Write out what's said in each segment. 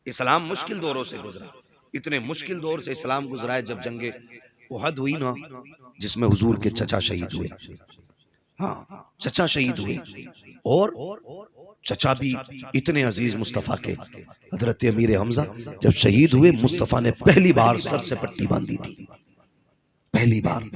इस्लाम मुश्किल दौरों से गुजरा, इतने मुश्किल दौर से इस्लाम गुजरा है जब जंगे उहद हुई ना, जिसमें हुजूर के चचा शहीद हुए। हाँ, चचा शहीद हुए, और चचा भी इतने अजीज मुस्तफ़ा के, हजरत अमीर हमजा जब शहीद हुए, मुस्तफ़ा ने पहली बार सर से पट्टी बांधी थी, पहली बार।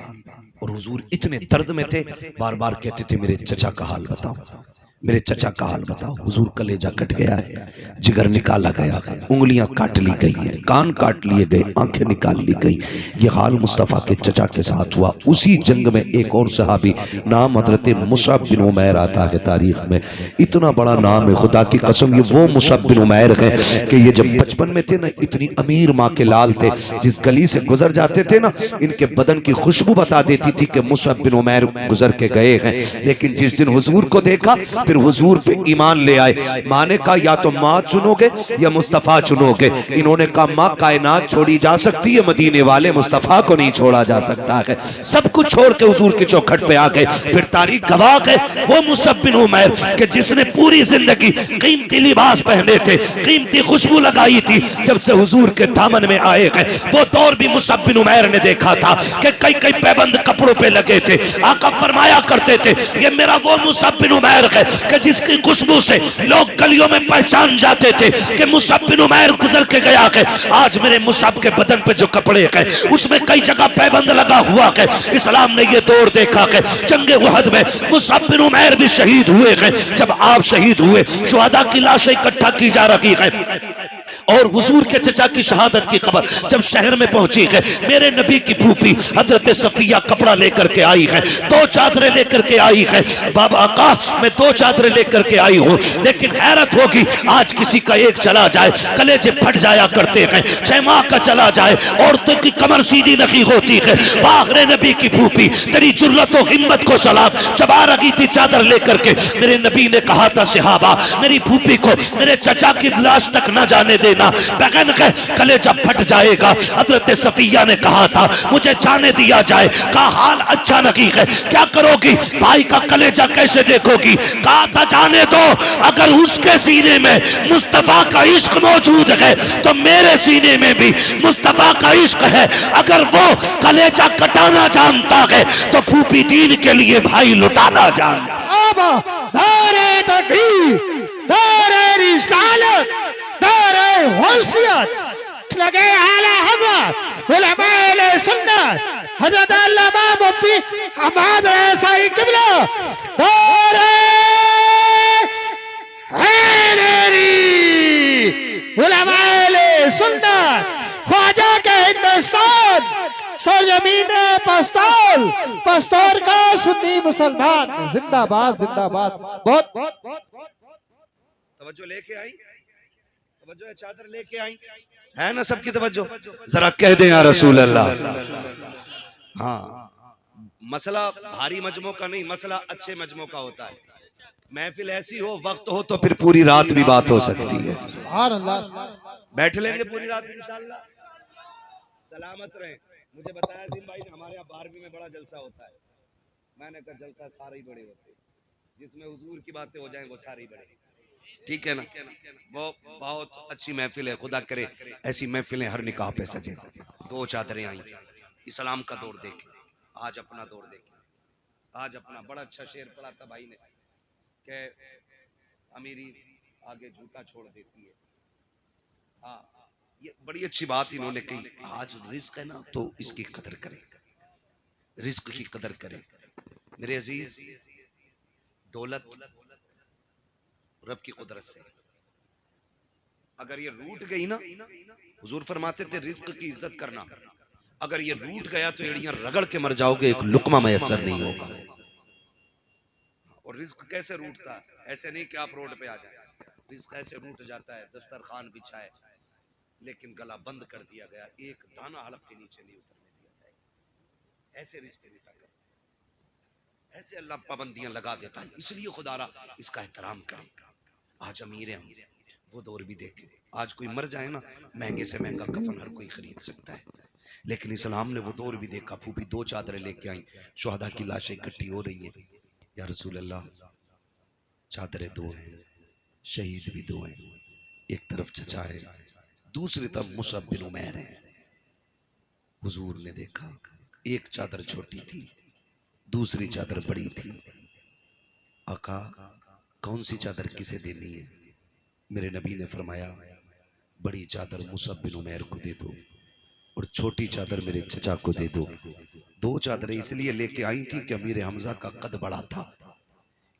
और हुजूर इतने दर्द में थे, बार बार कहते थे मेरे चचा का हाल बताओ, मेरे चचा का हाल बताओ। हुजूर कलेजा कट गया है, जिगर निकाला गया है, उंगलियां काट ली गई हैं, कान काट लिए गए, आंखें निकाल ली गई। ये हाल मुस्तफ़ा के चचा के साथ हुआ। उसी जंग में एक और सहाबी, नाम हजरत मुसअब बिन उमैर आता है तारीख में, इतना बड़ा नाम है, खुदा की कसम ये वो मुसअब बिन उमैर है कि ये जब बचपन में थे ना, इतनी अमीर माँ के लाल थे, जिस गली से गुजर जाते थे ना, इनके बदन की खुशबू बता देती थी कि मुसअब बिन उमैर गुजर के गए हैं। लेकिन जिस दिन हुजूर को देखा, फिर हुजूर पे ईमान ले आए। माँ ने कहा या तो माँ चुनोगे या मुस्तफ़ा चुनोगे। इन्होंने कहा माँ कायनात छोड़ी जा सकती है, मदीने वाले मुस्तफ़ा को नहीं छोड़ा जा सकता है। सब कुछ छोड़ के हुजूर की चौखट पे आ गए। फिर तारीख गवाह है वो मुसअब बिन उमैर कि जिसने पूरी जिंदगी कीमती लिबास पहने थे, कीमती खुशबू लगाई थी, जब से हुजूर के दामन में आए हैं, वो दौर भी मुसअब बिन उमैर ने देखा था कि कई कई पैबंद कपड़ों पे लगे थे। आका फरमाया करते थे ये मेरा वो मुसअब बिन उमैर है कि जिसकी खुशबू से लोग गलियों में पहचान जाते थे कि मुसअब बिन उमैर गुजर के गया है। आज मेरे मुसअब के बदन पे जो कपड़े हैं उसमें कई जगह पैबंद लगा हुआ है। इस्लाम ने ये दौर देखा है, जंगे उहद में मुसअब बिन उमैर भी शहीद हुए हैं। जब आप शहीद हुए, शुहदा की लाशें इकट्ठा की जा रही है, और हुजूर के चचा की शहादत की खबर जब शहर में पहुंची है, मेरे नबी की फूफी हजरत सफिया कपड़ा लेकर के आई है, 2 चादरें लेकर के आई है। बाबा आका मैं 2 चादरें लेकर के आई हूँ, लेकिन हैरत होगी आज किसी का एक चला जाए कलेजे फट जाया करते हैं, 6 माह का चला जाए औरतों की कमर सीधी नहीं होती है। बागरे नबी की फूफी तेरी जुर्रत और हिम्मत को सलाम, जब आ रही थी चादर लेकर के, मेरे नबी ने कहा था सहाबा मेरी फूफी को मेरे चचा की लाश तक न जाने देना, बगन के कलेजा फट जाएगा। हजरत सफिया ने कहा था मुझे जाने दिया जाए। कहा हाल अच्छा नहीं है, क्या करोगी, भाई का कलेजा कैसे देखोगी। कहा था जाने दो, अगर उसके सीने में मुस्तफा का इश्क मौजूद है तो मेरे सीने में भी मुस्तफा का इश्क है। अगर वो कलेजा कटाना जानता है तो फूफी दीन के लिए भाई लुटाना जानता। लगे आला हज़रत उलमाए सुन्नत हज़रत अल्लामा मुफ्ती हमाद रसाई किबला दौरे हैदरी उलमाए सुन्नत ख्वाजा के हिंदुस्तान सरजमीन पस्तौल, पस्तौल का सुन्नी मुसलमान जिंदाबाद जिंदाबाद। बहुत तवज्जो लेके आई, तवज्जो चादर लेके आई है ना, सबकी तवज्जो। जरा कह दें या रसूल अल्लाह। हाँ, मसला भारी मजमों का नहीं, मसला अच्छे मजमों का होता है। महफिल ऐसी हो, वक्त हो तो फिर पूरी रात भी बात हो सकती है। बैठ लेंगे पूरी रात इंशाअल्लाह। सलामत रहे। मुझे बताया जिन भाई ने हमारे यहाँ 12वीं में बड़ा जलसा होता है। मैंने कहा जलसा सारे ही बड़े होते, जिसमें हुजूर की बातें हो जाएं वो सारे ही बड़े, ठीक है ना। वो बहुत अच्छी महफिल है, खुदा करे ऐसी महफिलें हर निकाह पे सजे। 2 चादरें आई, इस्लाम का दौर देखे, आज अपना दौर देखे। आज अपना बड़ा अच्छा शेर पढ़ा था भाई ने कि अमीरी आगे झूठा छोड़ देती है। हाँ, ये बड़ी अच्छी बात इन्होंने कही। आज रिस्क है ना तो इसकी कदर करें, रिस्क की कदर करें मेरे अजीज। दौलत रब की कुदरत से, अगर ये रूठ गई ना, हुजूर फरमाते थे रिस्क की इज्जत करना, अगर ये रूठ गया तो एड़ियां रगड़ के मर जाओगे, एक लुकमा मैसर नहीं होगा। और रिस्क कैसे रूठता है, ऐसे नहीं कि आप रोड पे आ जाए, रिस्क ऐसे रूठ जाता है दस्तरखान बिछाए लेकिन गला बंद कर दिया गया, एक दाना हलक के नीचे नहीं उतरने दिया जाएगा। ऐसे रिस्क रूठा कर, ऐसे अल्लाह पाबंदियां लगा देता है। इसलिए खुदारा इसका एहतराम करें। आज अमीर हैं, वो दौर भी देखें। आज कोई मर जाए ना, महंगे से महंगा कफन हर कोई खरीद सकता है, लेकिन इस्लाम ने वो दौर भी देखा। फूफी 2 चादरें लेके आई, शुहदा की लाशें इकट्ठी हो रही है। या रसूल अल्लाह, चादरें 2 हैं, शहीद भी 2 हैं, एक तरफ चचा है, दूसरी तरफ मुसअब बिन उमैर है। हुजूर ने देखा एक चादर छोटी थी, दूसरी चादर बड़ी थी। आका कौन सी चादर किसे देनी है? मेरे नबी ने फरमाया बड़ी चादर मुसअब बिन उमैर को दे दो और छोटी चादर मेरे चचा को दे दो। दो चादरें इसलिए लेके आई थी कि अमीर हमजा का कद बड़ा था,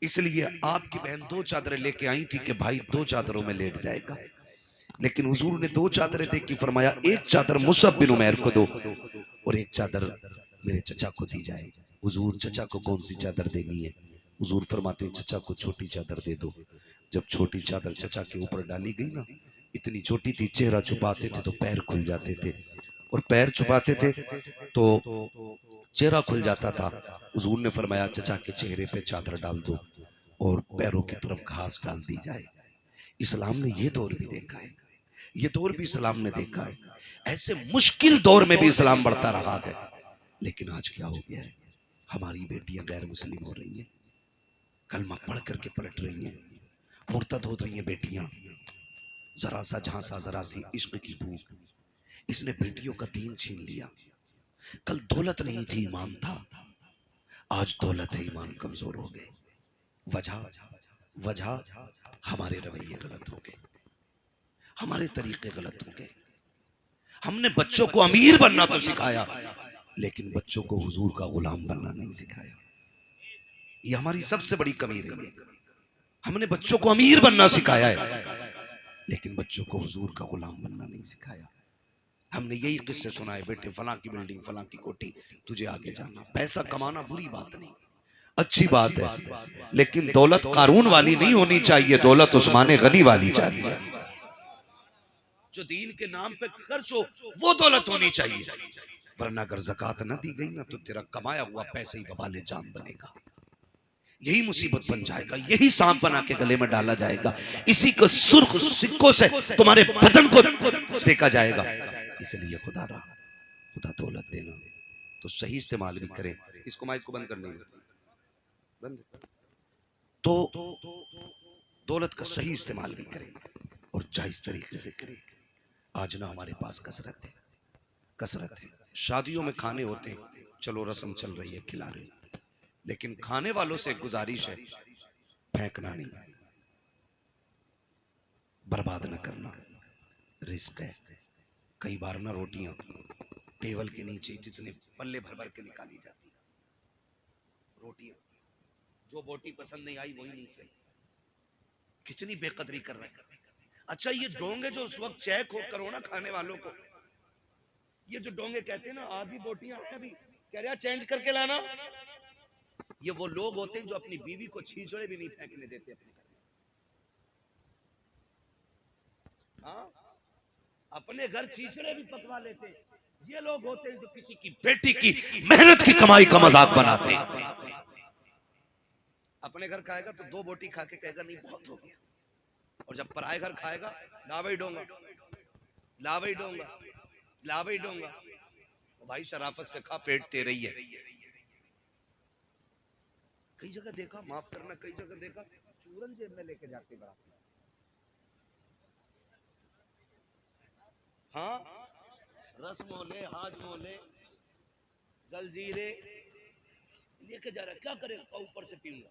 इसलिए आपकी बहन दो चादरें लेके आई थी कि भाई दो चादरों में लेट जाएगा। लेकिन हुजूर ने दो चादरें देखी, फरमाया एक चादर मुसअब बिन उमैर को दो और एक चादर मेरे चचा को दी जाए। हुजूर चचा को कौन सी चादर देनी है? हुजूर फरमाते हैं चचा को छोटी चादर दे दो। जब छोटी चादर चचा के ऊपर डाली गई ना, इतनी छोटी थी, चेहरा छुपाते थे तो पैर खुल जाते थे और पैर छुपाते थे तो चेहरा खुल जाता था। हुजूर ने फरमाया चचा के चेहरे पे चादर डाल दो और पैरों की तरफ घास डाल दी जाए। इस्लाम ने ये दौर भी देखा है, ये दौर भी इस्लाम ने देखा है। ऐसे मुश्किल दौर में भी इस्लाम बढ़ता रहा है। लेकिन आज क्या हो गया है? हमारी बेटियां गैर मुस्लिम हो रही हैं, कलमा पढ़ करके पलट रही हैं, मुर्तद हो रही हैं बेटियां। जरा सा झांसा, जरा सी इश्क की भूख, इसने बेटियों का दीन छीन लिया। कल दौलत नहीं थी, ईमान था, आज दौलत है, ईमान कमजोर हो गए। वजह हमारे रवैये गलत हो गए, हमारे तरीके गलत हो गए। हमने बच्चों को अमीर बनना तो सिखाया, लेकिन बच्चों को हुजूर का गुलाम बनना नहीं सिखाया। ये हमारी सबसे बड़ी कमी रही है। हमने बच्चों को अमीर बनना सिखाया है, लेकिन बच्चों को हुजूर का गुलाम बनना नहीं सिखाया। हमने यही किस्से सुनाए, बेटे फलां की बिल्डिंग, फलां की कोठी, तुझे आगे जाना। पैसा कमाना बुरी बात नहीं, अच्छी बात है, लेकिन दौलत कारून वाली नहीं होनी चाहिए, दौलत उस्मान गनी वाली चाहिए। जो दीन के नाम पे खर्च हो वो दौलत होनी चाहिए, वरना अगर ज़कात न दी गई ना तो तेरा कमाया हुआ पैसा ही वबाले जान बनेगा, यही मुसीबत बन जाएगा, यही सांप बना के गले में डाला जाएगा, इसी को सुर्ख सिक्कों से तुम्हारे बदन को सेका जाएगा। इसलिए खुदा दौलत देना तो सही इस्तेमाल भी करें। इसको माइक को बंद करने बंद, तो दौलत का सही इस्तेमाल भी करें और जायज तरीके से करें। आज ना हमारे पास कसरत है। शादियों में खाने होते हैं, चलो रस्म चल रही है, खिला रहे, लेकिन खाने वालों से गुजारिश है फेंकना नहीं, बर्बाद न करना, रिस्क है। कई बार ना रोटियां टेबल के नीचे जितने पल्ले भर भर के निकाली जाती, रोटियां जो बोटी पसंद नहीं आई वही नीचे, कितनी बेकदरी कर रहे हैं। अच्छा ये डोंगे जो उस वक्त चेक करो ना खाने वालों को, ये जो डोंगे कहते हैं ना आधी बोटियां हैं अभी, कह रहा चेंज करके लाना, ये वो लोग होते हैं जो अपनी बीवी को छीछड़े भी नहीं फेंकने देते अपने घर में। हाँ, अपने घर छीछड़े भी पकवा लेते हैं। ये लोग होते हैं जो किसी की बेटी की मेहनत की कमाई का मजाक बनाते हैं। अपने घर खाएगा तो दो बोटी खा के कहेगा नहीं बहुत हो गया, और जब पराए घर खाएगा लावई डोंगा लावई डोंगा लावई डोंगा। तो भाई शराफत से खा, पेट तेरे ही है। कई जगह देखा, माफ करना, कई जगह देखा चूरन जेब में लेके जाते बड़ा। हाँ, रस मोले, हाज मोले, जलजीरे लेके जा रहा है, क्या करेगा, ऊपर से पीऊंगा।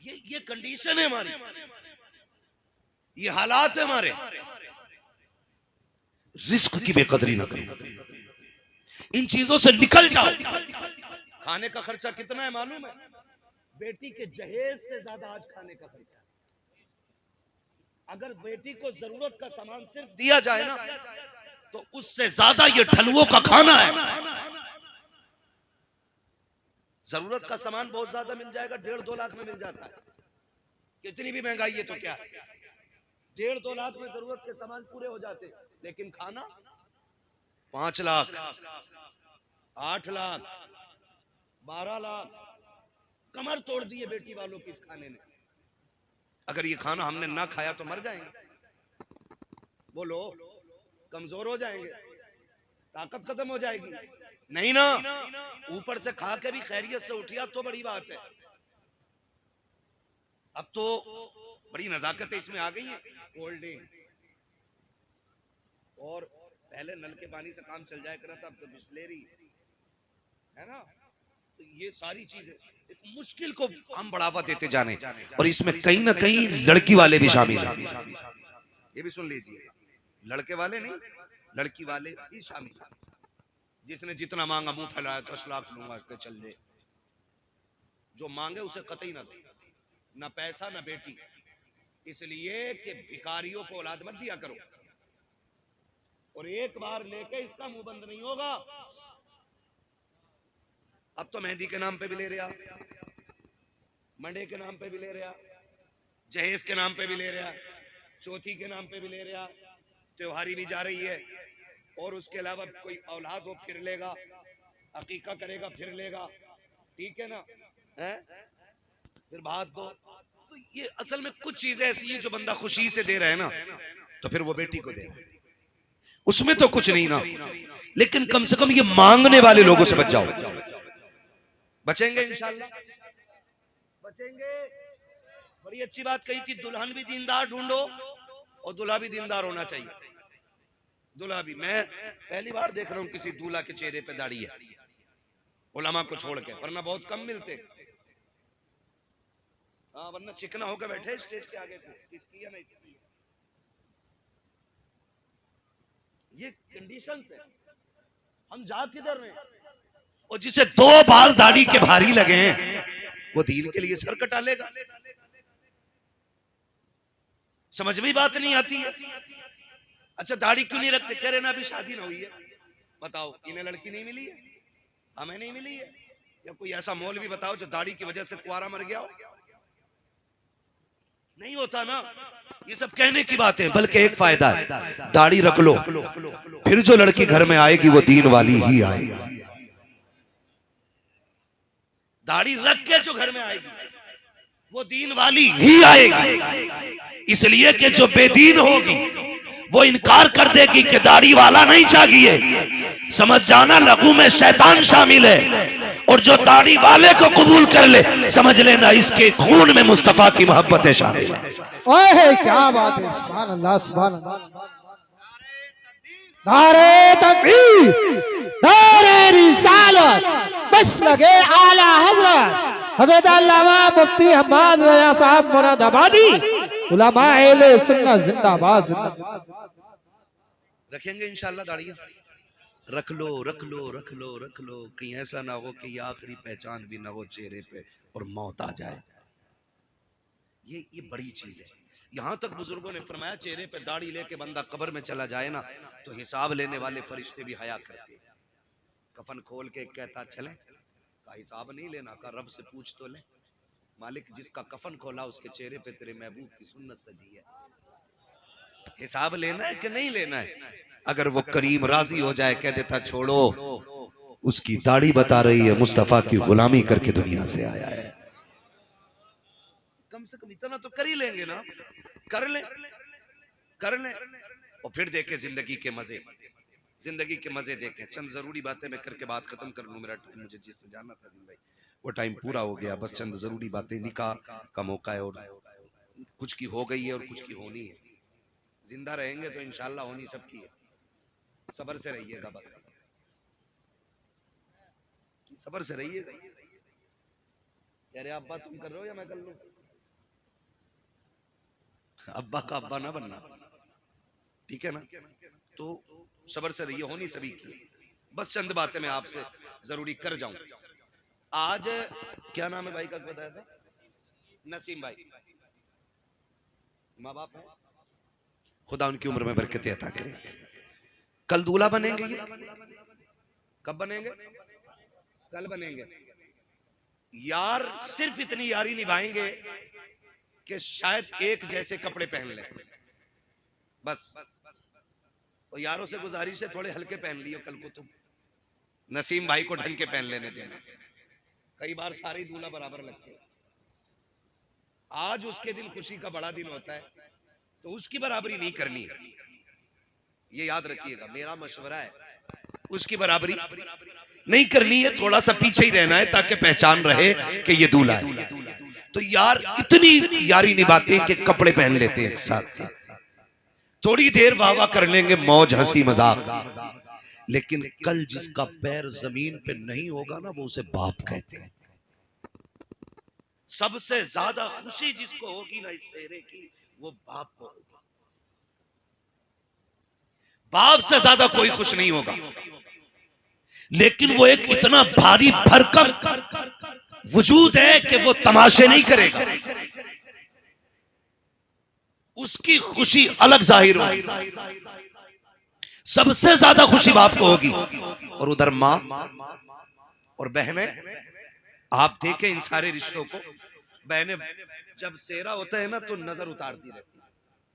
ये कंडीशन है हमारी, ये हालात है हमारे। रिस्क की बेकदरी ना करो, इन चीजों से निकल जाओ। खाने का खर्चा कितना है मालूम है? बेटी के जहेज से ज्यादा आज खाने का खर्चा। अगर बेटी को जरूरत का सामान सिर्फ दिया जाए ना, तो उससे ज्यादा ये ढलुओं का खाना है। जरूरत का सामान बहुत ज्यादा मिल जाएगा, 1.5-2 लाख में मिल जाता है। कितनी भी महंगाई है तो क्या, 1.5-2 लाख में जरूरत के सामान पूरे हो जाते, लेकिन खाना 5 लाख, 8 लाख, 12 लाख, कमर तोड़ दी है बेटी वालों की इस खाने ने। अगर ये खाना हमने ना खाया तो मर जाएंगे, बोलो, कमजोर हो जाएंगे, ताकत खत्म हो जाएगी। नहीं ना, ऊपर से खा के भी खैरियत से उठिया तो बड़ी बात है। अब तो बड़ी नजाकतें इसमें आ गई हैं, कोल्ड ड्रिंक, और पहले नल के पानी से काम चल जाया करा था, अब तो बिस्लेरी है ना। तो ये सारी चीजें एक मुश्किल को हम बढ़ावा देते जाने, और इसमें कहीं ना कहीं लड़की वाले भी शामिल हैं। ये भी सुन लीजिए, लड़के वाले नहीं, लड़की वाले भी शामिल हैं। जिसने जितना मांगा मुंह फैलाया 10 लाख लूंगा के चल दे, जो मांगे उसे कतई ना दो, ना पैसा ना बेटी, इसलिए कि भिखारियों को औलाद मत दिया करो। और एक बार लेके इसका मुंह बंद नहीं होगा। अब तो मेहंदी के नाम पे भी ले रहा, मंडे के नाम पे भी ले रहा, जहेज के नाम पे भी ले रहा, चौथी के नाम पे भी ले रहा, त्योहारी भी जा रही है, और उसके अलावा कोई औलाद हो फिर लेगा, अकीका करेगा फिर लेगा, ठीक है ना, है फिर बात दो। तो ये असल में कुछ चीजें ऐसी हैं जो बंदा खुशी से दे रहा है ना, तो फिर वो बेटी को दे रहा है, उसमें तो कुछ नहीं ना, लेकिन कम से कम ये मांगने वाले लोगों से बच जाओ। बचेंगे इंशाल्लाह, बचेंगे। बड़ी अच्छी बात कही थी, दुल्हन भी दीनदार ढूंढो और दूल्हा भी दीनदार होना चाहिए। दूल्हा भी, मैं पहली बार देख रहा हूं किसी दूल्हा के चेहरे पे दाढ़ी है, उलमा को छोड़ के, वरना बहुत कम मिलते। हाँ, वरना चिकना होकर बैठे स्टेज के आगे को, इसकी है ना इसकी। ये कंडीशन है, हम जा किधर रहे हैं। और जिसे 2 बाल दाढ़ी के भारी लगे हैं वो दीन के लिए सर कटा लेगा। समझ में बात नहीं आती है। अच्छा, दाढ़ी क्यों नहीं रखते? कह रहे ना अभी शादी ना हुई है। बताओ, इन्हें लड़की नहीं मिली है, हमें नहीं मिली है। या कोई ऐसा मौलवी बताओ जो दाढ़ी की वजह से कुआरा मर गया हो। नहीं होता ना। ये सब कहने की बात है, बल्कि एक फायदा है, दाढ़ी रख लो, फिर जो लड़की घर में आएगी वो दीन वाली ही आएगी। दाढ़ी रख के जो घर में आएगी वो दीन वाली ही आएगी। इसलिए कि जो बेदीन होगी वो इनकार कर देगी कि दाढ़ी वाला नहीं चाहिए। समझ जाना, लघु में शैतान शामिल है। और जो दाढ़ी वाले को कबूल कर ले, समझ लेना इसके खून में मुस्तफा की मोहब्बतें शामिल है। ओए क्या बात है, सुभान अल्लाह, सुभान अल्लाह। नारे तकबीर, नारे रिसालत, बस लगे आला हजरत हजरत अल्लामा मुफ्ती हम्माद रजा साहब मुरादाबादी, उलमा अहले सुन्नत जिंदाबाद, जिंदाबाद। रखेंगे इंशाल्लाह दाढ़ियां। रख लो, रख लो, रख लो, रख लो, कहीं ऐसा ना हो कि ये आखिरी पहचान भी ना हो चेहरे पे और मौत आ जाए। ये बड़ी चीज है। यहां तक बुजुर्गों ने फरमाया, चेहरे पे दाढ़ी लेके बंदा कब्र में चला जाए ना, तो हिसाब लेने वाले फरिश्ते भी हया करते। कफन खोल के कहता, चले का हिसाब नहीं लेना, का रब से पूछ तो ले। मालिक, जिसका कफन खोला उसके चेहरे पे तेरे महबूब की सुन्नत सजी है, हिसाब लेना है कि नहीं लेना है। अगर वो करीम राजी हो जाए, कह देता छोड़ो, उसकी दाढ़ी बता रही है मुस्तफा की गुलामी करके दुनिया से आया है। कम से कम इतना तो कर ही लेंगे ना, कर ले, कर ले, और फिर देखे जिंदगी के मजे, जिंदगी के मजे देखें। चंद जरूरी बातें मैं करके बात खत्म कर लूं, मेरा टाइम, मुझे जिसमें जाना था जिंदगी वो टाइम पूरा हो गया। बस चंद जरूरी बातें, निकाह का मौका है और कुछ की हो गई है और कुछ की होनी है। जिंदा रहेंगे तो इंशाल्लाह होनी सबकी है। सबर से रहिएगा, बस सबर से रहिएगा। कह रहे अब्बा तुम कर रहे हो या मैं कर लूं? अब्बा का अब्बा ना बनना, ठीक है ना। तो सबर से रहिए, होनी सभी की। बस चंद बातें मैं आपसे जरूरी कर जाऊं। आज क्या नाम है भाई का बताया था? नसीम भाई। माँ बाप है, खुदा उनकी उम्र में बरकतें अता करे। कल दूल्हा बनेंगे। ये कब बनेंगे? कल बनेंगे। यार सिर्फ इतनी यारी निभाएंगे कि शायद एक जैसे कपड़े पहन लें, बस। और यारों से गुजारिश है, थोड़े हल्के पहन लियो कल को तुम। नसीम भाई को ढंग के पहन लेने देना। कई बार सारे दूल्हा बराबर लगते हैं। आज उसके दिन खुशी का बड़ा दिन होता है, तो उसकी बराबरी नहीं करनी है। ये याद रखिएगा, मेरा मशवरा है, उसकी बराबरी नहीं करनी है। थोड़ा सा पीछे ही रहना है ताकि पहचान रहे कि ये दूल्हा है। तो यार इतनी यारी निभाते हैं कि कपड़े पहन लेते हैं एक साथ के, थोड़ी देर वाह वाह कर लेंगे, मौज हंसी मजाक, लेकिन कल जिसका पैर जमीन पे नहीं होगा ना, वो उसे बाप कहते हैं। सबसे ज्यादा खुशी जिसको होगी ना इस सेहरे की, वो बाप को होगी। बाप से ज्यादा कोई खुश नहीं होगा, लेकिन वो एक इतना भारी भरकम वजूद है कि वो तमाशे नहीं करेगा, उसकी खुशी अलग जाहिर होगी। सबसे ज्यादा खुशी बाप को होगी, और उधर माँ और बहनें। आप देखें इन सारे रिश्तों को, बहनें जब सेहरा होता है ना तो नजर उतारती रहती,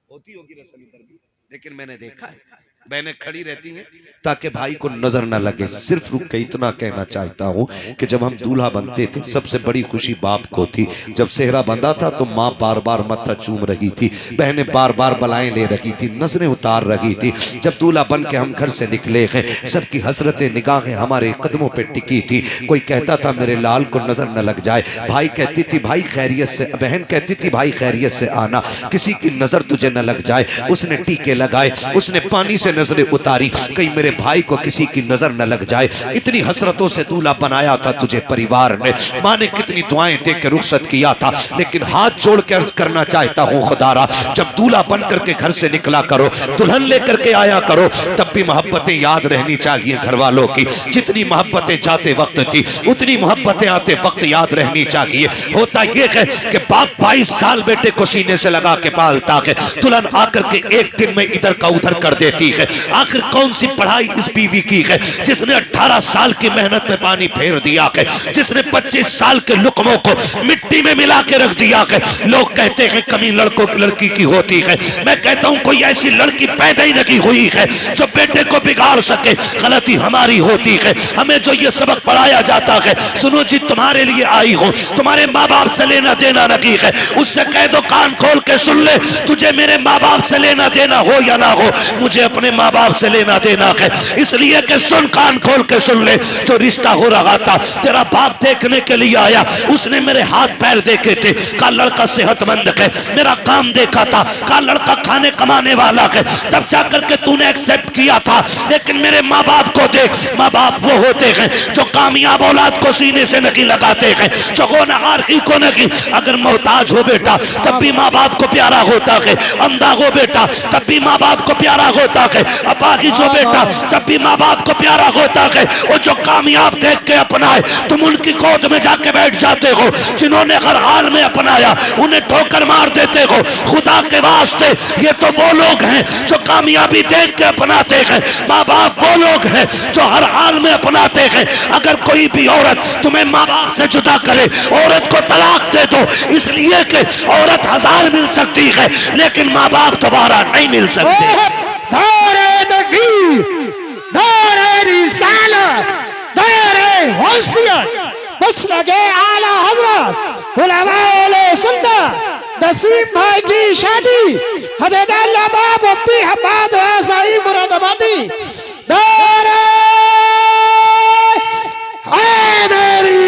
होती होगी रसम इधर भी, लेकिन मैंने देखा है बहनें खड़ी रहती हैं ताकि भाई को नजर ना लगे। सिर्फ रुक के इतना कहना चाहता हूं कि जब हम दूल्हा बनते थे सबसे बड़ी खुशी बाप को थी। जब सेहरा बंधा था तो माँ बार बार मत्था चूम रही थी, बहनें बार बार बलाएं ले रही थी, नजरें उतार रही थी। जब दूल्हा बन के हम घर से निकले हैं, सबकी हसरतें निगाहें हमारे कदमों पे टिकी थी। कोई कहता था मेरे लाल को नजर न लग जाए, भाई कहती थी भाई खैरियत से, बहन कहती थी भाई खैरियत से आना, किसी की नजर तुझे न लग जाए। उसने टीके लगाए, उसने पानी से नजरें उतारी, कहीं मेरे भाई को किसी की नजर न लग जाए। इतनी हसरतों से दूल्हा बनाया था तुझे परिवार ने, माँ ने कितनी दुआएं दे के रुखसत किया था। लेकिन हाथ जोड़ के अर्ज करना चाहता हूँ खुदारा, जब दूल्हा बन करके घर से निकला करो, दुल्हन लेकर के आया करो, तब भी मोहब्बतें याद रहनी चाहिए घर वालों की। जितनी मोहब्बतें जाते वक्त थी उतनी मोहब्बतें आते वक्त याद रहनी चाहिए। होता यह है कि बाप 22 साल बेटे को सीने से लगा के पालता है, दुल्हन आकर के एक दिन में इधर का उधर कर देती है। आखिर कौन सी पढ़ाई इस बीवी की है जिसने 18 साल की मेहनत में पानी फेर दिया है, जिसने 25 साल के लुकमों को मिट्टी में मिला के रख दिया है। लोग कहते हैं कमी लड़कों की लड़की की होती है, मैं कहता हूं कोई ऐसी लड़की पैदा ही नहीं हुई है जो बेटे को बिगाड़ सके। गलती हमारी होती है, हमें जो ये सबक पढ़ाया जाता है, सुनो जी तुम्हारे लिए आई हो, तुम्हारे माँ बाप से लेना देना नहीं है, उससे कह दो कान खोल के सुन ले, तुझे मेरे माँ बाप से लेना देना हो या ना हो, मुझे अपने माँ बाप से लेना देना है। इसलिए कि सुन, कान खोल के सुन ले, जो रिश्ता हो रहा था तेरा बाप देखने के लिए आया, उसने मेरे हाथ पैर देखे थे, का लड़का सेहतमंद है, मेरा काम देखा था, का लड़का खाने कमाने वाला है, तब जाकर के तूने एक्सेप्ट किया था। लेकिन मेरे माँ बाप को देख, माँ बाप वो होते हैं जो कामयाब औलाद को सीने से नहीं लगाते हैं, जो होनहारी को नहीं। अगर मोहताज हो बेटा तब भी माँ बाप को प्यारा होता है, अंधा हो बेटा तब भी माँ बाप को प्यारा होता है, अपाहिज हो बेटा तब भी माँ बाप को प्यारा होता है। और जो कामयाब देख के अपनाए तुम उनकी गोद में जाके बैठ जाते हो, जिन्होंने हर हाल में अपनाया उन्हें ठोकर मार देते हो। खुदा के वास्ते ये तो वो लोग हैं जो कामयाबी देख के अपनाते हैं, माँ बाप वो लोग हैं जो हर हाल में अपनाते हैं। अगर कोई भी औरत तुम्हें माँ बाप से जुदा करे, औरत को तलाक दे दो, इसलिए कि औरत 1000 मिल सकती है लेकिन माँ बाप दोबारा नहीं मिल सकते। दारे तकबीर, दारे रिसालत, दारे गौसियत, बस लगे आला हजरत उलमाए सुन्नत नसीम भाई की शादी हजरत अल्लामा मुफ्ती हम्माद साई मुरादाबादी, दारे हैदरी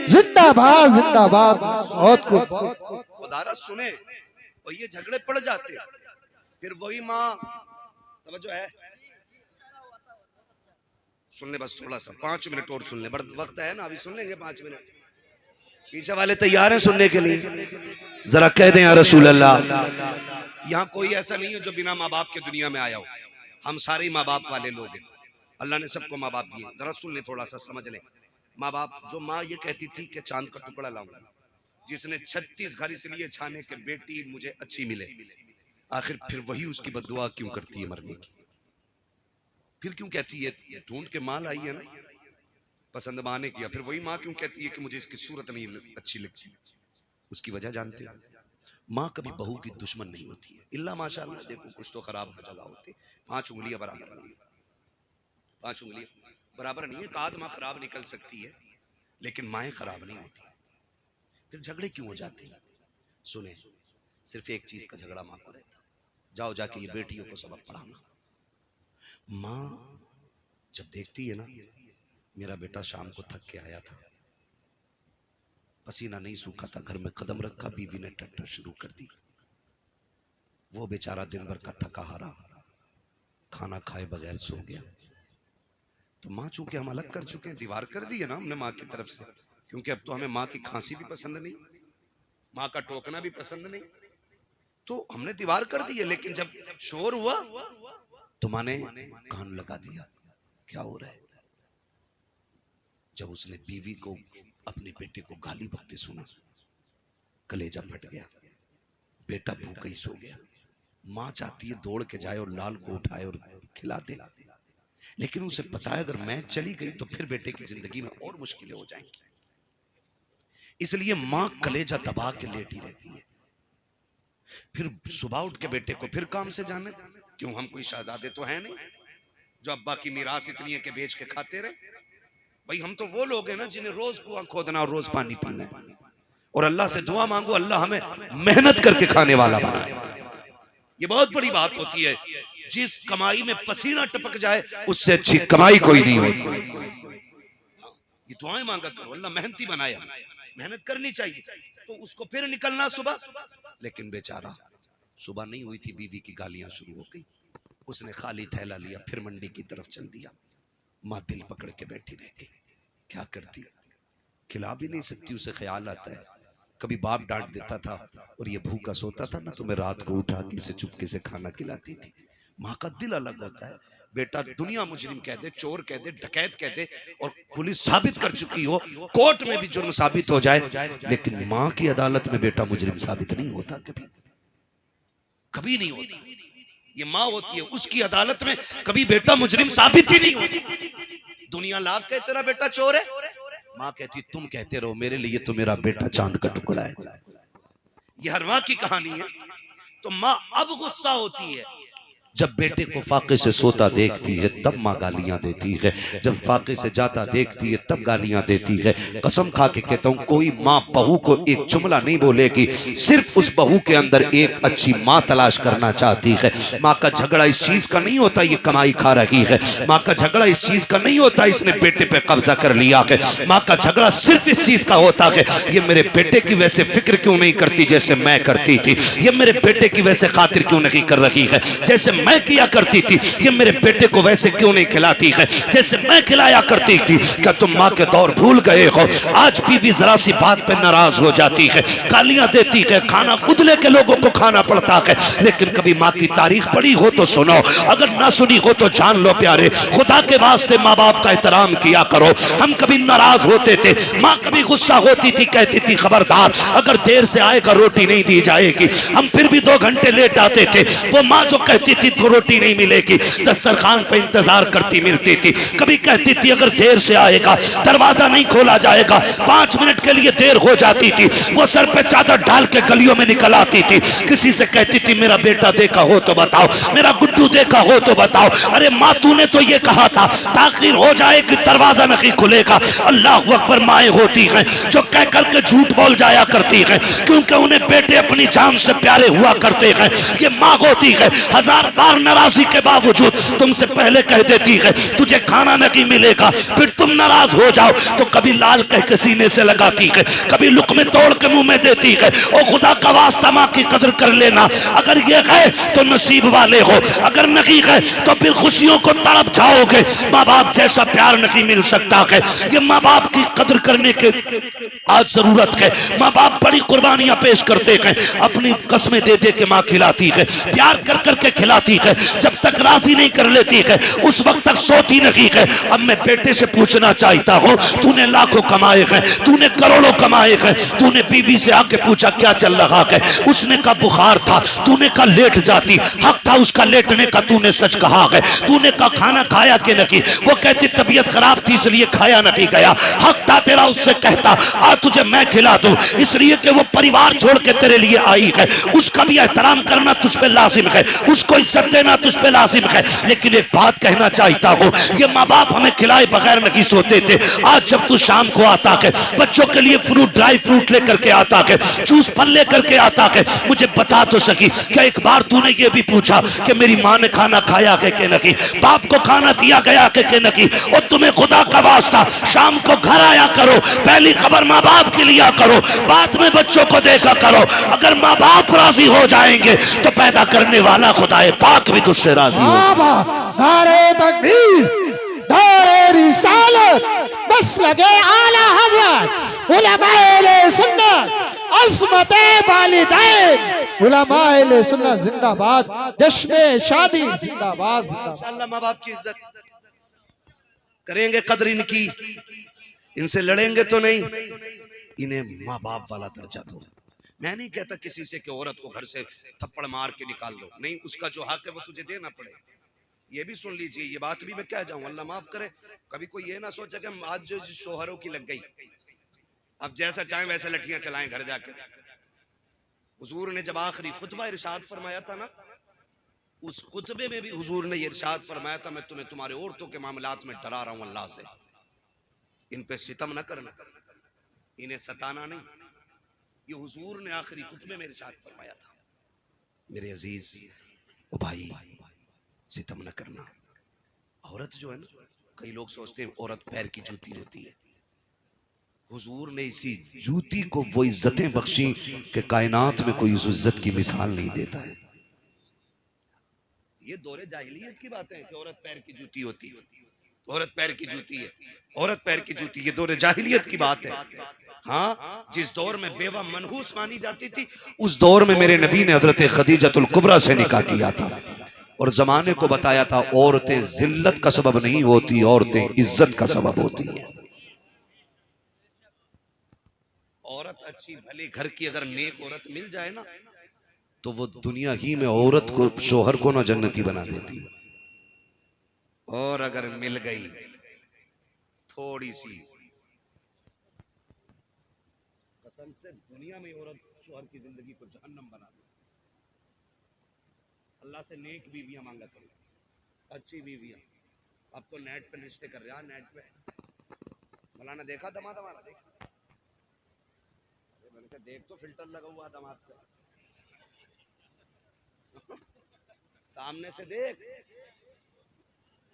जिंदाबाद जिंदाबाद। बहुत खूब। खुदारा सुने, और ये झगड़े पड़ जाते, फिर वही माँ, तवज्जो है, सुन ले बस थोड़ा सा, 5 मिनट और सुन ले, बड़ा वक्त है ना, अभी सुन लेंगे 5 मिनट। पीछे वाले तैयार हैं सुनने के लिए? जरा कह दें या रसूल अल्लाह। यहाँ कोई ऐसा नहीं है जो बिना माँ बाप के दुनिया में आया हो, हम सारे ही माँ बाप वाले लोग हैं, अल्लाह ने सबको माँ बाप दिए। जरा सुन ले, थोड़ा सा समझ ले। माँ बाप, जो माँ ये कहती थी कि चांद का टुकड़ा लाऊंगा, जिसने 36 घर इसलिए छाने के बेटी मुझे अच्छी मिले, आखिर फिर वही उसकी बद्दुआ क्यों करती है मरने की? फिर क्यों कहती है ढूंढ के माँ लाई है ना पसंद माने किया, फिर वही माँ क्यों कहती है कि मुझे इसकी सूरत नहीं अच्छी लगती? उसकी वजह जानते हैं? माँ कभी बहू की दुश्मन नहीं होती है, इल्ला माशाअल्लाह, देखो कुछ तो खराब हर जगह होते, 5 उंगलियां बराबर नहीं है, 5 उंगलियां बराबर नहीं है। काद माँ खराब निकल सकती है लेकिन माएँ खराब नहीं होती। फिर झगड़े क्यों हो जाते हैं? सुने, सिर्फ एक चीज का झगड़ा माँ को रहता, जाओ जाके ये बेटियों को सबक पढ़ाना। माँ जब देखती है ना, मेरा बेटा शाम को थक के आया था, पसीना नहीं सूखा था, घर में कदम रखा, बीवी ने ट्रैक्टर शुरू कर दी। वो बेचारा दिन भर का थका हारा खाना खाए बगैर सो गया। तो माँ चूंकि हम अलग कर चुके हैं, दीवार कर दी है ना हमने माँ की तरफ से, क्योंकि अब तो हमें माँ की खांसी भी पसंद नहीं, माँ का टोकना भी पसंद नहीं, तो हमने दीवार कर दी है। लेकिन जब शोर हुआ तो माँ ने कान लगा दिया, क्या हो रहा है। जब उसने बीवी को, अपने बेटे को गाली बकते सुना, कलेजा फट गया। बेटा भूखा ही सो गया। माँ चाहती है दौड़ के जाए और लाल को उठाए और खिला दे, लेकिन उसे पता है अगर मैं चली गई तो फिर बेटे की जिंदगी में और मुश्किलें हो जाएंगी। इसलिए माँ कलेजा दबा के लेटी रहती है। फिर सुबह उठ के बेटे को फिर काम से जाने, क्यों हम कोई शहजादे तो है नहीं जो अब्बा की मीरास इतनी है कि बेच के खाते रहे। भाई हम तो वो लोग हैं ना जिन्हें रोज कुआं खोदना और रोज पानी पीना है, और अल्लाह से दुआ मांगो अल्लाह हमें मेहनत करके खाने वाला बनाए। ये बहुत बड़ी बात होती है। जिस कमाई में पसीना टपक जाए उससे अच्छी कमाई कोई नहीं होती। ये दुआएं मांगा करो, अल्लाह मेहनती बनाया, मेहनत करनी चाहिए। तो उसको फिर निकलना सुबह, लेकिन बेचारा सुबह नहीं हुई थी, बीवी की गालियां शुरू हो गई। उसने खाली थैला लिया, फिर मंडी की तरफ चल दिया। माँ दिल पकड़ के बैठी रह गई, क्या करती, खिला भी नहीं सकती। उसे ख्याल आता है कभी बाप डांट देता था और ये भूखा सोता था ना, तो मैं रात को उठा के इसे चुपके से खाना खिलाती थी। माँ का दिल अलग होता है। बेटा दुनिया मुजरिम कह दे, चोर कह दे, डकैत कह दे, और पुलिस साबित कर चुकी हो, कोर्ट में भी जुर्म साबित हो जाए, लेकिन माँ की अदालत में बेटा मुजरिम साबित नहीं होता, कभी कभी नहीं होता। ये माँ होती है, उसकी अदालत में कभी बेटा मुजरिम साबित ही नहीं होता। दुनिया लाख कहे तेरा बेटा चोर है, माँ कहती तुम कहते रहो, मेरे लिए तो मेरा बेटा चांद का टुकड़ा है। ये हर माँ की कहानी है। तो माँ अब गुस्सा होती है जब बेटे को फाके से सोता देखती है, तब माँ गालियां देती है। जब फाके से जाता देखती है तब गालियां देती है। कसम खा के कहता हूँ कोई माँ बहू को एक जुमला नहीं बोलेगी, सिर्फ उस बहू के अंदर एक अच्छी माँ तलाश करना चाहती है। माँ का झगड़ा इस चीज का नहीं होता ये कमाई खा रही है, माँ का झगड़ा इस चीज का नहीं होता इसने बेटे पे कब्जा कर लिया है। माँ का झगड़ा सिर्फ इस चीज का होता है ये मेरे बेटे की वैसे फिक्र क्यों नहीं करती जैसे मैं करती थी, ये मेरे बेटे की वैसे खातिर क्यों नहीं कर रही है जैसे मैं किया करती थी, ये मेरे बेटे को वैसे क्यों नहीं खिलाती है जैसे मैं खिलाया करती थी। क्या तुम माँ के दौर भूल गए हो? आज बीवी जरा सी बात पे नाराज हो जाती है, गालियां देती है, खाना खुद लेके लोगों को खाना पड़ता है। लेकिन कभी माँ की तारीख पढ़ी हो तो सुनो, अगर ना सुनी हो तो जान लो प्यारे, खुदा के वास्ते माँ बाप का एहतराम किया करो। हम कभी नाराज होते थे, माँ कभी गुस्सा होती थी, कहती थी खबरदार अगर देर से आएगा रोटी नहीं दी जाएगी। हम फिर भी 2 घंटे लेट आते थे, वो माँ जो कहती थी तो रोटी नहीं मिलेगी, दस्तरखान पे इंतजार करती मिलती थी। कभी कहती थी अगर देर से आएगा दरवाजा नहीं खोला जाएगा, 5 मिनट के लिए देर हो जाती थी, वो सर पे चादर डाल के गलियों में निकल आती थी। किसी से कहती थी मेरा बेटा देखा हो तो बताओ, मेरा गुड्डू देखा हो तो बताओ। अरे माँ तूने तो ये कहा था ताखिर हो जाए कि दरवाजा नहीं खुलेगा। अल्लाह अकबर, माएँ होती हैं जो कह करके झूठ बोल जाया करती हैं, क्योंकि उन्हें बेटे अपनी जान से प्यारे हुआ करते हैं। ये माँ होती है 1000 बार नाराजी के बावजूद तुमसे पहले कह देती है तुझे खाना नहीं मिलेगा, फिर तुम नाराज हो जाओ तो कभी लाल कह के सीने से लगाती है, कभी लुकमे तोड़ के मुंह में देती है। ओ खुदा का वास्ता माँ की कदर कर लेना, अगर ये है तो नसीब वाले हो, अगर नहीं है तो फिर खुशियों को तड़प जाओगे। माँ बाप जैसा प्यार नहीं मिल सकता है। ये माँ बाप की कदर करने के आज जरूरत है। माँ बाप बड़ी कुर्बानियां पेश करते हैं, अपनी कस्में दे दे के माँ खिलाती है, प्यार कर करके खिलाती है, जब तक राजी नहीं कर लेती है उस वक्त तक सोती नहीं है। अब मैं बेटे से पूछना चाहता हूँ, तूने लाखों कमाए हैं, तूने करोड़ों कमाए हैं, तूने बीवी से आके पूछा क्या चल रहा है? उसने कहा बुखार था, तूने कहा लेट जाती, हक था उसका लेटने का, तूने सच कहा है। तूने कहा खाना खाया कि नहीं, वो कहती तबीयत खराब थी इसलिए खाया नहीं गया, हक था तेरा उससे कहता आ तुझे मैं खिला दूं, इसलिए कि वो परिवार छोड़ के तेरे लिए आई है। उसका भी एहतराम करना तुझ पे लाजिम है, उसको इज्जत देना तुझ पे लाजिम है। लेकिन एक बात कहना चाहता हूँ, ये माँ बाप हमें खिलाए बगैर नहीं सोते थे। आज जब तू शाम को आता है बच्चों के लिए फ्रूट, ड्राई फ्रूट लेकर के आता है, जूस फल लेकर के आता है, मुझे बता तो सकी क्या एक बार तूने ये भी पूछा कि मेरी माँ ने खाना खाया है कि नहीं, बाप को खाना दिया गया है कि नहीं? और तुम्हें खुदा का वास्ता शाम को घर आया करो, पहली खबर माँ माँ बाप के लिया करो, बाद में बच्चों को देखा करो। अगर माँ बाप राजी हो जाएंगे तो पैदा करने वाला खुदाए पाक भी तुझसे राजी होगा। नारे तकबीर, नारे रिसालत, मसलके आला हज़रत, उलमाए सुन्नत, अज़मते वालिदैन, उलमाए सुन्नत जिंदाबाद, जश्न शादी जिंदाबाद। इंशाअल्लाह माँ बाप की इज्जत करेंगे, कदर इनकी, इनसे लड़ेंगे तो नहीं, इन्हें माँ बाप वाला दर्जा दो। मैं नहीं कहता किसी से कि औरत को घर से थप्पड़ मार के निकाल दो, नहीं, उसका जो हक है वो तुझे देना पड़े। ये भी सुन लीजिए, ये बात भी मैं क्या जाऊं, अल्लाह माफ करे, कभी कोई ये ना सोचे कि आज जो शोहरों की लग गई, अब जैसा चाहे वैसे लठियां चलाएं घर जाके। हुजूर ने जब आखिरी खुतबा इरशाद फरमाया था ना, उस खुतबे में भी हुजूर ने इरशाद फरमाया था, मैं तुम्हें तुम्हारे औरतों के मामलात में डरा रहा हूं अल्लाह से, इन पे सितम न करना, इन्हें सताना नहीं। ये हुजूर ने आखिरी खुतबे में इरशाद फरमाया था। मेरे अजीज ओ भाई, सितम न करना। औरत जो है ना, कई लोग सोचते हैं औरत पैर की जूती होती है। हुजूर ने इसी जूती को वो इज्जतें बख्शी कि कायनात में कोई उस इज्जत की मिसाल नहीं देता है। ये दौरे जाहिलियत की बातें हैं कि औरत पैर की जूती होती है, औरत पैर की जूती है, औरत पैर की जूती, ये दौरे जाहिलियत की बात है। हाँ, जिस दौर में बेवा मनहूस मानी जाती थी, उस दौर में मेरे नबी ने हजरत खदीजतुल कुबरा से निकाह किया था और जमाने को बताया था औरतें जिल्लत का सबब नहीं होती, औरतें इज्जत का सबब होती है। औरत अच्छी भली घर की अगर नेक औरत मिल जाए ना, तो वो दुनिया ही में औरत को, शोहर को ना जन्नती बना देती। और अगर मिल गई थोड़ी सी, कसम से दुनिया में औरत शोहर की जिंदगी को जहन्नम बना दे। अल्लाह से नेक बीवियां मांगा करो, अच्छी बीवियां। अब तो नेट पे रिश्ते कर रहे हैं, नेट पे मौलाना देखा दमाद हमारा, देख देख तो फिल्टर लगा हुआ दमाद पे, सामने से देख,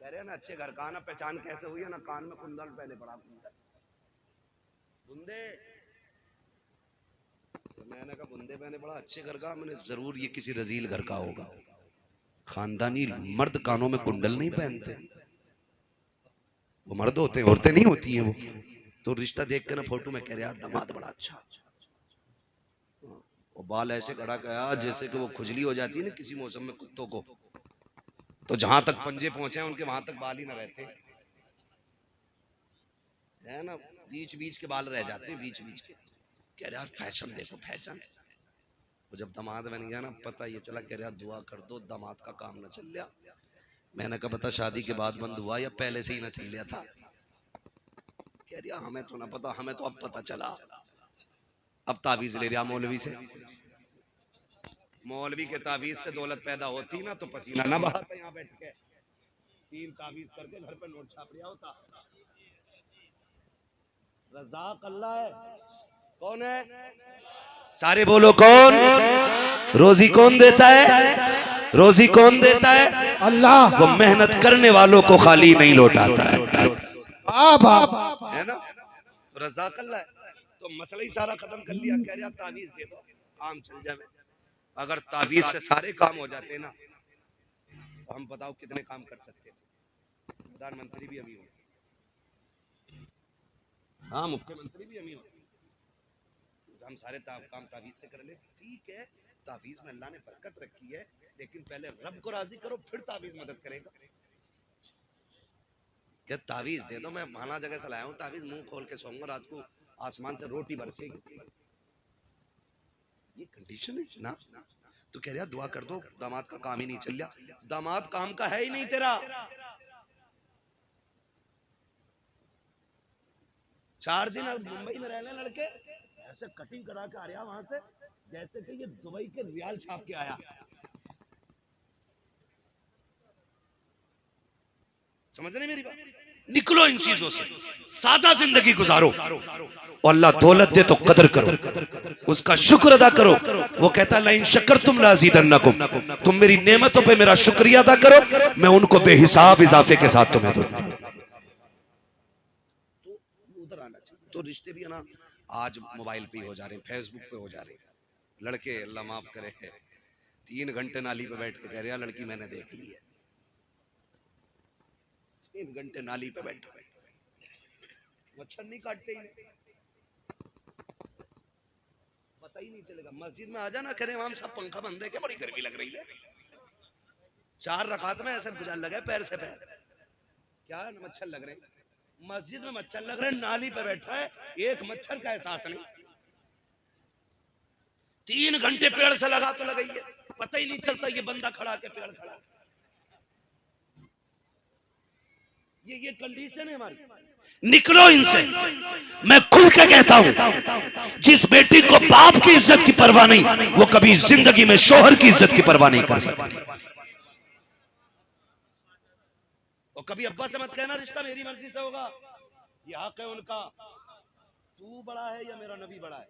कह रहे हैं ना अच्छे घर का ना पहचान कैसे हुई है ना, कान में कुंडल पहले पड़ा, बुंदे, तो मैंने कहा बुंदे पहने पड़ा अच्छे घर का, मैंने जरूर ये किसी रजील घर का होगा। खानदानी मर्द कानों में कुंडल नहीं पहनते, वो मर्द होते हैं, औरतें नहीं होती हैं। वो तो रिश्ता देख कर ना फोटो में कह रहे हैं दामाद बड़ा अच्छा, वो बाल ऐसे खड़ा गया जैसे कि वो खुजली हो जाती है ना किसी मौसम में कुत्तों को, तो जहां तक पंजे पहुंचे हैं उनके वहां तक बाल ही ना रहते है ना, बीच बीच के बाल रह जाते हैं, बीच बीच के। कह रहे यार फैशन देखो, फैशन। वो जब दामाद बन गया ना, पता ये चला, कह रहा दुआ कर दो दामाद का काम ना चल गया। मैंने कहा पता शादी के बाद बंद हुआ या पहले से ही ना चल गया था? कह रहा हमें तो ना पता, हमें तो अब पता चला। अब तावीज ले रहा मौलवी से, मौलवी के तावीज से दौलत पैदा होती ना तो पसीना ना बहाता, यहाँ बैठ के 3 तावीज करके घर पे नोट छाप लिया होता। रज़ाक अल्लाह है, कौन है? सारे बोलो कौन? रोजी कौन देता है? रोजी कौन देता है? अल्लाह। वो मेहनत करने वालों को खाली नहीं लौटाता है, है ना? तो रज़ाक अल्लाह है। तो मसला ही सारा खत्म कर लिया, कह रहा तावीज दे दो काम चल जाए। अगर तावीज से सारे काम हो जाते ना, तो हम बताओ कितने काम कर सकते थे। प्रधानमंत्री भी अमीर हो, हाँ मुख्यमंत्री भी अमीर हो, हम सारे काम तावीज से कर ले। ठीक है, तावीज में अल्लाह ने बरकत रखी है, लेकिन पहले रब को राजी करो, फिर तावीज मदद करेगा। क्या तावीज दे दो, मैं माना जगह से लाया हूँ तावीज, मुंह खोल के सोऊंगा, रात को आसमान से रोटी बरसेगी, ये कंडीशन है ना। तो कह रहा दुआ कर दो, दामाद का काम ही नहीं चल रहा। दामाद काम का है ही नहीं तेरा। 4 दिन अब मुंबई में रहने लड़के ऐसे कटिंग करा के आ रहा वहां से, जैसे कि ये दुबई के रियाल छाप के आया। समझ रहे मेरी बात? निकलो इन चीजों से, सादा जिंदगी गुजारो। और अल्लाह दौलत दे तो कदर करो, उसका शुक्र अदा करो। वो कहता लाइन शक्कर तुम लाज़ीदन्नकुम, तुम मेरी नेमतों पे मेरा शुक्रिया अदा करो, मैं उनको बेहिसाब इजाफे के साथ तुम्हें दूंगा। तो उधर आना चाहिए। तो रिश्ते भी है ना, आज मोबाइल पे हो जा रहे, फेसबुक पे हो जा रहे लड़के, अल्लाह माफ करे, 3 घंटे नाली पे बैठ के कह रहे लड़की मैंने देख ली है। 3 घंटे नाली पे बैठे, मच्छर नहीं काटते ही, पता ही नहीं चलेगा। मस्जिद में आ जाना, करे हम सब पंखा बंद है, क्या बड़ी गर्मी लग रही है। 4 रकात में ऐसे गुजार लगे पैर से पैर, क्या मच्छर लग रहे हैं। मस्जिद में मच्छर लग रहे, नाली पे बैठा है, एक मच्छर का एहसास नहीं। 3 घंटे पेड़ से लगा तो लगाई है, पता ही नहीं चलता ये बंदा खड़ा के पेड़ खड़ा। ये कंडीशन है हमारी। निकलो इनसे, मैं खुल के कहता हूं, जिस बेटी को बाप की इज्जत की परवाह नहीं, वो कभी जिंदगी में शोहर की इज्जत की परवाह नहीं कर सकती। और कभी अब्बा से मत कहना रिश्ता मेरी मर्जी से होगा, ये हक है उनका। तू बड़ा है या मेरा नबी बड़ा है।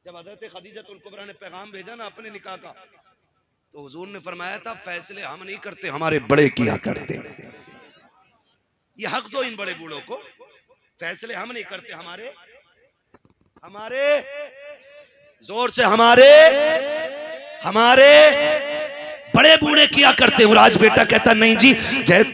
जब हजरत खदीजतुल कुबरा ने पैगाम भेजा ना अपने निकाह का, तो हुजूर ने फरमाया था फैसले हम नहीं करते, हमारे बड़े किया करते। ये हक दो इन बड़े बूढ़ों को, फैसले हम नहीं करते, हमारे जोर से हमारे बड़े बूढ़े किया करते हैं। और आज बेटा कहता नहीं जी,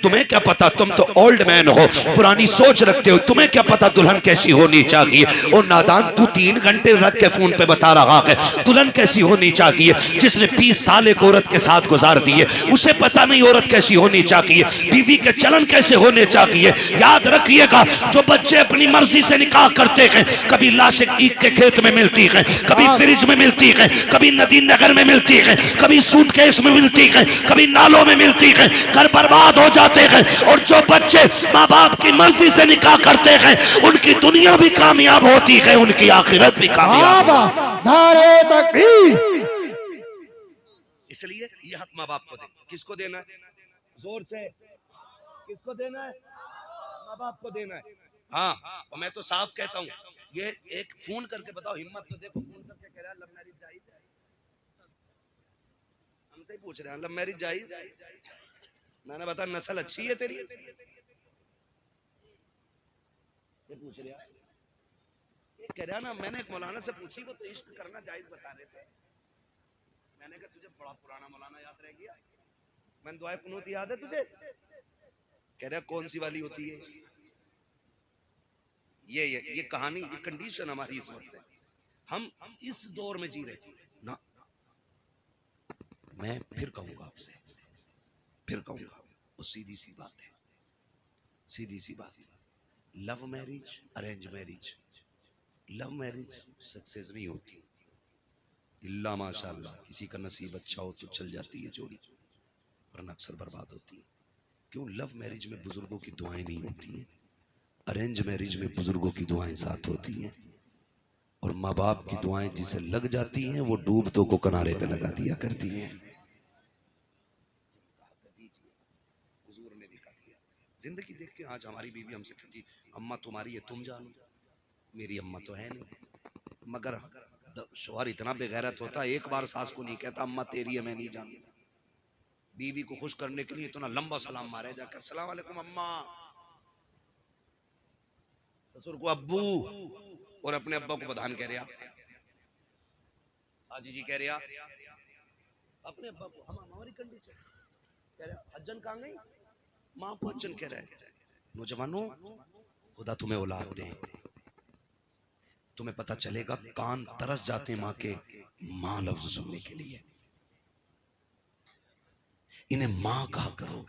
तुम्हें क्या पता, तुम तो ओल्ड मैन हो, पुरानी सोच रखते हो, तुम्हें क्या पता दुल्हन कैसी होनी चाहिए। और नादान, तू 3 घंटे रख के फोन पे बता रहा है दुल्हन कैसी होनी चाहिए। जिसने 20 साल एक औरत के साथ गुजार दिए, उसे पता नहीं औरत कैसी होनी चाहिए, बीवी के चलन कैसे होने चाहिए। याद रखिएगा, जो बच्चे अपनी मर्जी से निकाह करते हैं, कभी लाशें ईख के खेत में मिलती है, कभी फ्रिज में मिलती है, कभी नदी नगर में मिलती है, कभी सूटकेस में मिलती है, कभी नालों में मिलती है, घर बर्बाद हो जाते हैं। और जो बच्चे माँ बाप की मर्जी से निकाह करते हैं, उनकी दुनिया भी कामयाब होती है, उनकी आखिरत भी कामयाब। नारे तकबीर। इसलिए ये हक माँ बाप को दे। किसको देना है? जोर से किसको देना है? माँ बाप को देना है। हाँ, और मैं तो साफ कहता हूँ, ये एक फोन करके बताओ, हिम्मत तो देखो, फोन करके कह रहा है लव मैरिज जायज है। हमसे ही पूछ रहे हैं लव मैरिज जायज है। मैंने बताया नस्ल अच्छी है तेरी, ये पूछ रहा, ये कह रहा ना। मैंने एक मौलाना से पूछी, वो तो इश्क करना जायज बता रहे थे। मैंने कहा तुझे बड़ा पुराना मौलाना याद रह गया। मैंने दुआए कुनूत याद है तुझे? कह रहा कौन सी वाली होती है? ये कहानी, ये कंडीशन हमारी इस वक्त है। हम इस दौर में जी रहे ना। मैं फिर कहूंगा आपसे, फिर कहूंगा, वो सीधी सी बात है, सीधी सी बात है। Love marriage, arrange marriage, love marriage success नहीं होती, इल्ला माशाअल्लाह किसी का नसीब अच्छा हो तो चल जाती है जोड़ी, वरना अक्सर बर्बाद होती है। क्यों? लव मैरिज में बुजुर्गों की दुआएं नहीं होती हैं, अरेंज मैरिज में बुजुर्गों की दुआएं साथ होती हैं। और माँ बाप की दुआएं जिसे लग जाती हैं, वो डूबतों को किनारे पे लगा दिया करती हैं। हुजूर ने भी कहा, जिंदगी देख के आज हमारी बीवी हमसे कहती, अम्मा तुम्हारी है तुम जानो, मेरी अम्मा तो है नहीं। मगर शौहर इतना बेगैरत होता है, एक बार सास को नहीं कहता अम्मा तेरी है मैं नहीं जानता। बीवी को खुश करने के लिए इतना लंबा सलाम मारे जाकर, अस्सलाम वालेकुम अम्मा, ससुर को अब्बू, और अपने अब्बा को बधान कह रहा, हाजी जी कह रहा अपने अब्बा को। हम हमारी कंडीशन कह रहा, हज्जन कहाँ गई? माँ को हज्जन कह रहा है। नौजवानों, खुदा तुम्हें औलाद दे, तुम्हें पता चलेगा कान तरस जाते हैं माँ के माँ लफ्ज सुनने के लिए। इन्हें माँ कहा करो,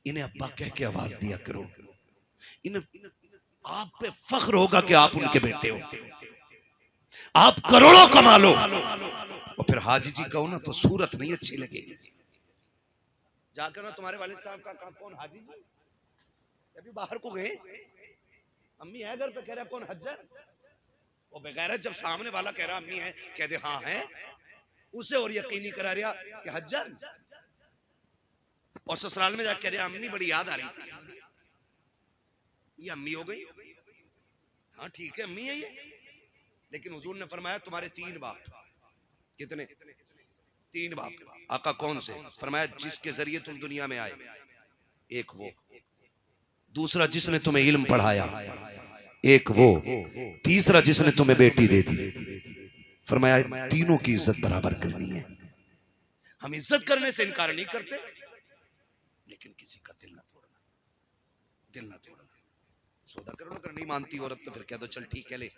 इन्हें अब्बा कह के आवाज दिया करो। इन्हें आप पे फख्र होगा कि आप उनके बेटे हो। आप करोड़ों कमा लो और फिर हाजी जी कहो ना तो सूरत नहीं अच्छी लगेगी। जाकर ना तुम्हारे वालिद साहब का कौन हाजी जी, अभी बाहर को गए, अम्मी है घर पे, कह रहा कौन हज्जर। वो बेगैरत जब सामने वाला कह रहा अम्मी है, कह दे हाँ है, उसे और यकीनी करा रहा कि हज्जर। और ससुराल में जाकर कह रहा अम्मी बड़ी याद आ रही थी, ये अम्मी हो गई। हाँ ठीक है अम्मी है ये, लेकिन हुजूर ने फरमाया तुम्हारे 3 बाप। कितने? 3 बाप। आका कौन से? फरमाया जिसके जरिए तुम दुनिया में आए, एक वो, दूसरा जिसने तुम्हें इल्म पढ़ाया, एक वो, तीसरा जिसने तुम्हें बेटी दे दी। फरमाया तीनों की इज्जत बराबर करनी है। हम इज्जत करने से इनकार नहीं करते, लेकिन किसी का दिल ना तोड़ना, दिल ना तोड़ना। सौदा करो, अगर नहीं मानती औरत तो फिर कह दो चल ठीक है ले,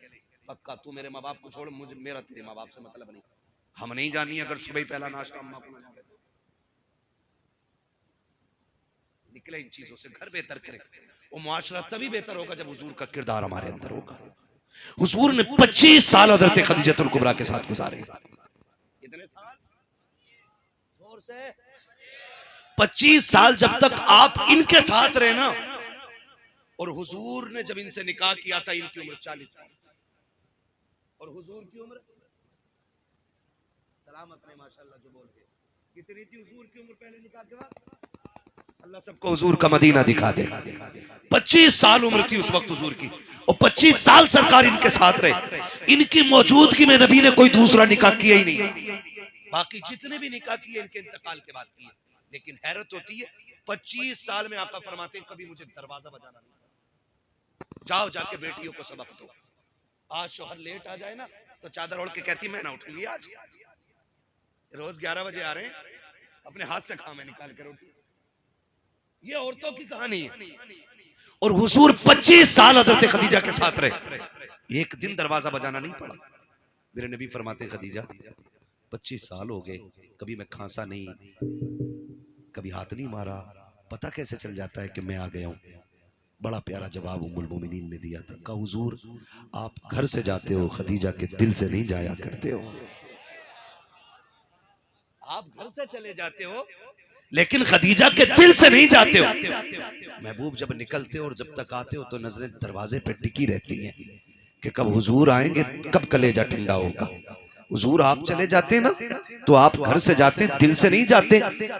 पक्का तू मेरे माँ बाप को छोड़, मुझे मेरा तेरे माँ बाप से मतलब नहीं। हम नहीं जानी अगर सुबह ही पहला नाश्ता अम्मा को ना जावे, निकले इन चीजों से, घर बेहतर करे। वो मुआशरा तभी बेहतर होगा जब हुजूर का किरदार हमारे अंदर होगा। हुजूर ने 25 साल हजरत खदीजतुल कुबरा के साथ गुजारे। कितने साल? जोर से 25 साल। जब तक आप इनके साथ रहे ना, और हुजूर ने जब इनसे निकाह किया था इनकी उम्र 40 साल, और हुजूर की उम्र सलामत रहे माशाल्लाह जो बोल के कितनी थी हुजूर की उम्र पहले निकाह के बाद? अल्लाह सबको हुजूर का मदीना दिखा दे। 25 साल उम्र थी उस वक्त हुजूर की, और 25 साल सरकार इनके साथ रहे। इनकी मौजूदगी में नबी ने कोई दूसरा निकाह किया ही नहीं। बाकी जितने भी निकाह किए इनके इंतकाल के बाद किए। लेकिन हैरत होती है 25 साल में आका फरमाते हैं कभी मुझे दरवाजा बजाना नहीं। जाओ जाके बेटियों को सबक दो। आज शोहर लेट आ जाए ना तो चादर ओढ़ के कहती मैं ना उठूंगी आज, रोज 11 बजे आ रहे हैं, अपने हाथ से खामे निकाल कर उठी। ये औरतों की कहानी है। और हुजूर 25 साल हजरत खदीजा के साथ रहे, एक दिन दरवाजा बजाना नहीं पड़ा। मेरे नबी फरमाते खदीजा 25 साल हो गए, कभी मैं खांसा नहीं, कभी हाथ नहीं मारा, पता कैसे चल जाता है कि मैं आ गया हूं? बड़ा प्यारा जवाब उम्मुल मोमिनीन ने दिया था। कहा हुजूर आप घर से जाते हो, खदीजा के दिल से नहीं जाया करते हो। आप घर से चले जाते हो लेकिन खदीजा के दिल से नहीं जाते हो। महबूब जब निकलते हो और जब तक आते हो तो नजरें दरवाजे पे टिकी रहती हैं कि कब हुजूर आएंगे, कब कलेजा ठंडा होगा। हुजूर आप चले जाते ना तो आप घर से जाते, दिल से नहीं जाते।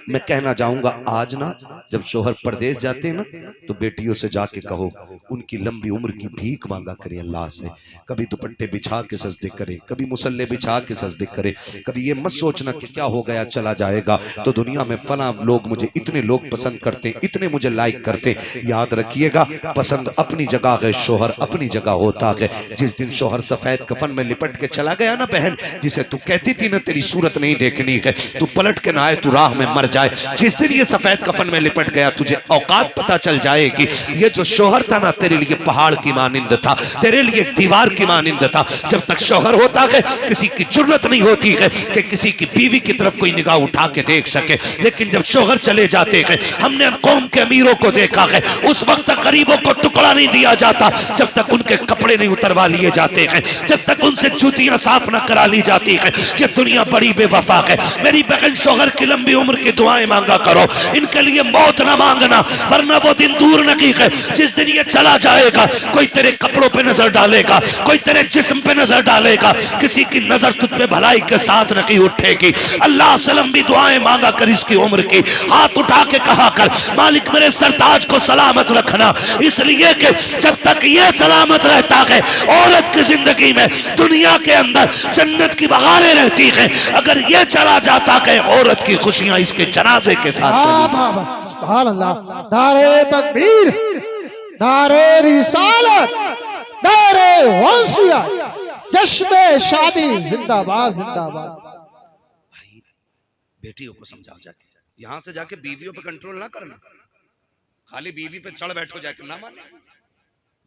मैं कहना चाहूंगा आज ना जब शोहर परदेश जाते हैं ना तो बेटियों से जाके कहो उनकी लंबी उम्र की भीख मांगा करें अल्लाह से। कभी दुपट्टे बिछा के सजदे करे, कभी मुसल्ले बिछा के सजदे करे। कभी ये मत सोचना कि क्या हो गया चला जाएगा तो दुनिया में फला लोग मुझे इतने लोग पसंद करते, इतने मुझे लाइक करते। याद रखिएगा पसंद अपनी जगह है, शोहर अपनी जगह होता है। जिस दिन शोहर सफेद कफन में लिपट के चला गया ना बहन, जिसे तू कहती थी ना तेरी सूरत नहीं देखनी है, तू पलट के ना आए तू राह में मर जाए, जिस दिन ये सफेद कफन में लिपट गया तुझे औकात पता चल जाएगी। ये जो शोहर था ना तेरे लिए पहाड़ की मानिंद था, तेरे लिए दीवार की मानिंद था। जब तक शोहर होता है किसी की जरूरत नहीं होती है कि किसी की बीवी की तरफ कोई निगाह उठा के देख सके। लेकिन जब शोहर चले जाते हैं, हमने कौम के अमीरों को देखा है, उस वक्त तक गरीबों को टुकड़ा नहीं दिया जाता जब तक उनके कपड़े नहीं उतरवा लिए जाते हैं, जब तक उनसे जूतियां साफ न करा ली जाती है। ये दुनिया बड़ी बेवफा है। मेरी बहन शोहर की लंबी उम्र की दुआएं मांगा करो, इनके लिए मौत ना मांगना, वरना वो दिन दूर नहीं है जिस दिन ये चला जाएगा। कोई तेरे कपड़ों पे नजर डालेगा, कोई तेरे जिस्म पे नजर डालेगा, किसी की नजर तुझ पे भलाई के साथ नहीं उठेगी। अल्लाह से लंबी दुआएं मांगा कर इसकी उम्र की, हाथ उठा के कहा कर मालिक मेरे सरताज को सलामत रखना, इसलिए कि जब तक ये सलामत रहता है औरत की जिंदगी में दुनिया के अंदर जन्नत की बहारें रहती है। अगर ये चला जाता है औरत की खुशियां इसके जनाजे के साथ सुभान अल्लाह। नारे तकबीर, नारे रिसालत, नारे वंशियत, जश्न शादी जिंदाबाद जिंदाबाद। भाई बेटियों को समझाओ जाके, यहां से जाके बीवियों पे कंट्रोल ना करना। खाली बीवी पे चढ़ बैठो जाके, ना माने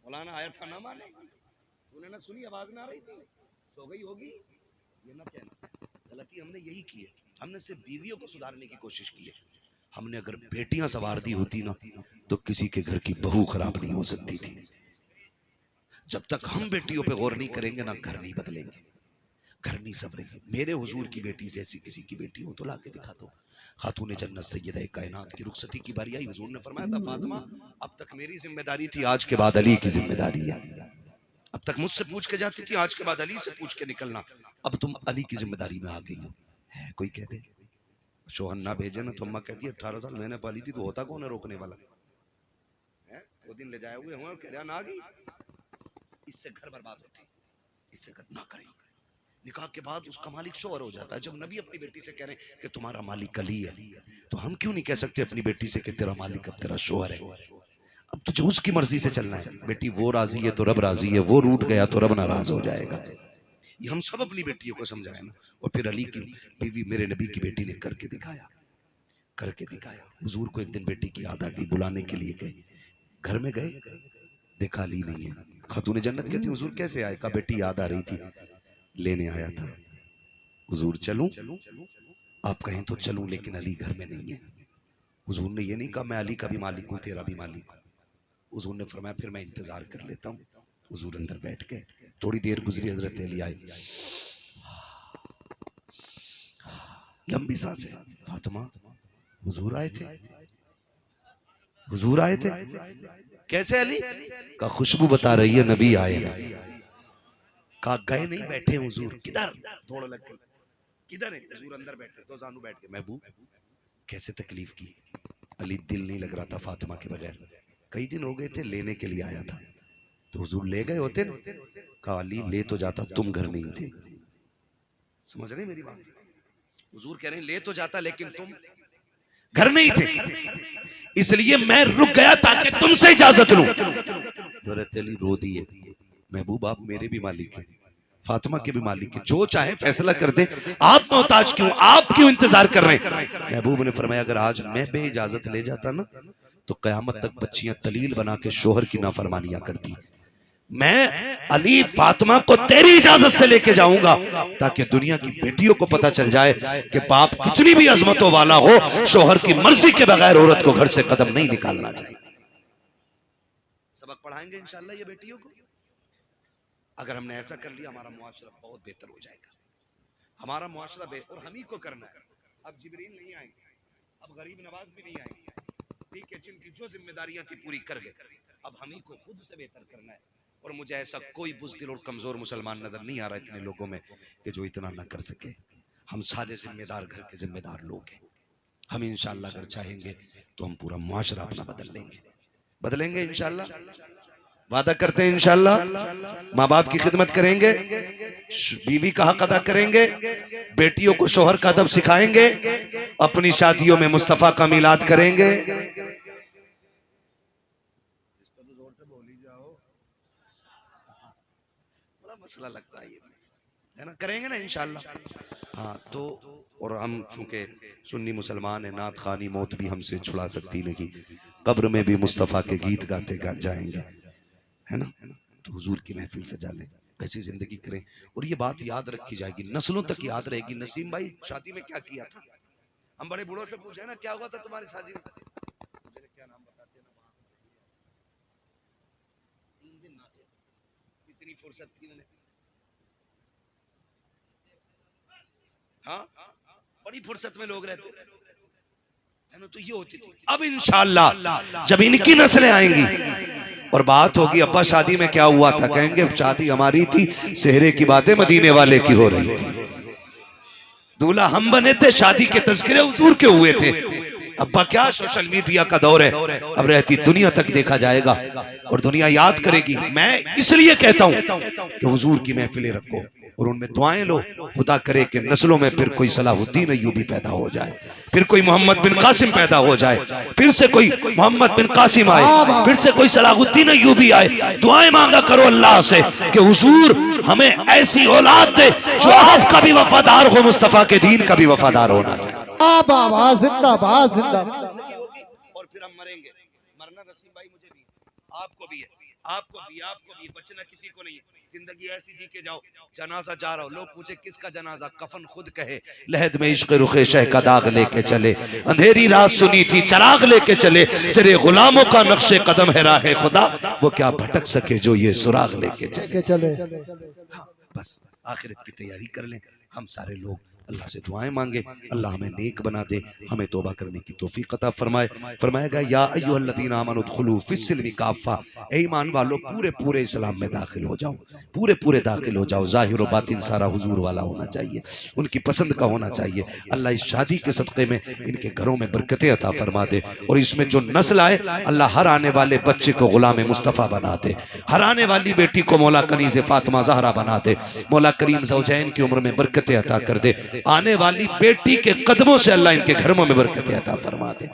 मौलाना आया था ना माने, तूने ना सुनी आवाज ना आ रही थी, सो गई होगी, ये ना कहना। गलती हमने यही की है, हमने सिर्फ बीवियों को सुधारने की कोशिश की है। हमने अगर बेटियां सवार दी होती ना तो किसी के घर की बहू खराब नहीं हो सकती थी। जब तक हम बेटियों पे गौर नहीं करेंगे ना घर नहीं बदलेंगे, घर नहीं संवरेंगे। मेरे हुजूर की बेटी जैसी किसी की बेटी हो तो लाके दिखा दो। खातून जन्नत सैयदा कायनात की रुखसती की बारी आई, हुजूर ने फरमाया था फातिमा अब तक मेरी जिम्मेदारी थी, आज के बाद अली की जिम्मेदारी है। अब तक मुझसे पूछ के जाती थी, आज के बाद अली से पूछ के निकलना। अब तुम अली की जिम्मेदारी में आ गई हो। है कोई कह दे शोहर ना भेजे ना तो अम्मा कहती है 18 साल मैंने पाली थी तो होता कौन है रोकने वाला है? वो दिन ले जाए हुए हुए कह रहा ना आ गई, इससे घर बर्बाद होते, इससे घर ना करें। निकाह के बाद उसका मालिक शोहर हो जाता है। जब नबी अपनी बेटी से कह रहे हैं कि तुम्हारा मालिक अली है, तो हम क्यों नहीं कह सकते अपनी बेटी से कि तेरा मालिक अब तेरा शोहर है? अब तुझे उसकी मर्जी से चलना है। बेटी वो राजी है तो रब राजी है, वो रूठ गया तो रब नाराज हो जाएगा। ये हम सब अपनी बेटियों को समझाए ना। और फिर अली की बीवी मेरे नबी की बेटी ने करके दिखाया, करके दिखाया। हुजूर को एक दिन बेटी की याद आ गई, बुलाने के लिए गए, घर में गए, देखा अली नहीं है। खातून जन्नत कहती हुजूर कैसे आए? कहा बेटी याद आ रही थी, लेने आया था। हुजूर चलूं? आप कहें तो चलूं, लेकिन अली घर में नहीं है। हुजूर ने ये नहीं कहा मैं अली का भी मालिक हूं, तेरा भी मालिक हूं। हुजूर ने फरमाया फिर मैं इंतजार कर लेता हूं। हुजूर अंदर बैठ गए, थोड़ी देर गुजरी, हजरत अली आए, लंबी सांसें। फातिमा हुजूर आए थे, हुजूर आए थे। कैसे अली? का खुशबू बता रही है नबी आए ना। कहा गए नहीं, बैठे हुजूर। किधर? थोड़ा लग गई। किधर है? हुजूर अंदर बैठे, दो जानू बैठ के। महबूब कैसे तकलीफ की? अली दिल नहीं लग रहा था फातिमा के बगैर, कई दिन हो गए थे, लेने के लिए आया था। तो हुजूर ले गए होते ना? कहा अली ले तो जाता, तुम घर नहीं थे। समझ रहे मेरी बात? हुजूर कह रहे हैं ले तो जाता लेकिन तुम घर नहीं थे, इसलिए मैं रुक गया ताकि तुमसे इजाजत लूं। हज़रत अली रो दिए, महबूब आप मेरे भी मालिक हैं, फातिमा के भी मालिक हैं, जो चाहे फैसला कर दे, आप मोहताज क्यों, आप क्यों इंतजार कर रहे हैं? महबूब ने फरमाया अगर आज मैं बे इजाजत ले जाता ना तो कयामत तक बच्चियां दलील बना के शोहर की नाफरमानियां करती। मैं अली फातिमा को तेरी इजाजत से लेके जाऊंगा ताकि दुनिया की बेटियों को पता चल जाए कि बाप कितनी भी अजमतों वाला हो, शोहर की मर्जी के बगैर औरत को घर से कदम नहीं निकालना चाहिए। सबक पढ़ाएंगे इंशाल्लाह ये बेटियों को। अगर हमने ऐसा कर लिया हमारा मुआशरा बहुत बेहतर हो जाएगा। हमारा मुआशरा बेहतर, और हम ही को करना है। अब जिब्रील नहीं आएंगे, अब गरीब नवाज भी नहीं आएंगे, ठीक है, जिनकी जो जिम्मेदारियां थी पूरी कर गए। अब हम ही को खुद से बेहतर करना है। और मुझे ऐसा कोई बुज़दिल और कमजोर मुसलमान नजर नहीं आ रहा इतने लोगों में कि जो इतना ना कर सके। हम सारे जिम्मेदार घर के जिम्मेदार लोग हैं। हम इंशाअल्लाह अगर चाहेंगे तो हम पूरा मुआशरा अपना बदल लेंगे, बदलेंगे इंशाअल्लाह। वादा करते हैं इंशाअल्लाह। माँ बाप की खिदमत करेंगे, बीवी का हक अदा करेंगे, बेटियों को शोहर का अदब सिखाएंगे, अपनी शादियों में मुस्तफा का मिलाद करेंगे। बड़ा मसला लगता है ना, करेंगे ना इंशाअल्लाह। हाँ तो और हम चूंकि सुन्नी मुसलमान है, नात खानी मौत भी हमसे छुड़ा सकती नहीं, कब्र में भी मुस्तफा के गीत गाते जाएंगे, है ना। तो हुजूर की महफिल सजा लें, ऐसी जिंदगी करें और ये बात याद रखी जाएगी, नस्लों तक याद रहेगी। नसीम भाई शादी में क्या किया था? हम बड़े बूढ़ों से पूछे ना क्या हुआ था तुम्हारी शादी में? क्या नाम बताते ना, 3 दिन नाचे, इतनी फुर्सत थी उन्हें। हाँ बड़ी फुर्सत में लोग रहते है ना, तो ये होती थी। अब इंशाअल्लाह जब इनकी नस्लें आएंगी और बात होगी अब्बा शादी में क्या हुआ था, कहेंगे शादी हमारी थी, सेहरे की बातें मदीने वाले की हो रही थी, दूल्हा हम बने थे, शादी के तज़किरे हुजूर के हुए थे। अब्बा क्या सोशल मीडिया का दौर है, अब रहती दुनिया तक देखा जाएगा और दुनिया याद करेगी। मैं इसलिए कहता हूं कि हुजूर की महफिलें रखो और उनमें दुआएं लो, खुदा करे कि नस्लों में फिर कोई सलाहुद्दीन अय्यूबी पैदा हो जाए, फिर कोई मोहम्मद बिन कासिम पैदा हो जाए, फिर से कोई मोहम्मद बिन कासिम आए, फिर से कोई सलाहुद्दीन अय्यूबी आए। दुआएं मांगा करो अल्लाह से कि हुजूर हमें ऐसी औलाद दे जो आपका भी वफादार हो, मुस्तफा के दीन का भी वफादार होना चाहिए। जिंदाबाद जिंदाबाद। और फिर हम मरेंगे, मरना नसीम भाई मुझे भी, आपको भी है, आपको भी, आपको भी, बचना किसी को नहीं है। जिंदगी ऐसी जी के जाओ, जनाजा जा रहा हो, लोग पूछे किसका जनाजा, कफन खुद कहे, लहद में इश्क रुखे शह का दाग लेके चले, अंधेरी रात सुनी थी चराग लेके चले, तेरे गुलामों का नक्शे कदम है राह खुदा, वो क्या भटक सके जो ये सुराग लेके चले। हाँ, बस आखिरत की तैयारी कर लें हम सारे लोग, अल्लाह से दुआएं मांगे, अल्लाह हमें नेक बना दे, हमें तौबा करने की तौफीक अता फरमाए। फरमाएगा या अय्युहल्लज़ीना आमनू उदखुलू फिस्सिल्मी काफ़ा, ए ईमान वालों पूरे पूरे इस्लाम में दाखिल हो जाओ, पूरे पूरे दाखिल हो जाओ। ज़ाहिर व बातिन सारा हुजूर वाला होना चाहिए, उनकी पसंद का होना चाहिए। अल्लाह इस शादी के सदक़े में इनके घरों में बरकतें अता फरमा दे और इसमें जो नस्ल आए अल्लाह हर आने वाले बच्चे को गुलाम मुस्तफ़ा बना दे, हर आने वाली बेटी को मौला कनीज़ फ़ातिमा ज़हरा बना दे, मौला करीम ज़ौजैन की उम्र में बरकतें अता कर दे, आने वाली बेटी के कदमों से अल्लाह इनके घरों में बरकतें अता फरमा दे।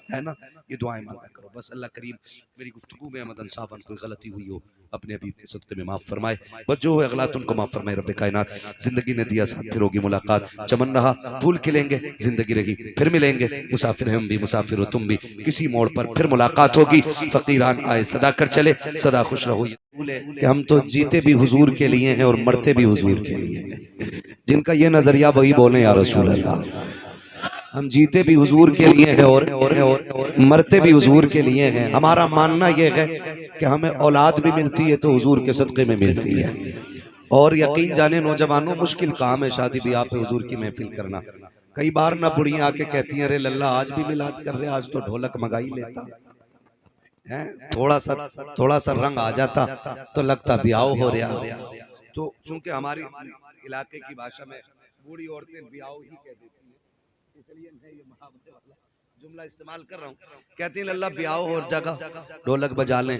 है ना, ये दुआएं मांगा करो। बस अल्लाह करीम मेरी गुफ्तगू में मदन साहब कोई गलती हुई हो अपने अभी के सदक़े में माफ़ फरमाए, बस जो है अगलात उनको माफ़ फरमाए रब्बे कायनात। जिंदगी ने दिया साथ, फिर होगी मुलाकात, चमन रहा फूल खिलेंगे, जिंदगी रही फिर मिलेंगे, मुसाफिर हम भी मुसाफिर हो तुम भी, किसी मोड़ पर फिर मुलाकात होगी। फकीरान आए सदा कर चले, सदा खुश रहो। कि हम तो जीते भी हुजूर के लिए हैं और मरते भी हुजूर के लिए हैं। जिनका ये नजरिया वही बोले या रसूल अल्लाह। हम जीते भी हुजूर के लिए हैं और मरते भी हुजूर के लिए हैं। हमारा मानना यह है कि हमें औलाद भी मिलती है तो हुजूर के सदक़े में मिलती है। और यकीन जाने नौजवानों, मुश्किल काम है शादी ब्याह पे हुजूर की महफिल करना। कई बार ना बुढ़ियां आके कहती हैं, अरे लल्ला आज भी मिलाद कर रहे, आज तो ढोलक मंगा ही लेता है, थोड़ा सा रंग आ जाता तो लगता ब्याह हो रहा। तो चूंकि हमारी इलाके की भाषा में बूढ़ी औरतें ब्याह ही कह देती हैं, इसलिए मैं ये मुहावरे वाला जुमला इस्तेमाल कर रहा हूँ। कहती हैं लल्ला ब्याह और जगह ढोलक बजा लें,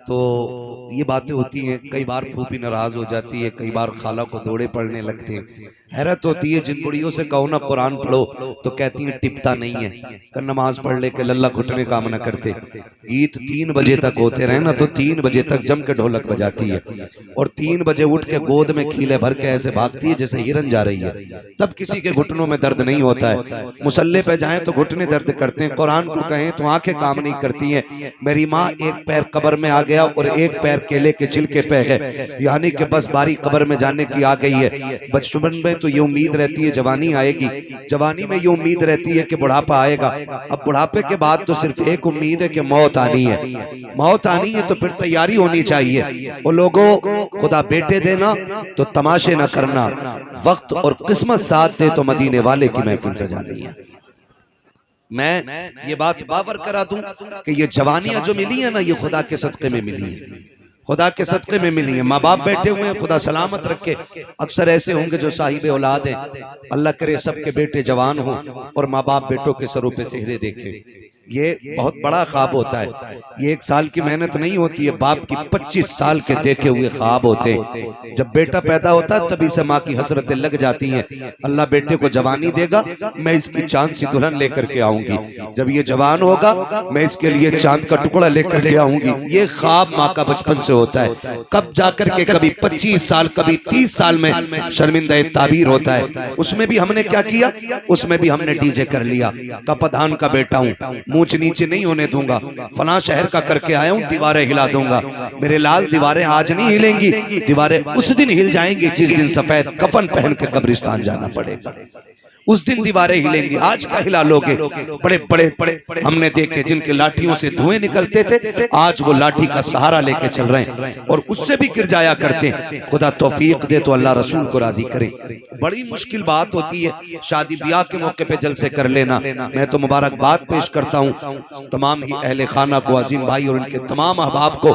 तो ये बातें होती हैं। कई बार फूफी नाराज हो जाती है, कई बार खाला को दौड़े पड़ने लगते हैं। हैरत होती है, जिन बुढ़ियों से कहो ना कुरान पढ़ो तो कहती हैं टिपता नहीं है, कर नमाज पढ़ ले के लल्ला घुटने काम न करते। गीत 3 बजे तक होते रहे ना तो 3 बजे तक जम के ढोलक बजाती है और 3 बजे उठ के गोद में खीले भर के ऐसे भागती है जैसे हिरन जा रही है। तब किसी के घुटनों में दर्द नहीं होता है। मुसल्ले पे जाएं तो घुटने दर्द करते हैं, कुरान को कहें तो आंखें काम नहीं करती हैं। मेरी माँ एक पैर कब्र में आ गया और एक पैर केले के छिलके पे है, यानी कि बस बारी कब्र में जाने की आ गई है। बचपन में तो ये उम्मीद रहती है जवानी आएगी, जवानी में ये उम्मीद रहती है कि बुढ़ापा आएगा। अब बुढ़ापे के बाद तो सिर्फ एक उम्मीद है कि मौत आनी है। मौत आनी है तो फिर तैयारी होनी चाहिए। वो लोगों, खुदा बेटे देना तो तमाशे ना करना, वक्त और किस्मत साथ दे तो मदीने वाले की महफिल सजानी है। मैं ये बात बावर करा दूं कि ये जवानियां जो मिली है ना, ये खुदा के सदक़े में मिली है, खुदा के सदक़े में मिली है। माँ बाप बैठे हुए हैं, खुदा सलामत रखे। अक्सर ऐसे होंगे जो साहिब औलाद हैं, अल्लाह करे सबके बेटे जवान हों और माँ बाप बेटों के सरों पे सेहरे देखें। ये बहुत बड़ा ख्वाब होता है। ये 1 साल की मेहनत नहीं होती है, बाप की 25 साल के देखे हुए ख्वाब होते हैं। जब बेटा पैदा होता है तभी से माँ की हसरतें लग जाती हैं, अल्लाह बेटे को जवानी देगा, मैं इसकी चांद सी दुल्हन लेकर के आऊंगी, जब ये जवान होगा मैं इसके लिए चांद का टुकड़ा लेकर के आऊंगी। ये ख्वाब माँ का बचपन से होता है। कब जाकर के कभी 25 साल कभी 30 साल में शर्मिंदा ताबीर होता है। उसमें भी हमने क्या किया, उसमें भी हमने डीजे कर लिया। का प्रधान का बेटा हूँ, ऊंच नीचे नहीं होने दूंगा, फलां शहर का करके आया हूं, दीवारें हिला दूंगा। मेरे लाल दीवारें आज नहीं हिलेंगी, दीवारें उस दिन हिल जाएंगी जिस दिन सफेद कफन पहन के कब्रिस्तान जाना पड़ेगा। उस दिन दीवारें हिलेंगी, आज का हिला लोगे। बड़े बड़े हमने देखे जिनके लाठियों से धुएं निकलते थे, आज वो लाठी का सहारा लेके चल रहे हैं और उससे भी गिर जाया करते हैं। खुदा तौफीक दे तो अल्लाह रसूल को राजी करे। बड़ी मुश्किल बात होती है शादी ब्याह के मौके पे जलसे कर लेना। मैं तो मुबारकबाद पेश करता हूँ तमाम ही अहले खाना को, अजीम भाई और उनके तमाम अहबाब को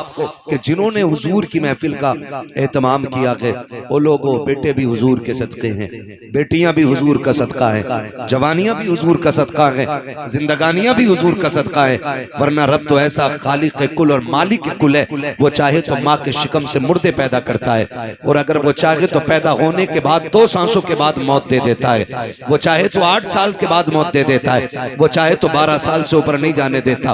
कि जिन्होंने हुजूर की महफिल का एहतमाम किया है। वो लोगों, बेटे भी हुजूर के सदक़े हैं, बेटियां भी हुजूर का सदका है, जवानियां भी हुजूर का सदका है, जिंदगानियां भी हुजूर का सदका है। वरना रब तो ऐसा खालिक कुल और मालिक कुल है, वो चाहे तो माँ के शिकम से मुर्दे पैदा करता है और अगर वो चाहे तो पैदा होने के बाद 2 सांसों के बाद मौत दे देता है। वो चाहे तो 8 साल के बाद मौत दे देता है, वो चाहे तो 12 साल से ऊपर नहीं जाने देता।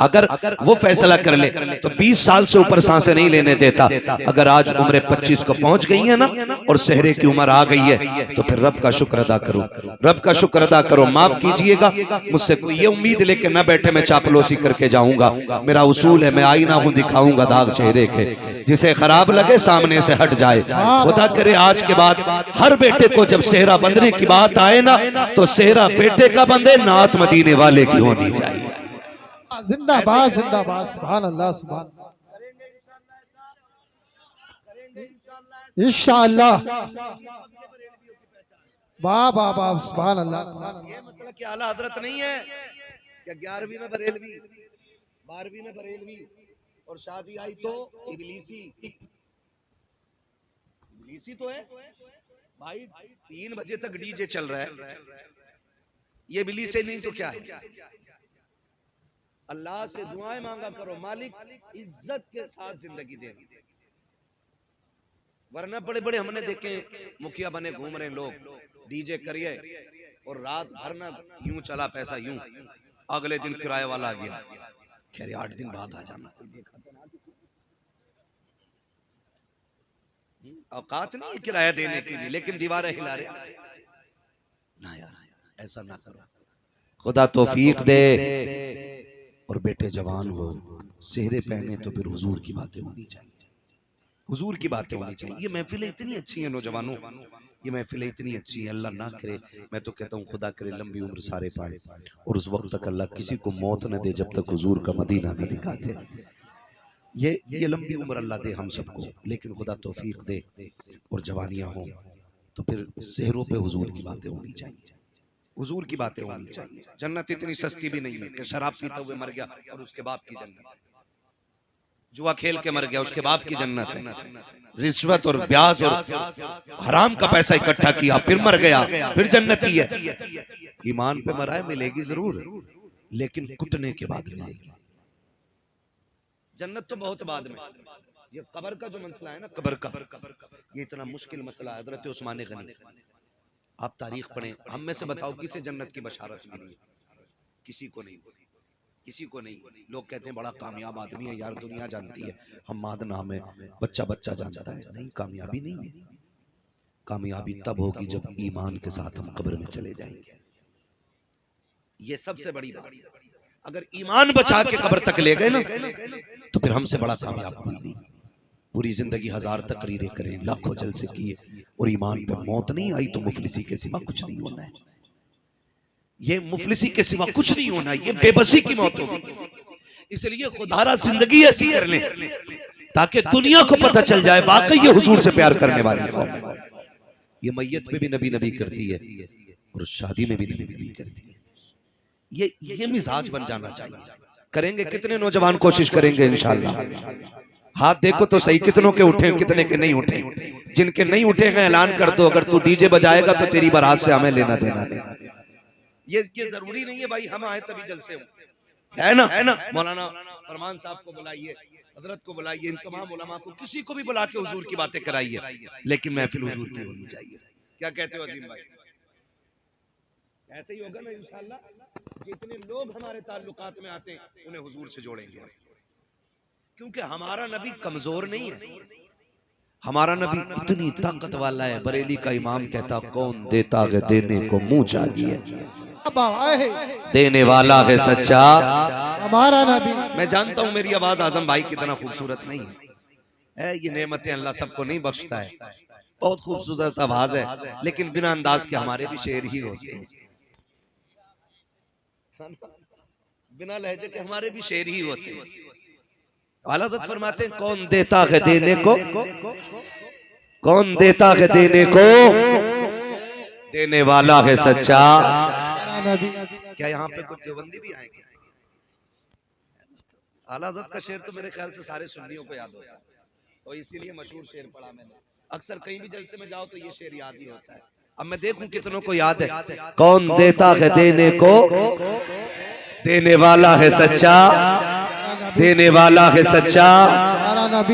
अगर वो फैसला कर ले तो 20 साल से ऊपर सांसें नहीं लेने देता। अगर आज उम्र 25 को पहुंच गई है ना और सेहरे की उम्र आ गई है तो फिर रब का शुक्र अदा करो, रब का शुक्र अदा करो। माफ कीजिएगा, मुझसे कोई ये उम्मीद लेके न बैठे मैं चापलूसी करके जाऊंगा। मेरा उसूल है, मैं आईना हूं, दिखाऊंगा दाग चेहरे के, जिसे खराब लगे सामने से हट जाए। खुदा करे आज के बाद हर बेटे को जब सेहरा बंधने की बात आए ना तो सेहरा बेटे का बंधे, नात मदीने वाले की होनी चाहिए। जिंदाबाद जिंदाबाद, सुभान अल्लाह, सुभान इंशाअल्लाह। वाह वाह वाह, सुभान अल्लाह। ये मतलब कि आला हजरत नहीं है क्या 11वीं में बरेलवी, 12वीं में बरेलवी और शादी आई तो इबलीसी। इबलीसी तो है भाई, 3 बजे तक डीजे चल रहा है, ये इबलीसी नहीं तो क्या है। अल्लाह से दुआएं मांगा करो, मालिक इज्जत के साथ जिंदगी दे। वरना बड़े बड़े हमने देखे मुखिया बने घूम रहे लोग, डीजे करिए और रात भर ना यूं चला पैसा यूं। अगले दिन किराए वाला आ गया, कह रहे 8 दिन बाद आ जाना। औकात नहीं है किराया देने की भी, लेकिन दीवारें हिला रहे ना यार, ऐसा ना करो। खुदा तौफीक दे। और बेटे जवान हो, सेहरे पहने तो फिर हुजूर की बातें होनी चाहिए, हुजूर की बातें होनी चाहिए। ये महफिलें इतनी अच्छी हैं नौजवानों, ये महफिलें इतनी अच्छी हैं। अल्लाह ना करे, मैं तो कहता हूँ खुदा करे लंबी उम्र सारे पाए, और उस वक्त तक अल्लाह किसी को मौत न दे जब तक हुजूर का मदीना न दिखाते। ये लंबी उम्र अल्लाह दे हम सबको, लेकिन खुदा तौफीक दे और जवानियां हो तो फिर सेहरों पे हुजूर की बातें होनी चाहिए, हुजूर की बातें होनी चाहिए। जन्नत इतनी सस्ती भी नहीं है कि शराब पीते हुए मर गया और उसके बाप की जन्नत है, जुआ खेल के मर गया उसके बाप की जन्नत है, रिश्वत और ब्याज और हराम का पैसा इकट्ठा किया फिर मर गया फिर जन्नती है। ईमान पे मरा है, मिलेगी जरूर, लेकिन कुटने के बाद मिलेगी। जन्नत तो बहुत बाद में। ये कब्र का जो मसला है ना, कब्र का, ये इतना मुश्किल मसला है। हजरत उस्मान गनी, आप तारीख पढ़ें, हम में से बताओ किसे जन्नत की बशारत मिली? किसी को नहीं, किसी को नहीं। लोग कहते हैं बड़ा कामयाब आदमी है यार, दुनिया जानती है, हम्माद नाम है, बच्चा बच्चा जानता है। नहीं, कामयाबी नहीं है। कामयाबी तब होगी जब ईमान के साथ हम कब्र में चले जाएंगे। ये सबसे बड़ी बात। अगर ईमान बचा के कब्र तक ले गए ना, तो फिर हमसे बड़ा कामयाब कोई नहीं। पूरी जिंदगी 1000 तकरीरें करें, लाखों जलसे किए, और ईमान पे मौत नहीं आई तो मुफलिसी के सिवा कुछ नहीं होना है। ये मुफलिसी के सिवा कुछ नहीं होना, ये बेबसी की मौत होगी। इसलिए खुदारा जिंदगी ऐसी कर ले ताकि दुनिया को पता चल जाए वाकई ये हुजूर से प्यार करने वाली कौम है। ये मैयत पे भी नबी नबी करती है और शादी में भी नबी नबी करती है। ये मिजाज बन जाना चाहिए। करेंगे कितने नौजवान कोशिश करेंगे इंशाल्लाह? हाथ देखो तो सही, कितनों के उठे, कितने के नहीं उठे। जिनके नहीं उठे हैं ऐलान कर दो, अगर तू डीजे बजाएगा तो तेरी बारात से हमें लेना देना नहीं। ये जरूरी नहीं है भाई हम आए तभी जलसे हो, है ना? मौलाना फरमान साहब को बुलाइए, हजरत को बुलाइए, इन तमाम उलमा को, किसी को भी बुला के हुजूर की बातें कराइए, लेकिन महफिल हुजूर की होनी चाहिए। क्या कहते हो अजीम भाई? ऐसे ही होगा ना इंशाल्लाह। जितने लोग हमारे ताल्लुकात में आते हैं उन्हें हुजूर से जोड़ेंगे, क्योंकि हमारा नबी कमजोर नहीं है, हमारा नबी इतनी ताकत वाला है। बरेली का इमाम कहता कौन देता है देने को मुंह चाहिए, देने वाला है सच्चा हमारा नबी। मैं जानता हूं मेरी आवाज आजम भाई की तरह खूबसूरत नहीं है, ये नेमतें अल्लाह सबको नहीं बख्शता है। बहुत खूबसूरत आवाज है, लेकिन बिना अंदाज के हमारे भी शेर ही होते हैं, बिना लहजे के हमारे भी शेर ही होते हैं। आला हज़रत फरमाते हैं कौन देता है देने को, कौन देता है देने को, देने वाला है सच्चा। क्या यहाँ पे कुछ देवबंदी भी आएंगे? आला हज़रत का शेर तो मेरे ख्याल से सारे सुन्नियों को याद होता है, और इसीलिए मशहूर शेर पढ़ा मैंने। अक्सर कहीं भी जलसे में जाओ तो ये शेर याद ही होता है। अब मैं देखूं कितनों को याद है। कौन देता है देने को, देने वाला है सच्चा, देने वाला है सच्चा।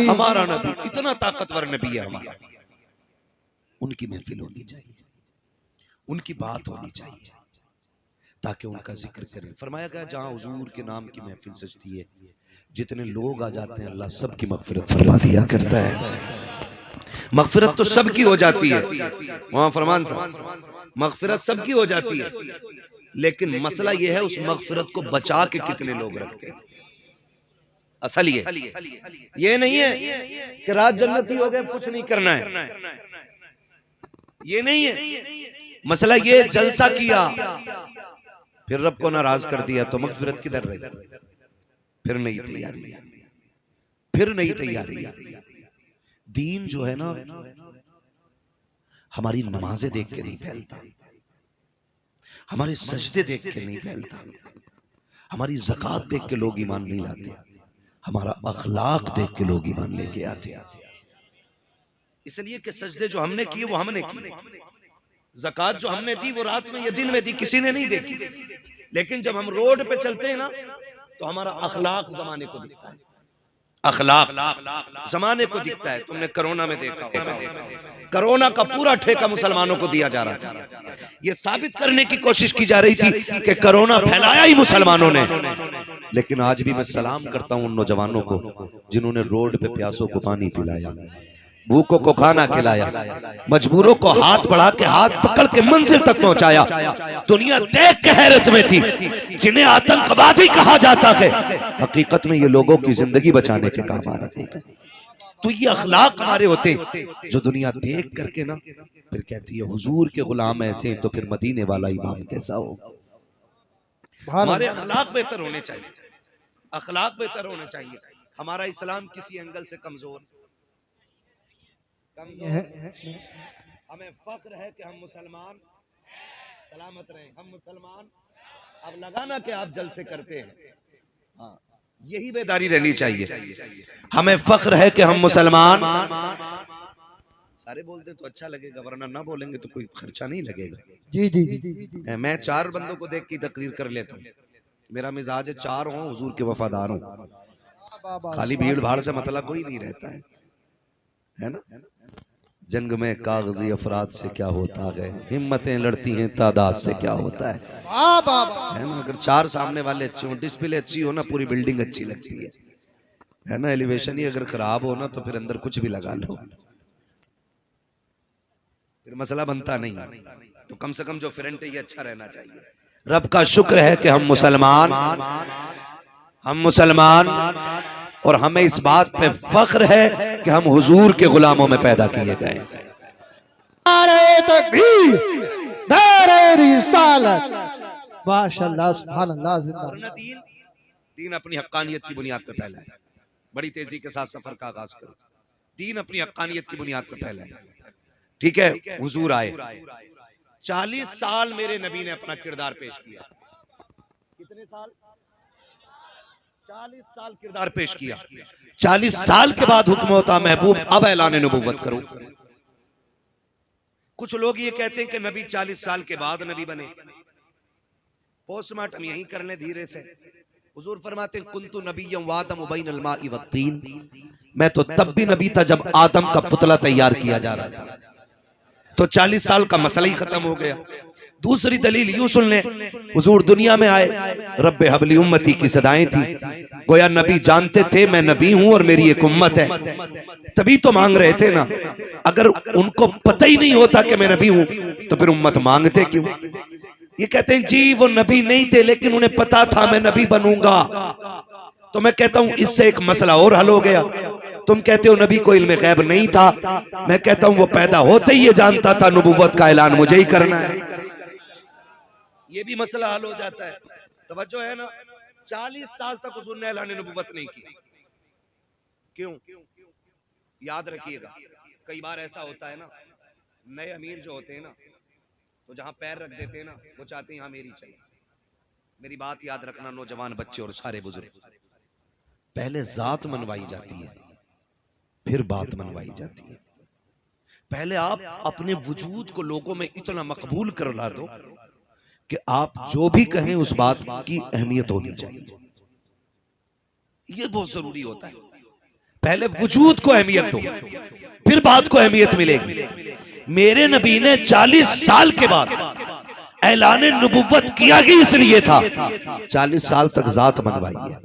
हमारा नबी इतना ताकतवर नबी है हमारा। उनकी महफिल होनी चाहिए, उनकी बात होनी चाहिए, ताकि उनका जिक्र करें। फरमाया गया जहां हुजूर के नाम की महफिल सजती है, जितने लोग आ जाते हैं अल्लाह सबकी मगफिरत फरमा दिया करता है। मगफिरत तो सबकी हो जाती है, वहां फरमान साहब, मगफिरत सबकी हो जाती है, लेकिन मसला यह है उस मगफिरत को बचा के कितने लोग रखते हैं। असल ये नहीं है कि रात जन्नती हो गए कुछ नहीं करना है, ये नहीं है मसला। ये जलसा किया फिर रब को नाराज कर दिया तो मगफिरत किधर रही? फिर नहीं तैयारी, फिर नहीं तैयारी। दीन जो है ना हमारी नमाजें देख के नहीं फैलता, हमारे सजदे देख के नहीं फैलता, हमारी ज़कात देख के लोग ईमान नहीं लाते, हमारा अखलाक देख के लोग ईमान लेके आते। इसलिए कि सजदे जो हमने किए वो हमने किए, ज़कात जो हमने दी वो रात में या दिन में दी, किसी ने नहीं देखी। लेकिन जब हम रोड पे चलते हैं ना तो हमारा अखलाक जमाने को दिखता है, अखलाक जमाने को दिखता है। तुमने कोरोना में देखा होगा, कोरोना का पूरा ठेका मुसलमानों को दिया जा रहा था। ये साबित करने की कोशिश की जा रही थी कि कोरोना फैलाया ही मुसलमानों ने। लेकिन आज भी मैं सलाम करता हूं उन नौजवानों को जिन्होंने रोड पे प्यासों को पानी पिलाया, भूखों को खाना खिलाया, मजबूरों को हाथ बढ़ा के हाथ पकड़ के मंजिल तक पहुंचाया। दुनिया देख के हैरत में थी। जिन्हें आतंकवादी कहा जाता है, हकीकत में ये लोगों की जिंदगी बचाने के काम आ रहे थे। तो ये अखलाक हमारे होते जो दुनिया देख करके ना फिर कहती है हुजूर के गुलाम ऐसे तो फिर मदीने वाला इमाम कैसा हो। हमारे अखलाक बेहतर होने चाहिए, अखलाक बेहतर होने चाहिए। हमारा इस्लाम किसी एंगल से कमजोर हमें फख्र है कि हम मुसलमान सलामत रहे। हम मुसलमान अब लगाना कि आप जल से करते हैं, हाँ यही बेदारी रहनी चाहिए। हमें फख्र है कि हम मुसलमान, सारे बोलते तो अच्छा लगेगा वरना ना बोलेंगे तो कोई खर्चा नहीं लगेगा। जी जी जी। मैं 4 बंदों को देख के तकरीर कर लेता हूँ। मेरा मिजाज है 4 हो हुजूर के वफादार हूँ। खाली भीड़ भाड़ से मतलब कोई नहीं रहता है ना। जंग में कागजी अफराद से क्या होता है, हिम्मतें लड़ती हैं तादाद से क्या होता है ना। अगर 4 सामने वाले अच्छे हो, डिस्प्ले अच्छी हो ना, पूरी बिल्डिंग अच्छी लगती है ना। एलिवेशन ही अगर खराब हो ना तो फिर अंदर कुछ भी लगा लो, फिर मसला बनता नहीं। तो कम से कम जो फ्रंट है ये अच्छा रहना चाहिए। रब का शुक्र है कि हम मुसलमान और हमें इस बात पे फख्र है कि हम हुजूर के गुलामों में पैदा किए गए। नारे तकबीर, नारे रिसालत, माशाअल्लाह सुभान अल्लाह। जिंदा दीन अपनी हक्कानियत की बुनियाद पे फैला है। बड़ी तेजी के साथ सफर का आगाज करो। दीन अपनी हक्कानियत की बुनियाद पे फैला है। ठीक है, हुजूर आए, 40 साल मेरे नबी ने अपना किरदार पेश किया। कितने साल? 40 साल किरदार पेश किया। 40 साल के बाद हुक्म होता महबूब अब ऐलान नबुव्वत करो। कुछ लोग ये कहते हैं कि नबी 40 साल के बाद नबी बने। पोस्टमार्टम यही कर ले धीरे से। हुजूर फरमाते हैं कुंतु नबिय्यम व आदम बैनल माइ वत्तीन, मैं तो तब भी नबी था जब आदम का पुतला तैयार किया जा रहा था। तो 40 साल का मसला ही खत्म हो गया। दूसरी दलील यूं सुन ले, हुजूर दुनिया में आए, रब्बे हबली उम्मती की सदाएं थी। गोया नबी जानते थे मैं नबी हूं और मेरी एक उम्मत है, तभी तो मांग रहे थे ना। अगर उनको पता ही नहीं होता कि मैं नबी हूं तो फिर उम्मत मांगते क्यों? ये कहते हैं जी वो नबी नहीं थे लेकिन उन्हें पता था मैं नबी बनूंगा। तो मैं कहता हूं इससे एक मसला और हल हो गया। तुम कहते हो नबी को इल्म गैब नहीं था, मैं कहता हूं वो पैदा होते ही ये जानता था नबुव्वत का ऐलान मुझे ही करना है। ये भी मसला हल हो जाता है। तवज्जो है ना। 40 साल तक हुजूर ने ऐलान नबुव्वत नहीं की। क्यों? याद रखिएगा, कई बार ऐसा होता है ना, नए अमीर जो होते हैं ना तो जहां पैर रख देते हैं ना वो चाहते हैं यहाँ मेरी चले। मेरी बात याद रखना नौजवान बच्चे और सारे बुजुर्ग, पहले जात मनवाई जाती है फिर बात मनवाई जाती है। पहले आप अपने वजूद को लोगों में इतना मकबूल कर ला दो कि आप जो भी कहें उस बात की अहमियत होनी चाहिए। ये बहुत जरूरी होता है। पहले वजूद को अहमियत दो फिर बात को अहमियत मिलेगी। मेरे नबी ने 40 साल के बाद ऐलान नबुव्वत किया ही इसलिए था। 40 साल तक जात मनवाई है।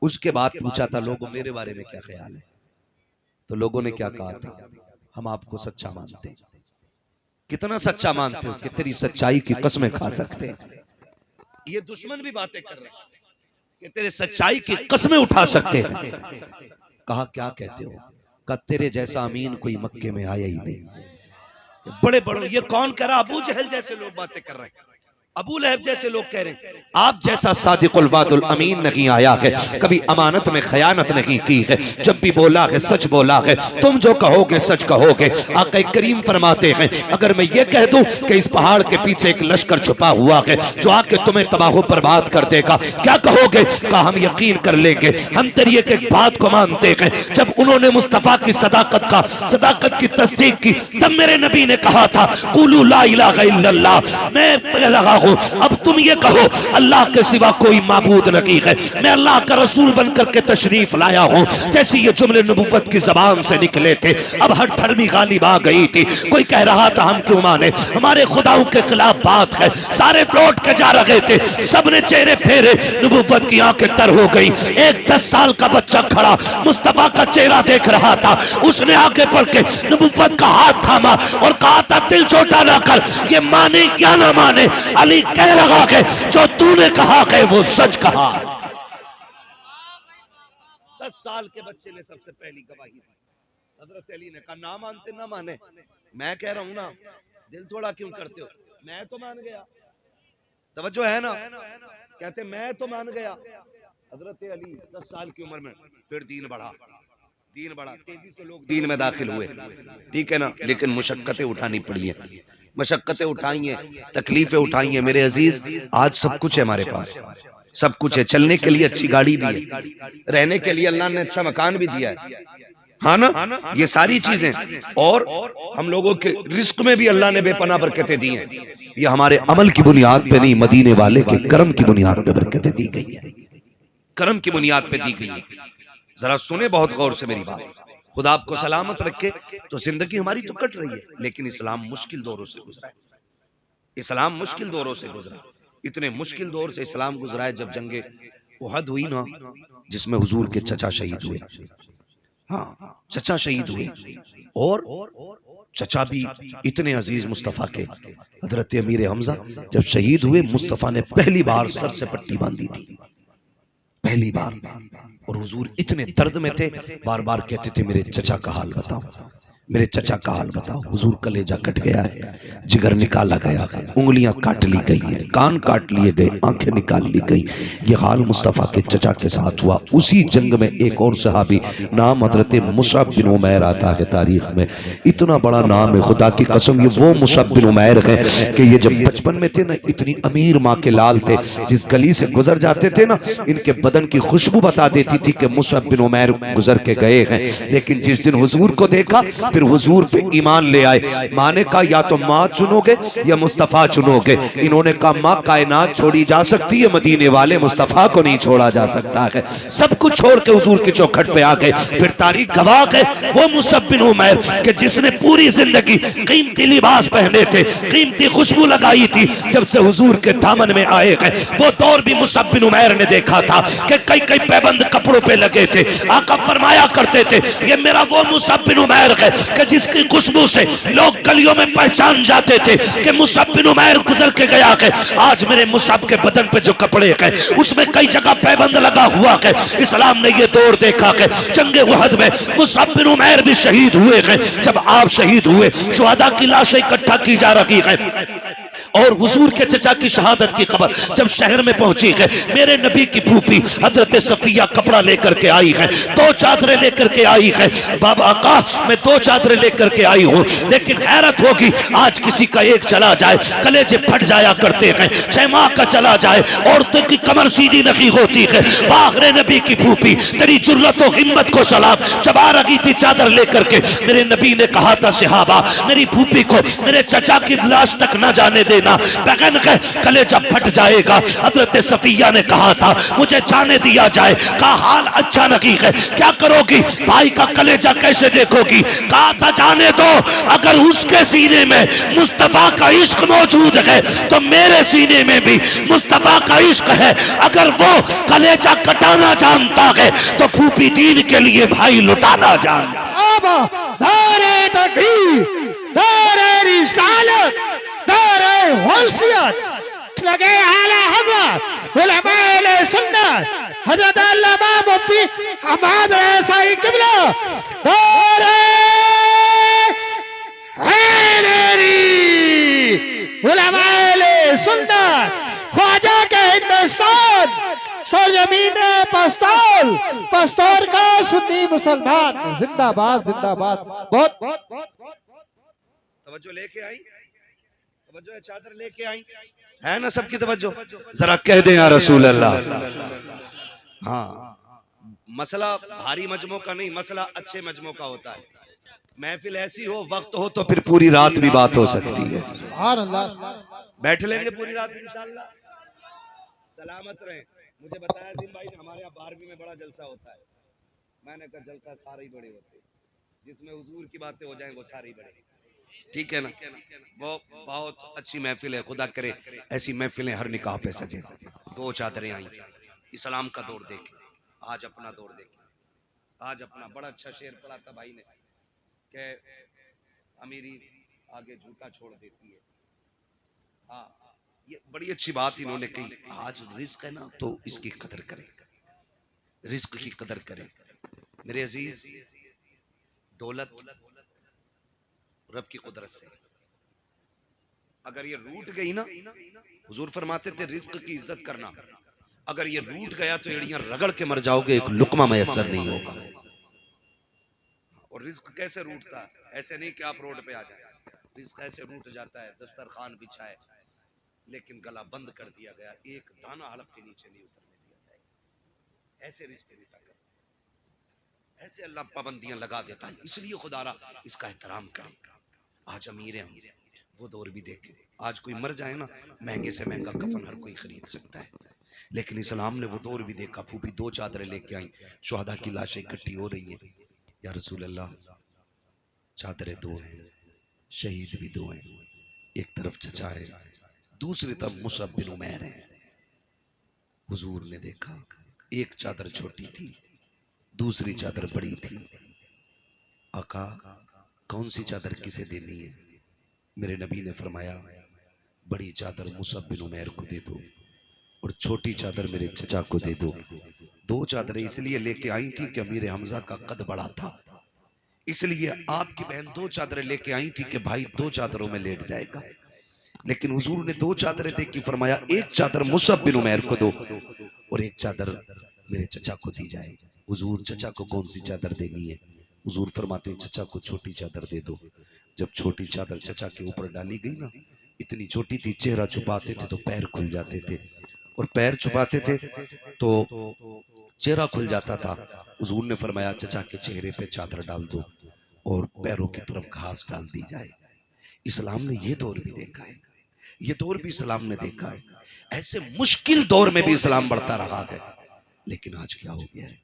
उसके बाद पूछा था लोगों मेरे बारे में क्या ख्याल है, तो लोगों ने क्या कहा था, हम आपको सच्चा मानते हैं। कितना सच्चा मानते हो कि तेरी सच्चाई की कसमें खा सकते हैं। ये दुश्मन भी बातें कर रहे हैं कि तेरे सच्चाई की कसमें उठा सकते हैं। कहा क्या कहते हो? कहा तेरे जैसा अमीन कोई मक्के में आया ही नहीं। बड़े बड़े, ये कौन कह रहा? अबू जहल जैसे लोग बातें कर रहे हैं, अबू लहब जैसे लोग कह रहे हैं आप जैसा सादिकुल वादुल अमीन नहीं आया है, कभी अमानत में खयानत नहीं की है, जब भी बोला है सच बोला है, तुम जो कहोगे सच कहोगे। आका करीम फरमाते हैं अगर मैं ये कह दूं कि इस पहाड़ के पीछे एक लश्कर छुपा हुआ है जो आके तुम्हें तबाह बर्बाद कर देगा, क्या कहोगे? कहा हम यकीन कर लेंगे, हम तेरी एक एक बात को मानते हैं। जब उन्होंने मुस्तफा की सदाकत की तस्दीक की तब मेरे नबी ने कहा था कुलू ला इलाहा इल्लल्लाह, मैं लगा अब तुम ये कहो अल्लाह के सिवा कोई माबूद नहीं है, मैं अल्लाह का रसूल बनकर के तशरीफ लाया हूँ। जैसे ये जुमले नबुव्वत की जबान से निकले थे, अब हर धर्मी गालिब आ गई थी। कोई कह रहा था हम क्यों माने, हमारे खुदाओं के खिलाफ बात है। सारे लौट के जा रहे थे, सबने चेहरे फेरे, नबुव्वत की आंखें तर हो गई। एक 10 साल का बच्चा खड़ा मुस्तफा का चेहरा देख रहा था, उसने आगे बढ़ के नबुव्वत का हाथ थामा और कहा था दिल छोटा ना कर, ये माने या ना माने, अली कह रहा है जो तूने कहा है वो सच कहा। 10 साल के बच्चे ने सबसे पहली गवाही दी। हजरत अली ने कहा ना मानते ना माने, मैं कह रहा हूं ना, दिल थोड़ा क्यों करते हो, मैं तो मान गया। तवज्जो है ना, कहते मैं तो मान गया। हजरत अली 10 साल की उम्र में फिर दीन बढ़ा, तेजी से लोग दीन में दाखिल हुए, ठीक है ना। लेकिन मुशक्कतें उठानी पड़ी है, मशक्कतें उठाई हैं, तकलीफें उठाई हैं। मेरे अजीज, आज सब कुछ है हमारे पास, सब कुछ है। चलने के लिए अच्छी गाड़ी भी है, रहने के लिए अल्लाह ने अच्छा मकान भी दिया है, हाँ ना, ये सारी चीजें। और हम लोगों के रिस्क में भी अल्लाह ने बेपनाह बरकतें दी हैं। ये हमारे अमल की बुनियाद पे नहीं, मदीने वाले के करम की बुनियाद पे बरकतें दी गई है, करम की बुनियाद पे दी गई है। जरा सुने बहुत गौर से मेरी बात, खुदा आपको सलामत रखे। तो जिंदगी हमारी तो कट रही है, लेकिन इस्लाम मुश्किल दौरों से गुजरा है, इस्लाम मुश्किल दौरों से गुजरा। इतने मुश्किल दौर से इस्लाम गुजरा है, जब जंगे उहद हुई ना, जिसमें हुजूर के चचा शहीद हुए, हाँ चचा शहीद हुए। और चचा भी इतने अजीज मुस्तफ़ा के, हजरत अमीर हमजा जब शहीद हुए, मुस्तफ़ा ने पहली बार सर से पट्टी बांधी थी, पहली बार। और हुजूर इतने दर्द में थे, बार बार कहते थे मेरे चचा का हाल बताओ, मेरे चचा का हाल बताओ। हुजूर कलेजा कट गया है, जिगर निकाला गया है, उंगलियां काट ली गई हैं, कान काट लिए गए, आंखें निकाल ली गई। ये हाल मुस्तफ़ा के चचा के साथ हुआ। उसी जंग में एक और सहाबी, नाम हजरत मुसअब बिन उमैर आता है तारीख में, इतना बड़ा नाम है, खुदा की कसम। ये वो मुसअब बिन उमैर है कि ये जब बचपन में थे ना, इतनी अमीर माँ के लाल थे, जिस गली से गुजर जाते थे ना, इनके बदन की खुशबू बता देती थी कि मुसअब बिन उमैर गुजर के गए हैं। लेकिन जिस दिन हुजूर को देखा, फिर हुजूर पे ईमान ले आए। माँ ने कहा या तो माँ चुनोगे या मुस्तफ़ा चुनोगे। इन्होंने कहा माँ कायनात छोड़ी जा सकती है, मदीने वाले मुस्तफ़ा को नहीं छोड़ा जा सकता है। सब कुछ छोड़ के हुजूर की चौखट पे आ गए। फिर तारीख गवाह है वो मुसअब बिन उमैर के जिसने पूरी जिंदगी कीमती लिबास पहने थे, कीमती खुशबू लगाई थी। जब से हुजूर के दामन में आए हैं, वो दौर भी मुसअब बिन उमैर ने देखा था कि कई कई पैबंद कपड़ों पे लगे थे। आका फरमाया करते थे ये मेरा वो मुसअब बिन उमैर है कि जिसकी खुशबू से लोग गलियों में पहचान जाते थे कि मुसअब बिन उमैर गुजर के गया है। आज मेरे मुसअब के बदन पे जो कपड़े हैं, उसमें कई जगह पैबंद लगा हुआ है। इस्लाम ने ये दौर देखा है, जंगे उहद में मुसअब बिन उमैर भी शहीद हुए हैं। जब आप शहीद हुए, शुहदा की लाशें इकट्ठा की जा रही है, और हुजूर के चचा की शहादत की खबर जब शहर में पहुंची है, मेरे नबी की फूफी हजरत सफिया कपड़ा लेकर के आई है, 2 चादरें लेकर के आई है। बाबा का मैं 2 चादरें लेकर के आई हूँ, लेकिन हैरत होगी आज किसी का एक चला जाए, कलेजे फट जाया करते हैं। 6 माह का चला जाए, औरतों की कमर सीधी नहीं होती है। बागरे नबी की फूफी, तेरी जुर्रत और हिम्मत को सलाम। जब आ रही थी चादर लेकर के, मेरे नबी ने कहा था सहाबा मेरी फूफी को मेरे चचा की लाश तक न जाने देना, बगन के कलेजा फट जाएगा। हजरत सफिया ने कहा था मुझे जाने दिया जाए। कहा हाल अच्छा नहीं है, क्या करोगी, भाई का कलेजा कैसे देखोगी। कहा था जाने दो, अगर उसके सीने में मुस्तफा का इश्क मौजूद है तो मेरे सीने में भी मुस्तफा का इश्क है। अगर वो कलेजा कटाना जानता है तो फूफी दीन के लिए भाई लुटाना जानता। दारे तकबीर, दारे रिसालत, दारे वसीयत लगे आला हज़रत उलमाए सुन्नत हज़रत अल्लामा मुफ्ती हम्माद रज़ाई क़िबला दारे हैदरी उलमाए सुन्नत ख्वाजा के हिंदुस्तान सरजमीन पस्तौल, पस्तौल का सुन्नी मुसलमान जिंदाबाद जिंदाबाद। बहुत तवज्जो लेके आई, तवज्जो है, चादर लेके आई है ना सबकी तवज्जो। जरा कह दें या रसूल अल्लाह। हाँ, मसला भारी मजमों का नहीं, मसला अच्छे मजमों का होता है। महफिल ऐसी हो, वक्त हो तो फिर पूरी रात भी बात हो सकती है। सुभान अल्लाह। बैठ लेंगे पूरी रात इंशाअल्लाह। सलामत रहे। मुझे बताया जिन भाई ने हमारे यहाँ 12वीं में बड़ा जलसा होता है। मैंने कहा जलसा सारे ही बड़े होते हैं, जिसमें हुजूर की बातें हो जाएं वो सारे ही बड़े। ठीक है ना? वो बहुत अच्छी महफिल है, खुदा करे ऐसी महफिलें हर निकाह पे सजे। दो चादरें आई, इस्लाम का दौर देखे, आज अपना दौर देखे। आज अपना बड़ा अच्छा शेर पढ़ा था भाई ने कि अमीरी आगे जूता छोड़ देती है। हाँ, ये बड़ी अच्छी बात इन्होंने कही। आज रिस्क है ना, तो इसकी कदर करें, रिस्क की कदर करें। मेरे अजीज, दौलत रब की कुदरत से अगर ये रूठ गई ना, हुजूर फरमाते थे रिस्क की इज्जत करना, अगर ये रूठ गया तो एड़ियां रगड़ के मर जाओगे, एक लुकमा मैसर नहीं होगा। और रिस्क कैसे रूठता है? ऐसे नहीं कि आप रोड पे आ जाए, रिस्क ऐसे रूठ जाता है दस्तरखान बिछाए लेकिन गला बंद कर दिया गया, एक दाना हलक के नीचे नहीं उतरने दिया जाएगा। ऐसे रिस्क रूठा कर, ऐसे अल्लाह पाबंदियां लगा देता है। इसलिए खुदारा इसका एहतराम करें। आज अमीर हैं हम, वो दौर भी देखें। आज कोई मर जाए ना, महंगे से महंगा कफन हर कोई खरीद सकता है, लेकिन इस्लाम ने वो दौर भी देखा। फूफी 2 चादरें लेके आई, शुहदा की लाशें इकट्ठी हो रही हैं। या रसूल अल्लाह, चादरें 2 हैं, शहीद भी 2 हैं, एक तरफ चचा है, दूसरी तरफ मुसअब बिन उमैर है। हुजूर ने देखा, एक चादर छोटी थी, दूसरी चादर बड़ी थी। आका, कौन सी चादर किसे देनी है? मेरे नबी ने फरमाया, बड़ी चादर मुसअब बिन उमैर को दे दो और छोटी चादर मेरे चचा को दे दो। 2 चादरें इसलिए लेके आई थी कि अमीर हमजा का कद बड़ा था, इसलिए आपकी बहन 2 चादरें लेके आई थी कि भाई 2 चादरों में लेट जाएगा। लेकिन हुजूर ने 2 चादरें देख के फरमाया, एक चादर मुसअब बिन उमैर को दो और एक चादर मेरे चचा को दी जाए। हुजूर, चचा को कौन सी चादर देनी है? हुजूर फरमाते, चचा को छोटी चादर दे दो। जब छोटी चादर चचा के ऊपर डाली गई ना, इतनी छोटी थी, चेहरा छुपाते थे तो पैर खुल जाते थे, और पैर छुपाते थे तो चेहरा खुल जाता था। हुजूर ने फरमाया, चचा के चेहरे पे चादर डाल दो और पैरों की तरफ घास डाल दी जाए। इस्लाम ने ये दौर भी देखा है, ये दौर भी इस्लाम ने देखा है। ऐसे मुश्किल दौर में भी इस्लाम बढ़ता रहा है। लेकिन आज क्या हो गया है?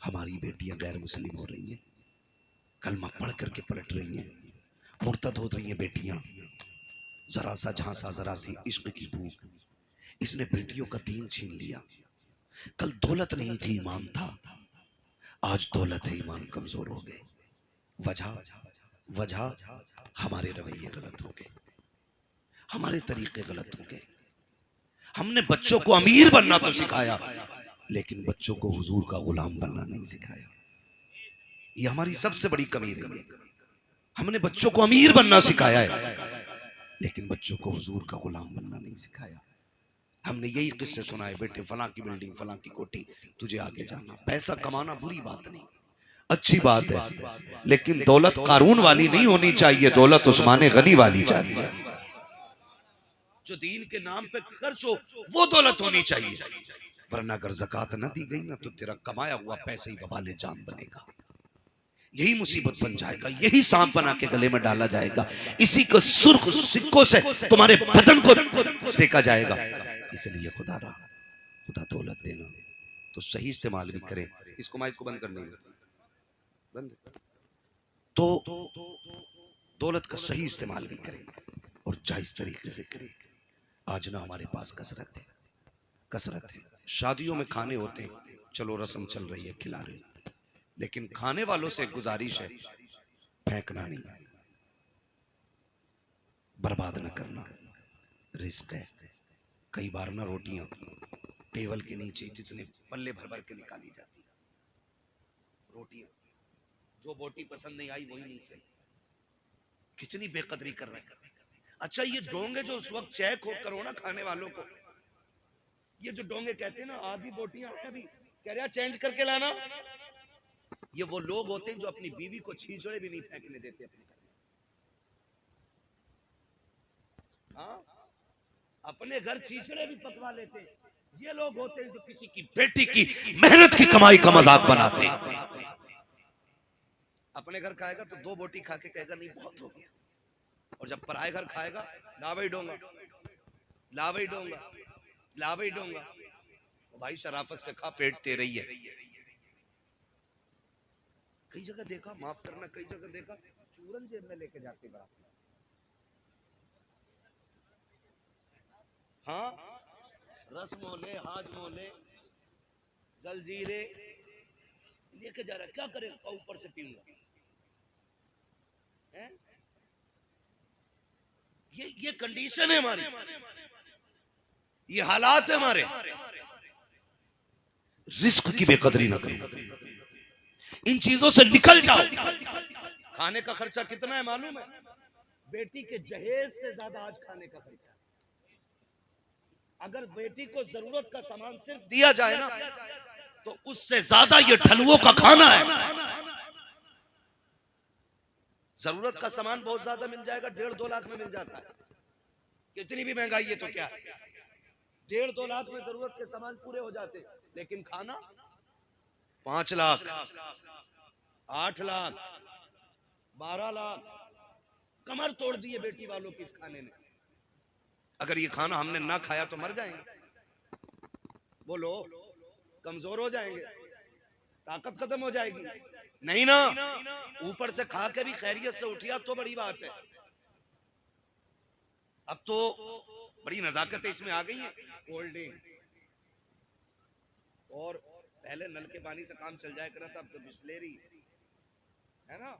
हमारी बेटियां गैर मुस्लिम हो रही हैं, कलमा पढ़ करके पलट रही हैं, मुर्तद हो रही हैं बेटियां। जरा सा झांसा, जरा सी इश्क की भूख, इसने बेटियों का दीन छीन लिया। कल दौलत नहीं थी, ईमान था, आज दौलत है, ईमान कमजोर हो गए। वजह हमारे रवैये गलत हो गए, हमारे तरीके गलत हो गए। हमने बच्चों को अमीर बनना तो सिखाया, लेकिन बच्चों को हुजूर का गुलाम बनना नहीं सिखाया। ये हमारी सबसे बड़ी कमी रही है। हमने बच्चों को अमीर बनना सिखाया है, लेकिन बच्चों को हुजूर का गुलाम बनना नहीं सिखाया। हमने यही किस्से सुनाए, बेटे फलां की बिल्डिंग, फलां की कोठी, तुझे आगे जाना। पैसा कमाना बुरी बात नहीं, अच्छी बात है, लेकिन दौलत कारून वाली नहीं होनी चाहिए, दौलत उस्मान गनी वाली चाहिए। जो दीन के नाम पे खर्च हो वो दौलत होनी चाहिए, वरना अगर ज़कात न दी गई ना तो तेरा कमाया हुआ पैसा ही वबाले जान बनेगा। यही मुसीबत बन जाएगा, यही सांप बना के गले में डाला जाएगा, इसी को सुर्ख सिक्कों से तुम्हारे बदन को सेका जाएगा। इसलिए खुदा दौलत देना तो सही इस्तेमाल भी करें। इसको माइक को बंद करने में बंद, तो दौलत का सही इस्तेमाल भी करें और जायज तरीके से करें। आज ना हमारे पास कसरत है। शादियों में खाने होते हैं, चलो रस्म चल रही है, खिला रहे, लेकिन खाने वालों से गुजारिश है, फेंकना नहीं, बर्बाद न करना, रिस्क है। कई बार ना रोटियां टेबल के नीचे जितने पल्ले भर भर के निकाली जाती, रोटियां जो बोटी पसंद नहीं आई वही नीचे, कितनी बेकदरी कर रहे हैं। अच्छा, ये डोंगे जो उस वक्त चेक करो ना खाने वालों को, ये जो डोंगे कहते हैं ना, आधी बोटियां हैं अभी, कह रहे चेंज करके लाना, ये वो लोग होते हैं जो अपनी बीवी को छीछड़े भी नहीं फेंकने देते अपने घर में। हाँ, अपने घर छीछड़े भी पकवा लेते हैं। ये लोग होते हैं जो किसी की बेटी की मेहनत की कमाई का मजाक बनाते हैं। अपने घर खाएगा तो 2 बोटी खा के कहेगा नहीं बहुत हो गया, और जब पराए घर खाएगा, ला भाई डोंगा, ला भाई डोंगा, ला भाई डोंगा, भाई शराफत से खा, पेट तेरे ही है। कई जगह देखा, माफ करना, कई जगह देखा चूरन जेब में लेके जाते बराबर। हाँ, रस मोले, हाज मोले, जलजीरे लेके जा रहा है, क्या करे, ऊपर से पीऊंगा। ये कंडीशन है हमारी, ये हालात है हमारे। रिस्क की बेकदरी ना करो, इन चीजों से निकल जाओ। खाने का खर्चा कितना है मालूम है? बेटी के जहेज से ज्यादा आज खाने का खर्चा। अगर बेटी को जरूरत का सामान सिर्फ दिया जाए ना, तो उससे ज्यादा ये ढलुओं का खाना है। जरूरत का सामान बहुत ज्यादा मिल जाएगा, 1.5-2 लाख में मिल जाता है। कितनी भी महंगाई है तो क्या, 1.5-2 लाख में जरूरत के सामान पूरे हो जाते, लेकिन खाना 5 लाख, 8 लाख, 12 लाख, कमर तोड़ दिए बेटी वालों की इस खाने ने। अगर ये खाना हमने ना खाया तो मर जाएंगे, बोलो, कमजोर हो जाएंगे, ताकत खत्म हो जाएगी। नहीं ना, ऊपर से खा के भी खैरियत से उठिया तो बड़ी बात है। अब तो बड़ी नजाकत इसमें आ गई है, कोल्ड ड्रिंक, और पहले नल के पानी से काम चल जाया करा था, अब तो बिस्लेरी है ना।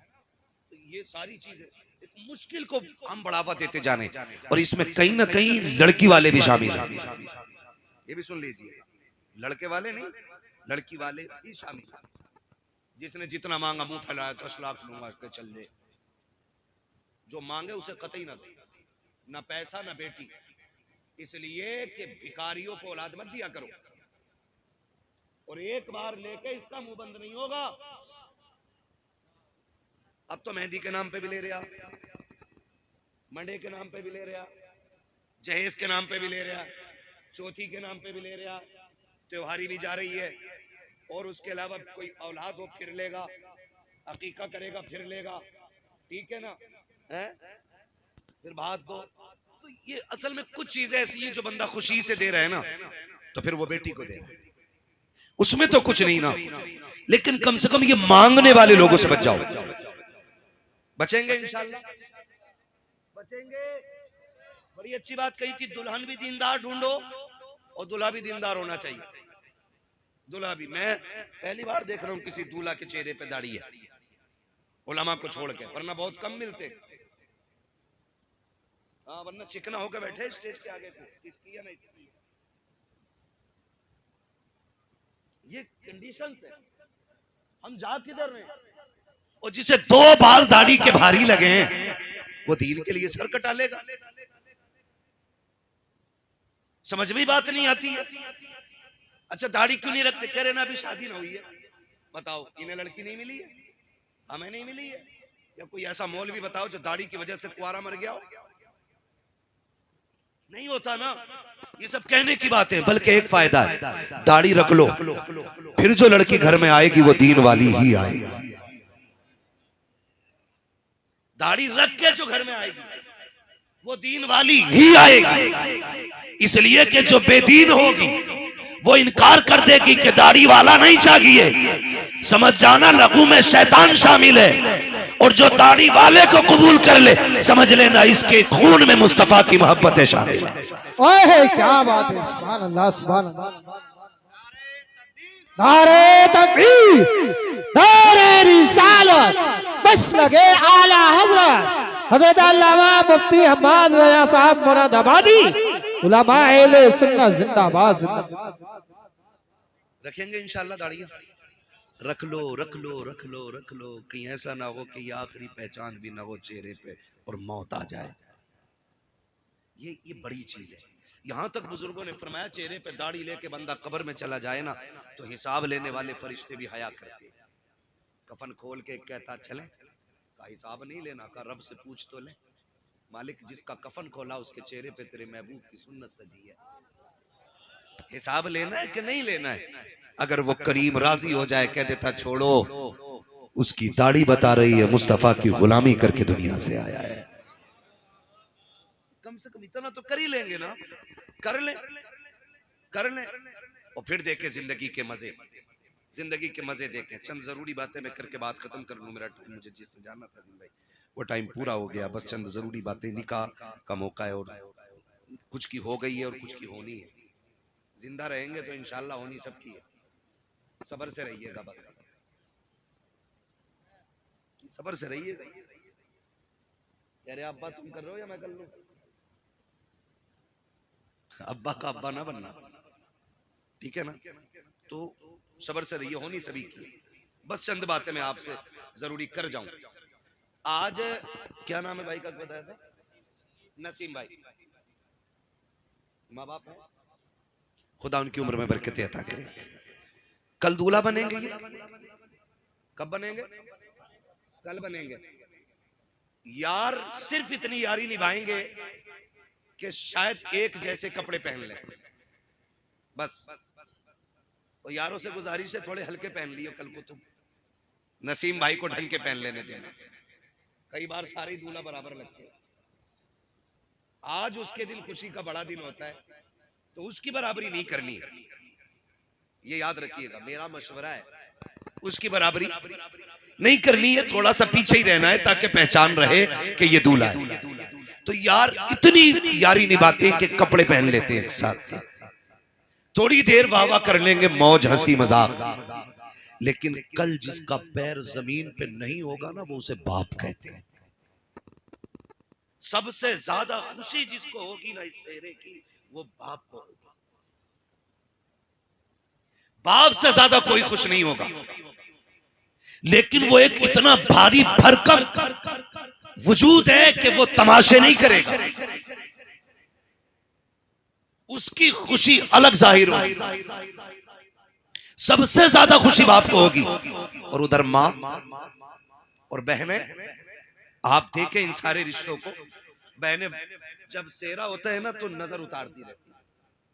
तो ये सारी चीजें मुश्किल को हम बढ़ावा देते जाने, और इसमें कहीं ना कहीं लड़की वाले भी शामिल हैं। ये भी सुन लीजिए, लड़के वाले नहीं, लड़की वाले भी शामिल हैं। जिसने जितना मांगा मुंह फैलाया, 10 लाख लूंगा के चल ले। जो मांगे उसे कतई ना दे, ना पैसा ना बेटी, इसलिए कि भिखारियों को औलाद मत दिया करो। और एक बार लेके इसका मुंह बंद नहीं होगा। अब तो मेहंदी के नाम पे भी ले रहा, मंडे के नाम पे भी ले रहा, जहेज के नाम पे भी ले रहा, चौथी के नाम पे भी ले रहा, त्योहारी भी जा रही है, और उसके अलावा कोई औलाद हो फिर लेगा, अकीका करेगा फिर लेगा, ठीक है ना, है फिर बात दो। तो ये असल में कुछ चीजें ऐसी हैं जो बंदा खुशी से दे रहा है ना, तो फिर वो बेटी को दे रहा है, उसमें तो कुछ नहीं ना। लेकिन कम से कम ये मांगने वाले लोगों से बच जाओ। बचेंगे इंशाल्लाह, बचेंगे। बड़ी अच्छी बात कही थी, दुल्हन भी दीनदार ढूंढो और दूल्हा भी दीनदार होना चाहिए। दूल्हा भी, मैं पहली बार देख रहा हूं किसी दूल्हा के चेहरे पे दाढ़ी है, उलमा को छोड़ के, वरना बहुत कम मिलते। हाँ, वरना चिकना होकर बैठे स्टेज के आगे को, किसकी है नहीं। ये कंडीशंस है, हम जा किधर रहे हैं। और जिसे 2 बाल दाढ़ी के भारी लगे हैं, वो दीन के लिए सर कटा लेगा। समझ में बात नहीं आती है। अच्छा, दाढ़ी क्यों नहीं रखते? कह रहे ना अभी शादी ना हुई है। बताओ, इन्हें लड़की नहीं मिली है, हमें नहीं मिली है। या कोई ऐसा मौलवी बताओ जो दाढ़ी की वजह से कुआरा मर गया हो। नहीं होता ना। ये सब कहने की बात है, बल्कि एक फायदा है, दाढ़ी रख लो, फिर जो लड़की घर में आएगी वो दीन वाली ही आएगी। दाढ़ी रख के जो घर में आएगी वो दीन वाली ही आएगी। इसलिए कि जो बेदीन होगी वो इनकार कर देगी कि दाढ़ी वाला नहीं चाहिए, समझ जाना लघु में शैतान शामिल है। और जो दाढ़ी वाले को कबूल कर ले, समझ लेना इसके खून में मुस्तफा की मोहब्बतें शामिल है। ओए क्या बात है, सुभान अल्लाह, सुभान अल्लाह। नारे तकबीर, नारे रिसालत, बस लगे आला हजरत अल्लामा मुफ्ती हम्माद रजा साहब मुरादाबादी, उलमा अहले सुन्नत जिंदाबाद, जिंदाबाद। रखेंगे इंशाल्लाह दाढ़ियां, रख लो रख लो रख लो रख लो, कहीं ऐसा ना हो कि ये आखिरी पहचान भी ना हो चेहरे पे और मौत आ जाए। ये बड़ी चीज है। यहाँ तक बुजुर्गों ने फरमाया, चेहरे पे दाढ़ी लेके बंदा कब्र में चला जाए ना, तो हिसाब लेने वाले फरिश्ते भी हया करते। कफन खोल के कहता चले, का हिसाब नहीं लेना, का रब से पूछ तो ले। मालिक जिसका कफन खोला उसके चेहरे पे तेरे महबूब की सुन्नत सजी है, हिसाब लेना है कि नहीं लेना है। अगर वो करीम राजी हो जाए, कह देता छोड़ो, उसकी दाढ़ी बता रही है मुस्तफा की गुलामी करके दुनिया से आया है। कम से कम इतना तो कर ही लेंगे ना, कर ले कर ले। और फिर देखे जिंदगी के मजे, जिंदगी के मजे देखें। चंद जरूरी बातें मैं करके बात खत्म कर लूं, मेरा टाइम मुझे जिसमें जाना था जिन भाई वो टाइम पूरा हो गया। बस चंद जरूरी बातें, निकाह का मौका है और कुछ की हो गई है और कुछ की होनी है। जिंदा रहेंगे तो इंशाल्लाह होनी सबकी है। सब्र से रहिएगा, बस सब्र से रहिएगा। अरे अब्बा तुम कर रहे हो या मैं कर लूं? अब्बा का अब्बा ना बनना, ठीक है ना? तो सब्र से रहिए, होनी सभी की। बस चंद बातें मैं आपसे जरूरी कर जाऊं। आज क्या नाम है भाई का बताया था? नसीम भाई। माँ बाप है, खुदा उनकी उम्र में बरकत अता करे। कल दूल्हा बनेंगे ये, कब बनेंगे? कल बनेंगे। यार सिर्फ इतनी यारी निभाएंगे कि शायद एक जैसे कपड़े पहन लें, बस। और यारों से गुजारिश है थोड़े हल्के पहन लियो कल को तुम। नसीम भाई को ढंग के पहन लेने देना। कई बार सारे दूल्हा बराबर लगते हैं। आज उसके दिन खुशी का बड़ा दिन होता है तो उसकी बराबरी नहीं करनी है, ये याद रखिएगा। मेरा मशवरा है, उसकी बराबरी नहीं करनी है, थोड़ा सा पीछे ही रहना है ताकि पहचान रहे कि ये दूल्हा है। तो यार इतनी यारी निभाते हैं कि कपड़े पहन लेते हैं एक साथ के। थोड़ी देर वाह वाह कर लेंगे, मौज हंसी मजाक, लेकिन कल जिसका पैर जमीन पे नहीं होगा ना, वो उसे बाप कहते हैं। सबसे ज्यादा खुशी जिसको होगी ना इस सेहरे की, वो बाप को होगी। बाप से ज्यादा कोई खुश नहीं होगा। लेकिन वो एक इतना भारी भरकम वजूद है कि वो तमाशे नहीं करेगा, उसकी खुशी अलग जाहिर होगी। सबसे ज्यादा खुशी बाप को होगी। और उधर माँ और बहनें, आप देखें इन सारे रिश्तों को, बहनें जब सेहरा होता है ना तो नजर उतारती रहती है,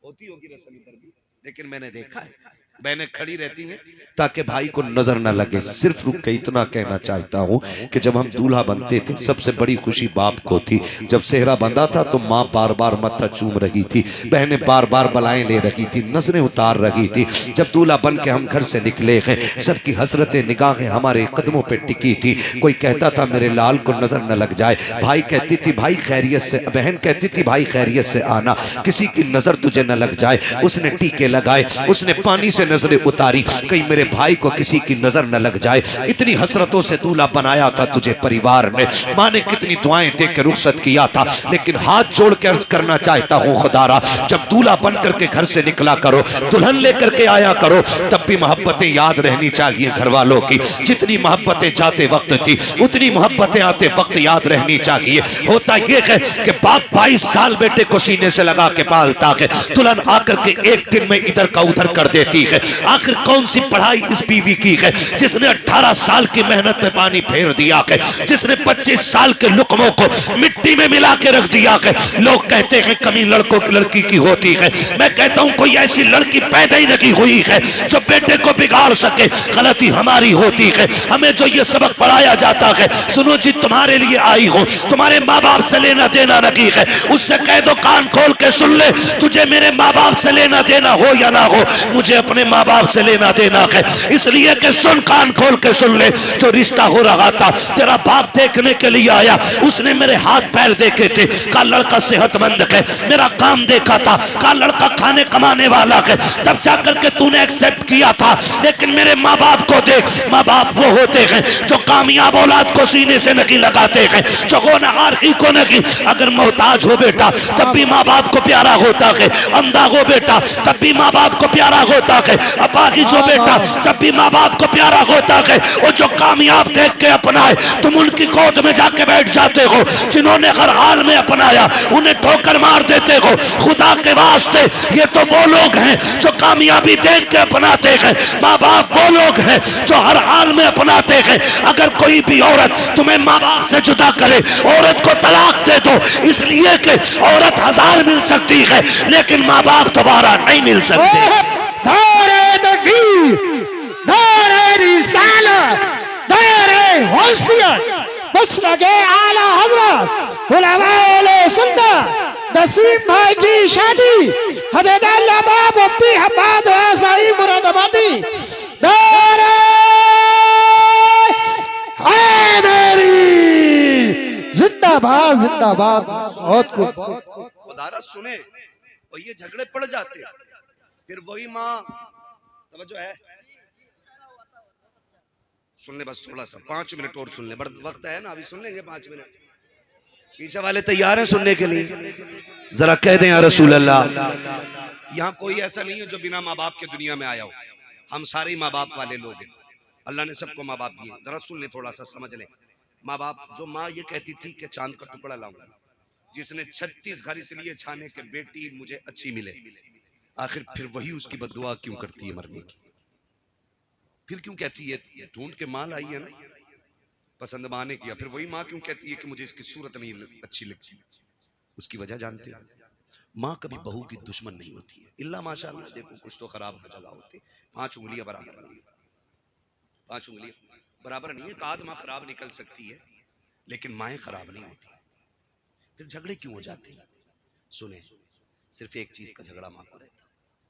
होती होगी रस्म पर भी, लेकिन मैंने देखा है बहनें खड़ी रहती हैं ताकि भाई को नजर न लगे। सिर्फ रुक के इतना कहना चाहता हूं कि जब हम दूल्हा बनते थे सबसे बड़ी खुशी बाप को थी। जब सेहरा बंधा था तो माँ बार बार मत्था चूम रही थी, बहनें बार बार बलाएं ले रही थी, नजरें उतार रही थी। जब दूल्हा बन के हम घर से निकले हैं, सबकी हसरतें निगाहें हमारे कदमों पर टिकी थी। कोई कहता था मेरे लाल को नजर न लग जाए, भाई कहती थी भाई खैरियत से, बहन कहती थी भाई खैरियत से आना, किसी की नजर तुझे न लग जाए। उसने टीके लगाए, उसने पानी से नजरें उतारी, कहीं मेरे भाई को किसी की नजर न लग जाए। इतनी हसरतों से दूल्हा बनाया था तुझे परिवार ने, माँ ने कितनी दुआएं दे के रुखसत किया था। लेकिन हाथ जोड़ के अर्ज करना चाहता हूँ खुदारा, जब दूल्हा बन करके घर से निकला करो, दुल्हन लेकर के आया करो, तब भी मोहब्बतें याद रहनी चाहिए घर वालों की। जितनी मोहब्बतें जाते वक्त थी उतनी मोहब्बतें आते वक्त याद रहनी चाहिए। होता यह है कि बाप 22 साल बेटे को सीने से लगा के पालता है, दुल्हन आकर के एक दिन में इधर का उधर कर देती है। आखिर कौन सी पढ़ाई इस बीवी की है जिसने 18 साल की मेहनत में पानी फेर दिया है, जिसने 25 साल के लुकमों को मिट्टी में मिला के रख दिया है। लोग कहते हैं कमी लड़कों की लड़की की होती है, मैं कहता हूं कोई ऐसी लड़की पैदा ही नहीं हुई है जो बेटे को बिगाड़ सके। गलती हमारी होती है, हमें जो ये सबक पढ़ाया जाता है, सुनो जी तुम्हारे लिए आई हो, तुम्हारे माँ बाप से लेना देना नहीं है, उससे कह दो कान खोल के सुन ले, तुझे मेरे माँ बाप से लेना देना हो या ना हो, मुझे अपने माँ बाप से लेना देना है। इसलिए कि सुन, कान खोल के सुन ले, जो रिश्ता हो रहा था तेरा बाप देखने के लिए आया, उसने मेरे हाथ पैर देखे थे, का लड़का सेहतमंद है, मेरा काम देखा था, का लड़का खाने कमाने वाला है, तब जाकर के तूने एक्सेप्ट किया था। लेकिन मेरे माँ बाप को देख, माँ बाप वो होते हैं जो कामयाब औलाद को सीने से नहीं लगाते हैं, जो गुनहगार को नहीं। अगर मोहताज हो बेटा तब भी माँ बाप को प्यारा होता है, अंधा हो बेटा तब भी माँ बाप को प्यारा होता है, अपाहिज हो बेटा तब भी माँ बाप को प्यारा होता है। और जो कामयाब देख के अपनाए तुम उनकी गोद में जाके बैठ जाते हो, जिन्होंने हर हाल में अपनाया उन्हें ठोकर मार देते हो। खुदा के वास्ते ये तो वो लोग हैं जो कामयाबी देख के अपनाते हैं, माँ बाप वो लोग हैं जो हर हाल में अपनाते हैं। अगर कोई भी औरत तुम्हें माँ बाप से जुदा करे, औरत को तलाक दे दो, इसलिए कि औरत 1000 मिल सकती है लेकिन माँ बाप दोबारा नहीं मिल सकते। दारे तकबीर, दारे रिसालत, दारे होशियत, बस लगे आला हजरत उलमाए सुन्नत नसीम भाई की शादी हज़रत अल्लामा मुफ्ती हम्माद जिंदाबाद जिंदाबाद। बहुत खूब। खुदारा सुने और ये झगड़े पड़ जाते, फिर वही माँ, तवज्जो है, सुन ले बस थोड़ा सा, 5 मिनट और सुन ले, बड़ा वक्त है ना, अभी सुन लेंगे 5 मिनट। पीछे वाले तैयार हैं सुनने के लिए? जरा कह दें या रसूल अल्लाह। यहाँ कोई ऐसा नहीं है जो बिना माँ बाप के दुनिया में आया हो, हम सारे माँ बाप वाले लोग हैं, अल्लाह ने सबको माँ बाप दिए। जरा सुन ले, थोड़ा सा समझ ले। माँ बाप, जो माँ ये कहती थी कि चांद का टुकड़ा लाऊंगा, जिसने 36 घर इसलिए छाने के बेटी मुझे अच्छी मिले, आखिर फिर वही उसकी बद्दुआ क्यों करती है मरने की? फिर क्यों कहती है ढूंढ के माँ लाई है ना, पसंद माँ ने किया, फिर वही माँ क्यों कहती है कि मुझे इसकी सूरत नहीं अच्छी लगती? उसकी वजह जानते हो? माँ कभी बहू की दुश्मन नहीं होती है, इल्ला माशाअल्लाह, देखो कुछ तो खराब हर जगह होते, 5 उंगलियां बराबर नहीं है, 5 उंगलियां बराबर नहीं है, एक माँ खराब निकल सकती है लेकिन माएँ खराब नहीं होती। फिर झगड़े क्यों हो जाते हैं? सुने, सिर्फ एक चीज का झगड़ा माँ को रहता,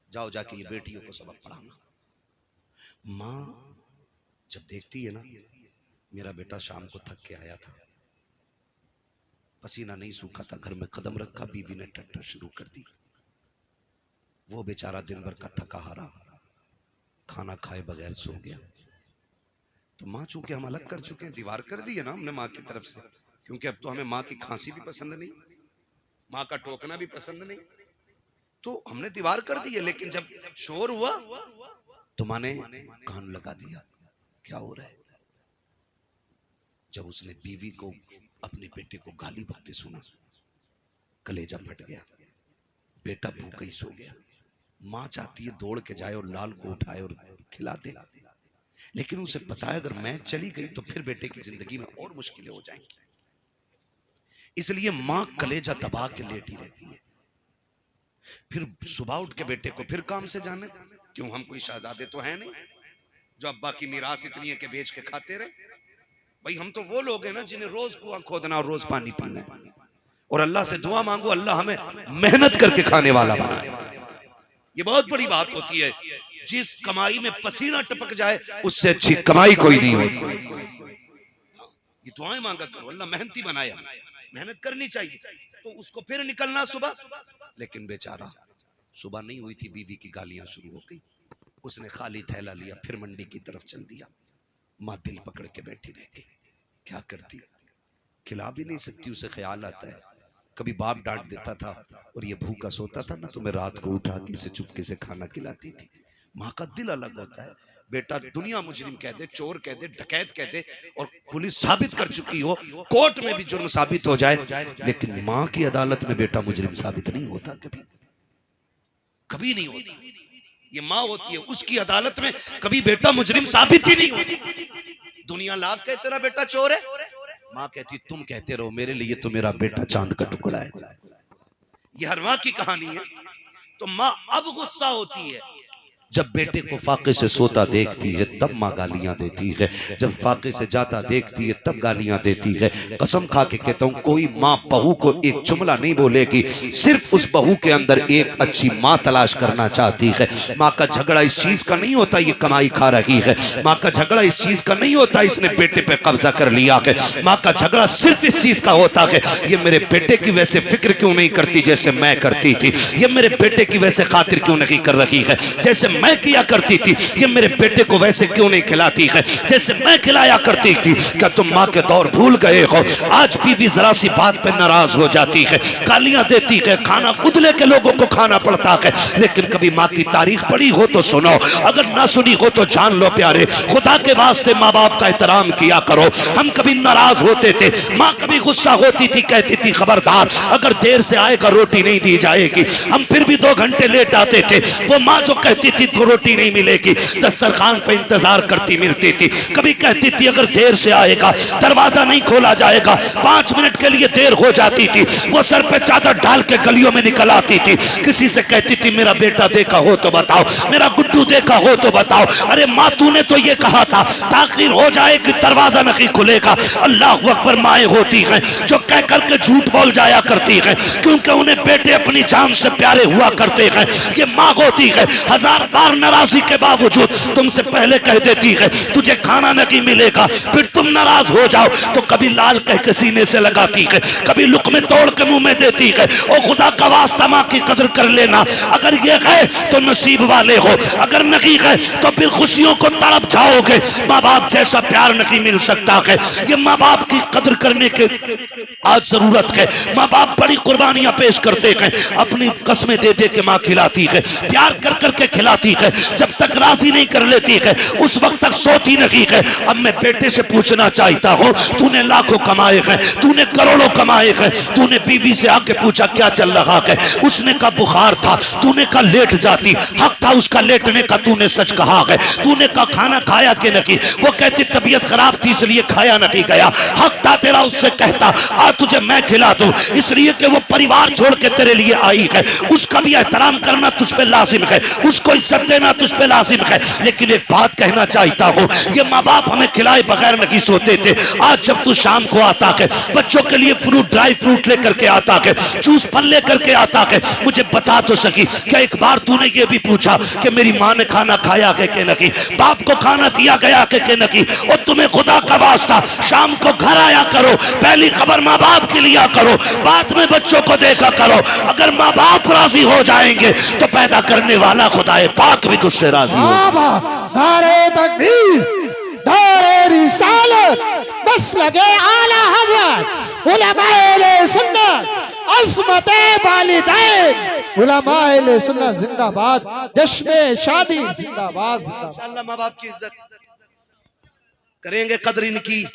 जाओ जाके ये बेटियों को सबक पढ़ाना। माँ जब देखती है ना, मेरा बेटा शाम को थक के आया था, पसीना नहीं सूखा था, घर में कदम रखा, बीवी ने टट्टर शुरू कर दी, वो बेचारा दिन भर का थका हारा खाना खाए बगैर सो गया। तो माँ, चूंकि हम अलग कर चुके हैं, दीवार कर दी है ना हमने माँ की तरफ से, क्योंकि अब तो हमें माँ की खांसी भी पसंद नहीं, माँ का टोकना भी पसंद नहीं, तो हमने दीवार कर दी है। लेकिन जब शोर हुआ तो माँ ने कान लगा दिया, क्या हो रहा है? जब उसने बीवी को, अपने बेटे को गाली बकते सुना, कलेजा फट गया, बेटा भूखा ही सो गया। माँ चाहती है दौड़ के जाए और लाल को उठाए और खिला दे, लेकिन उसे पता है अगर मैं चली गई तो फिर बेटे की जिंदगी में और मुश्किलें हो जाएंगी, इसलिए माँ कलेजा दबा के लेटी रहती है। फिर सुबह उठ के बेटे को फिर काम से जाने, क्यों हम कोई शहजादे तो है नहीं जो अब्बा की मीरास इतनी है कि बेच के खाते रहे? भाई हम तो वो लोग हैं ना जिन्हें रोज कुआं खोदना और रोज पानी पीना है, और अल्लाह से दुआ मांगो अल्लाह हमें मेहनत करके खाने वाला बनाए। ये बहुत बड़ी बात होती है, जिस कमाई में पसीना टपक जाए उससे अच्छी कमाई कोई नहीं होती। ये दुआएं मांगा करो, अल्लाह मेहनती बनाया, मेहनत करनी चाहिए। तो उसको फिर निकलना सुबह, लेकिन बेचारा सुबह नहीं हुई थी, बीवी की गालियां शुरू हो गई, उसने खाली थैला लिया फिर मंडी की तरफ चल दिया। माँ दिल पकड़ के बैठी रह गई, क्या करती, खिला भी नहीं सकती, उसे ख्याल आता है कभी बाप डांट देता था और ये भूखा सोता था ना, तो मैं रात को उठा के इसे चुपके से खाना खिलाती थी। माँ का दिल अलग होता है, बेटा दुनिया मुजरिम कह दे, चोर कह दे, डकैत कह दे, और पुलिस साबित कर चुकी हो, कोर्ट में भी जुर्म साबित हो जाए, लेकिन माँ की अदालत में बेटा मुजरिम साबित नहीं होता, कभी कभी नहीं होता। ये माँ होती है, उसकी अदालत में कभी बेटा मुजरिम साबित ही नहीं होता। दुनिया लाख कहे तेरा बेटा चोर है, माँ कहती तुम कहते रहो, मेरे लिए तो मेरा बेटा चांद का टुकड़ा है। ये हर माँ की कहानी है। तो माँ अब गुस्सा होती है, जब बेटे को फाके से सोता देखती है तब माँ गालियां देती है, जब फाके से जाता देखती है तब गालियां देती है। कसम खा के कहता हूँ, कोई माँ बहू को एक जुमला नहीं बोलेगी, सिर्फ उस बहू के अंदर एक अच्छी माँ तलाश करना चाहती है। माँ का झगड़ा इस चीज का नहीं होता ये कमाई खा रही है, माँ का झगड़ा इस चीज का नहीं होता इसने बेटे पे कब्जा कर लिया है, माँ का झगड़ा सिर्फ इस चीज का होता है ये मेरे बेटे की वैसे फिक्र क्यों नहीं करती जैसे मैं करती थी, ये मेरे बेटे की वैसे खातिर क्यों नहीं कर रही है जैसे मैं किया करती थी, ये मेरे बेटे को वैसे क्यों नहीं खिलाती है जैसे मैं खिलाया करती थी। क्या तुम माँ के दौर भूल गए हो? आज बीवी जरा सी बात पे नाराज हो जाती है, गालियां देती है, खाना खुद लेके लोगों को खाना पड़ता है, लेकिन कभी माँ की तारीख पढ़ी हो तो सुनो, अगर ना सुनी हो तो जान लो प्यारे, खुदा के वास्ते माँ बाप का एहतराम किया करो। हम कभी नाराज होते थे, माँ कभी गुस्सा होती थी, कहती थी खबरदार अगर देर से आएगा रोटी नहीं दी जाएगी। हम फिर भी 2 घंटे लेट आते थे, वो माँ जो कहती थी तो रोटी नहीं मिलेगी, दस्तरखान पे इंतजार करती मिलती थी। कभी कहती थी अगर देर से आएगा दरवाजा नहीं खोला जाएगा, 5 मिनट के लिए देर हो जाती थी, वो सर पे चादर डाल के गलियों में निकल आती थी। किसी से कहती थी मेरा बेटा देखा हो तो बताओ, मेरा गुड्डू देखा हो तो बताओ। अरे माँ तूने तो ये कहा था ताखिर हो जाए कि दरवाजा नहीं खुलेगा। अल्लाह अकबर, माएँ होती हैं जो कह करके झूठ बोल जाया करती है, क्योंकि उन्हें बेटे अपनी जान से प्यारे हुआ करते हैं। ये माँ होती है, हजार बार नाराजगी के बावजूद तुमसे पहले कह देती है तुझे खाना नहीं मिलेगा, फिर तुम नाराज हो जाओ तो कभी लाल कह के सीने से लगाती है, कभी लुकमे तोड़ के मुंह में देती है। ओ खुदा का वास्ता माँ की कदर कर लेना, अगर ये है तो नसीब वाले हो, अगर नहीं है तो फिर खुशियों को तड़प जाओगे। माँ बाप जैसा प्यार नहीं मिल सकता है। ये माँ बाप की कदर करने के आज जरूरत है। माँ बाप बड़ी कुर्बानियां पेश करते हैं, अपनी कसमें दे दे के माँ खिलाती है, प्यार कर करके खिलाती है, जब तक राजी नहीं कर लेती है उस वक्त तक सोती नहीं है। अब मैं बेटे से पूछना चाहता हूँ, तूने लाखों कमाए हैं, तूने करोड़ों कमाए हैं, तूने बीवी से आके पूछा क्या चल रहा है, उसने कहा बुखार था, तूने कहा लेट जाती, हक था उसका लेटने का, तूने सच कहा है। तूने कहा खाना खाया कि नहीं, वो कहती तबीयत खराब थी इसलिए खाया नहीं गया, हक था तेरा उससे कहता आ तुझे मैं खिला दूं, इसलिए कि वो परिवार छोड़ के तेरे लिए आई है, उसका भी एहतराम करना तुझ पे लाजिम है, उसको इज्जत देना तुझ पे लाजिम है। लेकिन एक बात कहना चाहता हूँ, ये माँ बाप हमें खिलाए बगैर नहीं सोते थे। आज जब तू शाम को आता है बच्चों के लिए फ्रूट, ड्राई फ्रूट लेकर के आता है, जूस फल लेकर के आता है, मुझे बता तो सकी क्या एक बार तूने ये भी पूछा कि मेरी माँ ने खाना खाया है कि नहीं, बाप को खाना दिया गया है कि नहीं। और तुम्हें खुदा का वास्ता शाम को घर आया करो, पहली खबर माँ बाप की लिया करो, बाद में बच्चों को देखा करो। अगर माँ बाप राजी हो जाएंगे तो पैदा करने वाला खुदाए पाक भी तुझसे राजी हो। नारे तकबीर, नारे रिसालत, बस लगे आला हजरत, उलमाए सुन्नत, अज़मते वालिदैन, उलमाए सुन्नत जिंदाबाद, जश्न शादी जिंदाबाद। इंशाअल्लाह माँ बाप की इज्जत करेंगे, कदर इनकी,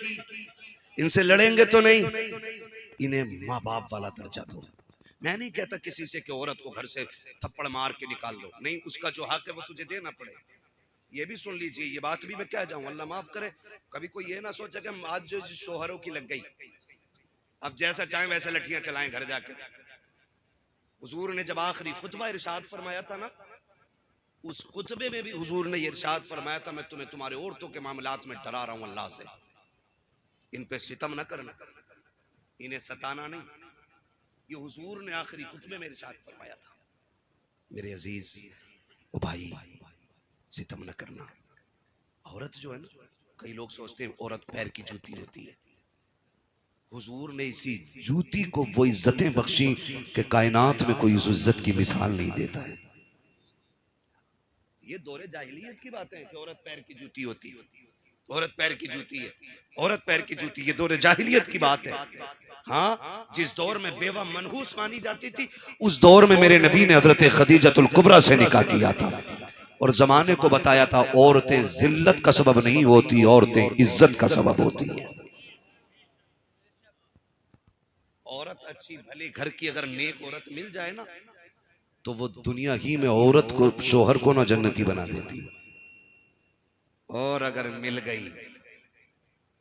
इनसे लड़ेंगे तो नहीं, इन्हें माँ बाप वाला दर्जा दो। मैं नहीं कहता किसी से कि औरत को घर से थप्पड़ मार के निकाल दो, नहीं, उसका जो हक है वो तुझे देना पड़े। ये भी सुन लीजिए, ये बात भी मैं क्या जाऊं, अल्लाह माफ करे, कभी कोई ये ना सोचे कि आज जो शोहरों की लग गई, अब जैसा चाहे वैसे लठियां चलाएं घर जाके। हुजूर ने जब आखिरी खुतबा इरशाद फरमाया था ना, उस खुतबे में भी हुजूर ने ये इरशाद फरमाया था, मैं तुम्हें तुम्हारे औरतों के मामलात में डरा रहा हूं अल्लाह से, इन पे सितम ना करना, इन्हें सताना नहीं। ये हुजूर ने आखिरी खुतबे में इरशाद फरमाया था। मेरे अजीज ओ भाई, सितम न करना। औरत जो है ना, कई लोग सोचते हैं औरत पैर की जूती होती है, हुजूर ने इसी जूती को वो इज्जतें बख्शी कि कायनात में कोई उस इज्जत की मिसाल नहीं देता है। ये दौरे जाहिलियत की बात है कि औरत पैर की जूती होती है, औरत पैर की जूती है, औरत पैर की जूती, ये दौरे जाहिलियत की बात है। हाँ, जिस दौर में बेवा मनहूस मानी जाती थी, उस दौर में मेरे नबी ने हजरत खदीजतुल कुबरा से निकाह किया था और जमाने को बताया था औरतें जिल्लत का सबब नहीं होती, औरतें इज्जत का सबब होती है। औरत अच्छी भली घर की अगर नेक औरत मिल जाए ना, तो वो दुनिया ही में औरत को, शोहर को ना जन्नती बना देती। और अगर मिल गई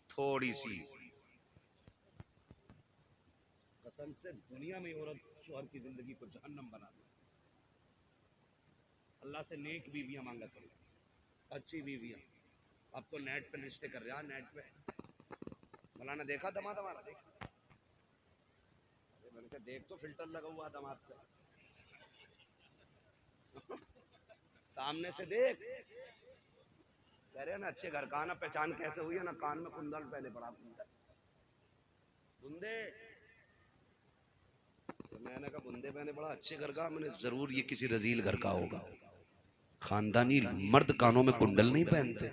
थोड़ी सी, कसम से दुनिया में औरत शोहर की जिंदगी को जहन्नम बना दे। अल्लाह से नेक बीवियां मांगा करो, अच्छी बीवियां। अब तो नेट पे रिश्ते कर रहा, नेट पे मौलाना देखा दमाद हमारा, देखा, मैंने कहा देख तो फिल्टर लगा हुआ दमाद पे सामने से देख, कह रहे ना अच्छे घर का ना पहचान कैसे हुई है ना, कान में कुंडल पहले पड़ा, बुंदे, तो मैंने कहा बुंदे पहने बड़ा अच्छे घर का, मैंने जरूर ये किसी रजील घर का होगा। खानदानी मर्द कानों में कुंडल नहीं पहनते,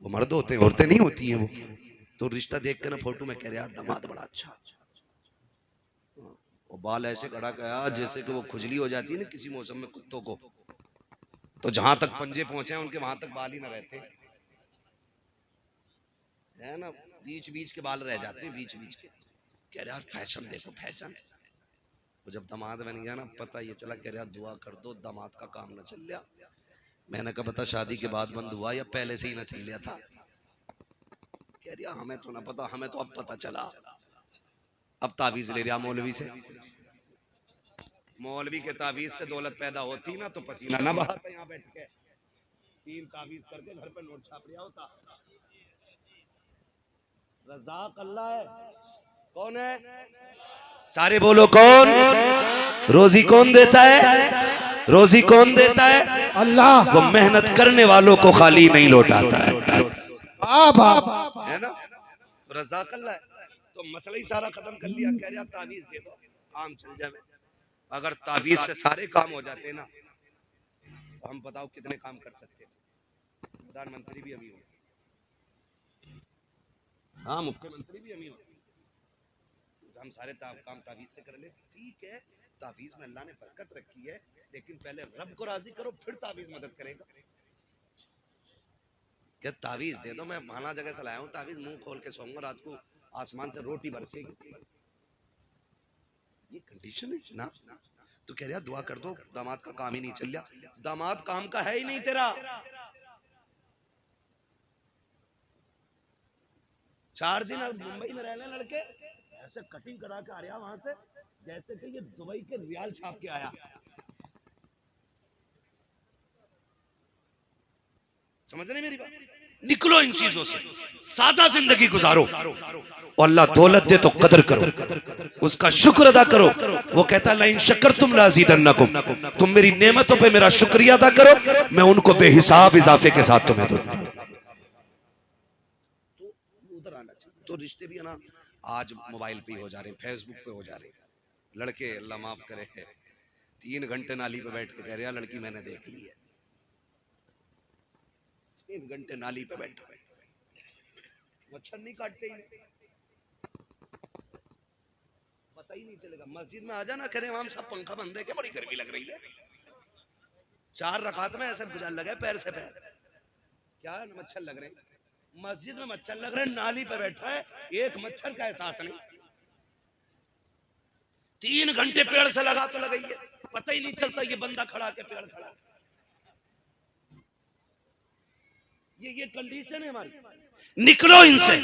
वो मर्द होते हैं, औरतें नहीं होती हैं वो। तो रिश्ता देख के ना फोटो में कह रहे दामाद बड़ा अच्छा, वो बाल ऐसे खड़ा गया जैसे कि वो खुजली हो जाती है ना किसी मौसम में कुत्तों को, तो जहां तक पंजे पहुंचे हैं उनके वहां तक बाल ही ना रहते है ना, बीच बीच के बाल रह जाते हैं, बीच बीच के। कह रहे यार फैशन देखो, फैशन। वो जब दामाद बन गया ना, पता ये चला, कह रहा दुआ कर दो दामाद का काम ना चल गया। मैंने कहा पता शादी के बाद बंद हुआ या पहले से ही ना चल गया था। कह रहा हमें तो ना पता, हमें तो अब पता चला। अब तावीज ले रहा मौलवी से, मौलवी के तावीज से दौलत पैदा होती ना तो पसीना ना बहाता यहाँ बैठ के, 3 तावीज करके घर पे नोट छाप रहा होता। रज़ाक अल्लाह है, कौन है? सारे बोलो कौन? रोजी कौन देता है? रोजी कौन देता है? अल्लाह। वो मेहनत करने वालों को खाली नहीं लौटाता है, है ना? तो रज़ाक अल्लाह है। तो मसला ही सारा खत्म कर लिया। कह रहा तावीज दे दो काम चल जाए। अगर तावीज से सारे काम हो जाते ना तो हम बताओ कितने काम कर सकते हैं। प्रधानमंत्री भी अमीर हो, हाँ मुख्यमंत्री भी अमीर हो। हम सारे काम तावीज से कर ले, ठीक है। तावीज में अल्लाह ने बरकत रखी है, लेकिन पहले रब को राजी करो फिर तावीज मदद करेगा। क्या तावीज दे दो, मैं माना जगह से लाया हूँ तावीज, मुंह खोल के सोऊंगा, रात को आसमान से रोटी बरसेगी। ये कंडीशन है ना। तो कह रहा दुआ कर दो, दामाद का काम ही नहीं चल रहा। दामाद काम का है ही नहीं तेरा। 4 दिन अब मुंबई में रहने लड़के ऐसे कटिंग करा के आ रहा वहां से जैसे कि ये दुबई के रियाल छाप के आया। समझ रहे मेरी बात? निकलो इन चीजों से, सादा जिंदगी गुजारो। और अल्लाह दौलत दे तो कदर करो, उसका शुक्र अदा करो। वो कहता है लाइन शक्कर तुम लाज़ीदन्नकुम, तुम मेरी नेमतों पे मेरा शुक्रिया अदा करो, मैं उनको बेहिसाब इजाफे के साथ तुम्हें दूंगा। तो उधर आना चाहिए। तो रिश्ते भी है ना आज मोबाइल पे हो जा रहे हैं, फेसबुक पे हो जा रहे हैं। लड़के अल्लाह माफ करे 3 घंटे नाली पे बैठ के कह रहे हैं लड़की मैंने देख ली है। 3 घंटे नाली पे बैठा, मच्छर नहीं काटते ही, पता ही नहीं चलेगा। मस्जिद में आ जाना कह रहे हम सब पंखा बंद है क्या, बड़ी गर्मी लग रही है। 4 रकात में ऐसे गुजार लगे पैर से पैर, क्या मच्छर लग रहे हैं। मस्जिद में मच्छर लग रहे, नाली पे बैठा है, एक मच्छर का एहसास नहीं। 3 घंटे पेड़ से लगा तो लगाई है, पता ही नहीं चलता ये बंदा खड़ा के पेड़ खड़ा। ये कंडीशन है हमारी। निकलो इनसे।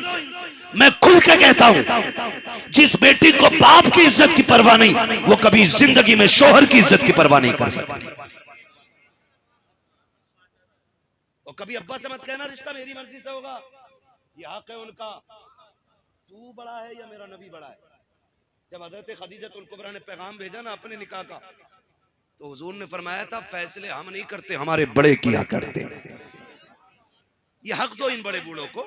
मैं खुल के कहता हूं जिस बेटी को बाप की इज्जत की परवाह नहीं, वो कभी जिंदगी में शोहर की इज्जत की परवाह नहीं कर सकती। और कभी अब्बा से मत कहना रिश्ता मेरी मर्जी से होगा, ये हक है उनका। तू बड़ा है या मेरा नबी बड़ा है। जब हजरत खदीजतुल कुबरा ने पैगाम भेजा ना अपने निकाह का, तो हुजूर ने फरमाया था फैसले हम नहीं करते, हमारे बड़े किया करते। ये हक दो इन बड़े बूढ़ों को,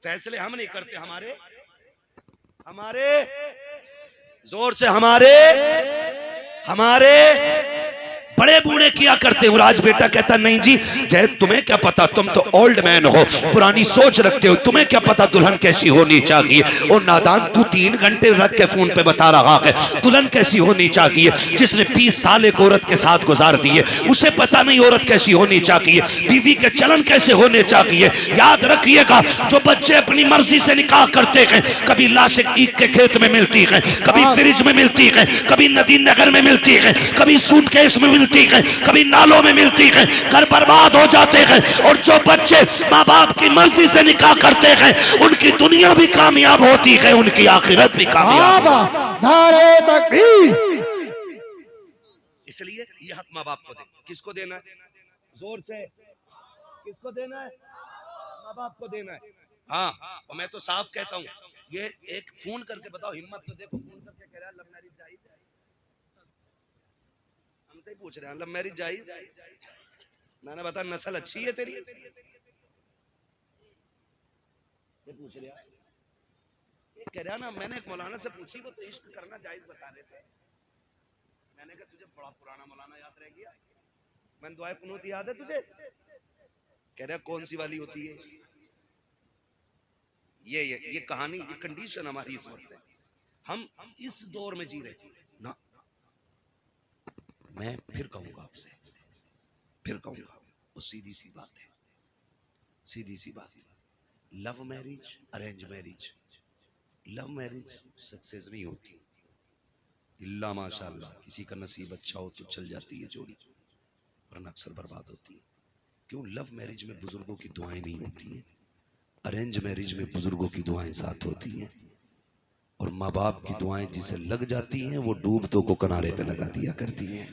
फैसले हम नहीं करते, हमारे जोर से हमारे बड़े बूढ़े किया करते हैं। राज बेटा कहता नहीं जी, तुम्हें क्या पता, तुम तो ओल्ड मैन हो, पुरानी सोच रखते हो, तुम्हें क्या पता दुल्हन कैसी होनी चाहिए। और नादान तू 3 घंटे रख के फोन पे बता रहा है दुल्हन कैसी होनी चाहिए। जिसने 20 साल एक औरत के साथ गुजार दिए उसे पता नहीं औरत कैसी होनी चाहिए, बीवी के चलन कैसे होने चाहिए। याद रखिएगा जो बच्चे अपनी मर्जी से निकाह करते हैं, कभी लाश ईख के खेत में मिलती है, कभी फ्रिज में मिलती है, कभी नदी नगर में मिलती है, कभी सूटकेस में मिलती है, कभी नालों में मिलती है, घर बर्बाद हो जाते हैं। और जो बच्चे माँ बाप की मर्जी से निकाह करते हैं उनकी दुनिया भी कामयाब होती है, उनकी आखिरत भी कामयाब। नारे तकबीर। इसलिए ये हक माँ बाप को दे। किसको देना है? जोर से किसको देना है? माँ बाप को देना है। हाँ, और मैं तो साफ कहता हूँ, ये एक फोन करके बताओ, हिम्मत तो देखो, फोन करके कह रहा है लव मैरिज जायज है। हमसे ही पूछ रहे हैं लव मैरिज जायज है। मैंने बता नस्ल अच्छी है तेरी, ये पूछ रहा, ये कह रहा ना। मैंने एक मौलाना से पूछी, वो तो इश्क करना जायज बता रहे थे। मैंने कहा तुझे बड़ा पुराना मौलाना याद रह गया। मैंने दुआए कुनूत याद है तुझे? कह रहा कौन सी वाली होती है? ये कहानी, ये कंडीशन हमारी इस वक्त है। हम इस दौर में जी रहे ना। मैं फिर कहूंगा आपसे, फिर कहूंगा, वो सीधी सी बात है, सीधी सी बात है। Love marriage, arrange marriage, love marriage success नहीं होती, इल्ला माशाअल्लाह किसी का नसीब अच्छा हो तो चल जाती है जोड़ी, वरना अक्सर बर्बाद होती है। क्यों? लव मैरिज में बुजुर्गों की दुआएं नहीं होती हैं, अरेंज मैरिज में बुजुर्गों की दुआएं साथ होती हैं। और माँ बाप की दुआएं जिसे लग जाती हैं वो डूबतों को किनारे पे लगा दिया करती हैं।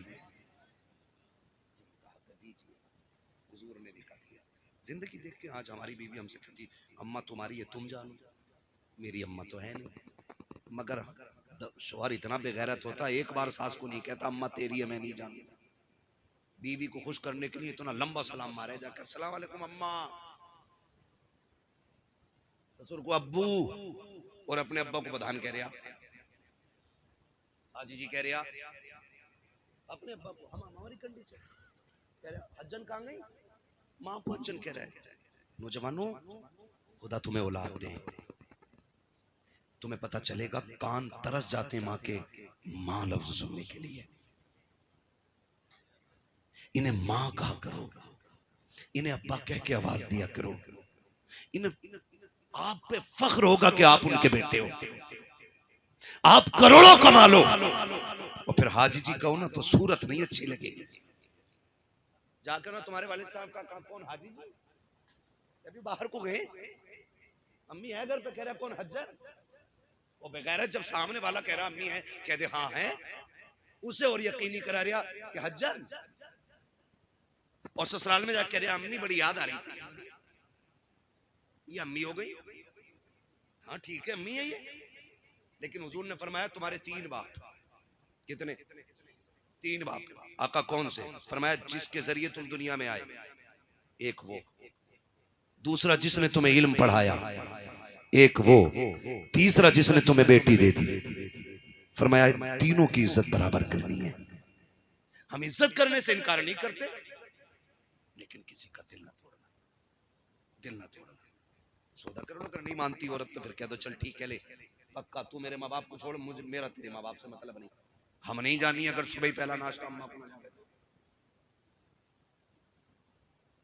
हुजूर ने भी कहा दिया। जिंदगी देख के आज हमारी बीवी हमसे कहती अम्मा तुम्हारी है तुम जानो, मेरी अम्मा तो है नहीं, मगर शौहर इतना बेगैरत होता, एक बार सास को नहीं कहता अम्मा तेरी है मैं नहीं जानूंगा। बीवी को खुश करने के लिए इतना लंबा सलाम मारे जाकर, अस्सलाम वालेकुम अम्मा। ससुर को अब्बू और अपने अब्बा को प्रधान कह रहा, हाजी जी कह रहा अपने अब्बा को, हम हमारी कंडीशन कह रहा हज्जन कहाँ गई, माँ को हज्जन कह रहा है। नौजवानों, खुदा तुम्हें औलाद दे, तुम्हें पता चलेगा कान तरस जाते माँ के माँ लफ्ज सुनने के लिए। इन्हें माँ कहा करो, इन्हें अब्बा कह के आवाज दिया करो। इन्हें आप पे फख्र होगा कि आप उनके बेटे हो। आप करोड़ों कमा लो और फिर हाजी जी कहो ना तो सूरत नहीं अच्छी लगेगी। जाकर ना तुम्हारे वालिद साहब का कौन हाजी जी, अभी बाहर को गए, अम्मी है घर पे, कह रहा कौन हज्जर। वो बेगैरत जब सामने वाला कह रहा अम्मी है, कह दे हाँ है, उसे और यकीनी करा रहा कि हज्जर। और ससुराल में जाकर कह रहा अम्मी बड़ी याद आ रही थी, ये अम्मी हो गई। हाँ ठीक है अम्मी है ये, लेकिन हुजूर ने फरमाया तुम्हारे 3 बाप। कितने? 3 बाप। आका कौन से? फरमाया जिसके जरिए तुम दुनिया में आए, एक वो, दूसरा जिसने तुम्हें इल्म पढ़ाया, एक वो, तीसरा जिसने तुम्हें बेटी दे दी। फरमाया तीनों की इज्जत बराबर करनी है। हम इज्जत करने से इनकार नहीं करते, लेकिन किसी का दिल ना तोड़ना, दिल ना तोड़ना। सौदा करो ना, नहीं मानती औरत तो फिर कह दो चल ठीक है ले पक्का, तू मेरे माँ बाप को छोड़, मुझे मेरा तेरे माँ बाप से मतलब नहीं। हम नहीं जानी अगर सुबह ही पहला नाश्ता अम्मा को ना जाए,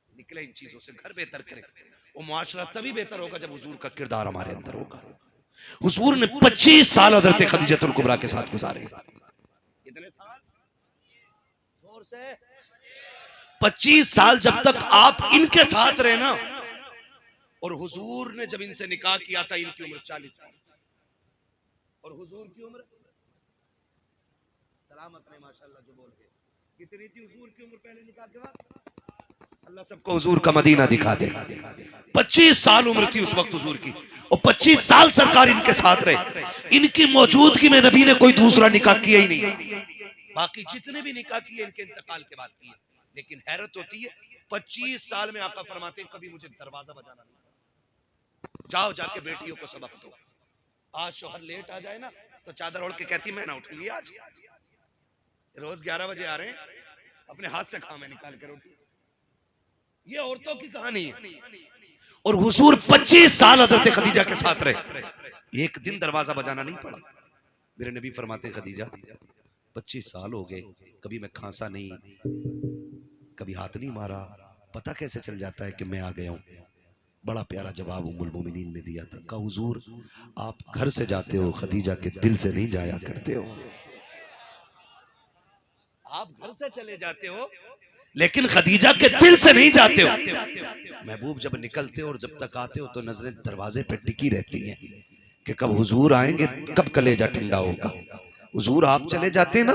निकले इन चीजों से, घर बेहतर करे। वो मुआशरा तभी बेहतर होगा जब हुजूर का किरदार हमारे अंदर होगा। हुजूर ने 25 साल हज़रत खदीजतुल कुबरा के साथ गुजारे। कितने साल? जोर से 25 साल। जब तक आप इनके साथ रहे ना, और हुजूर ने जब इनसे निकाह किया था इनकी उम्र 40 साल और हुजूर की उम्र सलामत ने माशाल्लाह जो बोल के कितनी थी हुजूर की उम्र पहले निकाह के बाद? अल्लाह सबको हुजूर का मदीना दिखा दे। 25 साल उम्र थी उस वक्त हुजूर की, और 25 साल सरकार इनके साथ रहे। इनकी मौजूदगी में नबी ने कोई दूसरा निकाह किया ही नहीं। बाकी जितने भी निकाह किए इनके इंतकाल के बाद किए। लेकिन हैरत होती है 25 साल में आका फरमाते कभी मुझे दरवाजा बजाना नहीं, जाओ जाके बेटियों को सबक दो। आज शोहर लेट आ जाए ना तो चादर ओढ़ के कहती मैं ना उठूंगी आज, रोज 11 बजे आ रहे हैं, अपने हाथ से खा मैं निकाल के रोटी। ये औरतों की कहानी है। और हुजूर 25 साल हज़रत खदीजा के साथ रहे, एक दिन दरवाजा बजाना नहीं पड़ा। मेरे नबी फरमाते खदीजा 25 साल हो गए, कभी मैं खांसा नहीं, कभी हाथ नहीं मारा, पता कैसे चल जाता है कि मैं आ गया हूं? बड़ा प्यारा जवाब उम्मुल मोमिनीन ने दिया था, कहा हुजूर आप घर से जाते हो, खदीजा के दिल से नहीं जाया करते हो। आप घर से चले जाते हो लेकिन खदीजा के दिल से नहीं जाते हो। महबूब जब निकलते हो और जब तक आते हो तो नजरें दरवाजे पे टिकी रहती हैं कि कब हुजूर आएंगे, कब कलेजा ठंडा होगा। हुजूर आप चले जाते हैं ना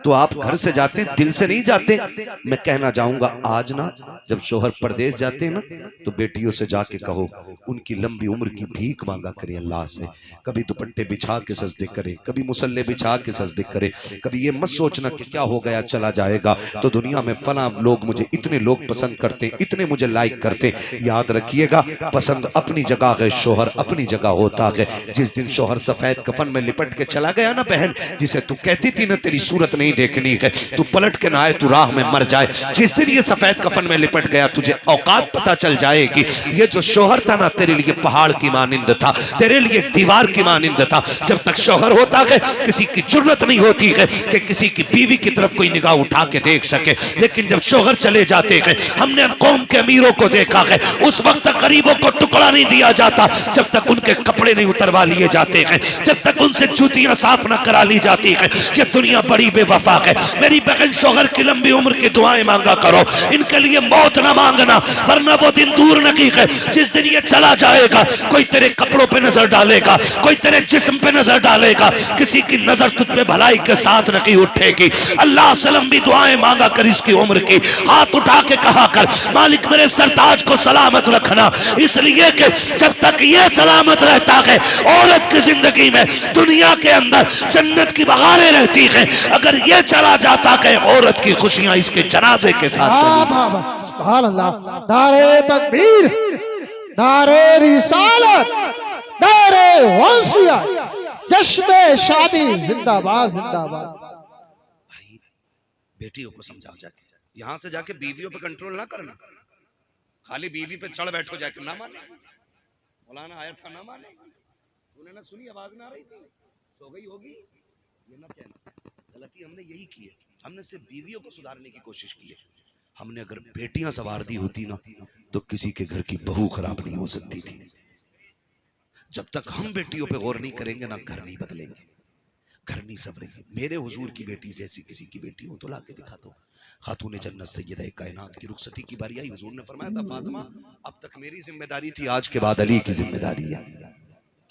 तो आप घर से जाते हैं, दिल से नहीं जाते। मैं कहना चाहूंगा आज ना जब शोहर परदेश जाते हैं ना तो बेटियों से जाके कहो उनकी लंबी उम्र की भीख मांगा करें अल्लाह से। कभी दुपट्टे बिछा के सजदे करे, कभी मुसल्ले बिछा के सजदे करे। कभी ये मत सोचना कि क्या हो गया चला जाएगा तो दुनिया में फला लोग मुझे इतने लोग पसंद करते, इतने मुझे लाइक करते। याद रखिएगा पसंद अपनी जगह है, शोहर अपनी जगह होता है। जिस दिन शोहर सफेद कफन में लिपट के चला गया ना बहन, जिसे तू कहती थी ना तेरी सूरत नहीं देखनी है, तू पलट के ना आए तू राह में मर जाए, जिस दिन ये सफेद कफन में लिपट गया तुझे औकात पता चल जाएगी। ये जो शोहर था ना तेरे लिए पहाड़ की मानिंद था, तेरे लिए दीवार की मानिंद था। जब तक शोहर होता है किसी की जुर्रत नहीं होती है कि किसी की बीवी की तरफ कोई निगाह उठा के देख सके। लेकिन जब शोहर चले जाते हैं, हमने कौम के अमीरों को देखा है, उस वक्त गरीबों को टुकड़ा नहीं दिया जाता जब तक उनके कपड़े नहीं उतरवा लिए जाते हैं, जब तक उनसे जूतियां साफ न करा ली जाती है। ये दुनिया बड़ी बेवफा है। मेरी बहन शोहर की लंबी उम्र की दुआएं मांगा करो, इनके लिए मौत ना मांगना, वरना वो दिन दूर नहीं है जिस दिन ये चला जाएगा। कोई तेरे कपड़ों पे नजर डालेगा, कोई तेरे जिस्म पे नजर डालेगा, किसी की नजर तुझ पे भलाई के साथ नहीं उठेगी। अल्लाह से लंबी दुआएं मांगा कर इसकी उम्र की, हाथ उठा के कहा कर मालिक मेरे सरताज को सलामत रखना, इसलिए कि जब तक ये सलामत रहता है औरत की जिंदगी में दुनिया के अंदर जन्नत की बहारें रहती हैं। अगर ये चला जाता है औरत की खुशियां इसके जनाजे के साथ चली। सुभान अल्लाह। नारे तकबीर, नारे रिसालत, नारे गौसियत, जश्न शादी जिंदाबाद जिंदाबाद। भाई बेटियों को समझाओ, जाके यहां से जाके बीवियों पे कंट्रोल ना करना, खाली बीवी पे चढ़ बैठो जाके, ना माने। मौलाना आया था ना माने, तूने ना सुनी, आवाज ना आ रही थी, सो गई होगी, ये ना कहना। गलती हमने यही की है, हमने सिर्फ बीवियों को सुधारने की कोशिश की है। हमने अगर बेटियां सवार दी होती ना तो किसी के घर की बहू खराब नहीं हो सकती थी। जब तक हम बेटियों पे गौर नहीं करेंगे ना घर नहीं बदलेंगे, घर नहीं संवरेंगे। मेरे हुजूर की बेटी जैसी किसी की बेटी हो तो लाके दिखा दो। खातून जन्नत सैयदा कायनात की रुखसती की बारी आई, हुजूर ने फरमाया था फातिमा अब तक मेरी जिम्मेदारी थी, आज के बाद अली की जिम्मेदारी है।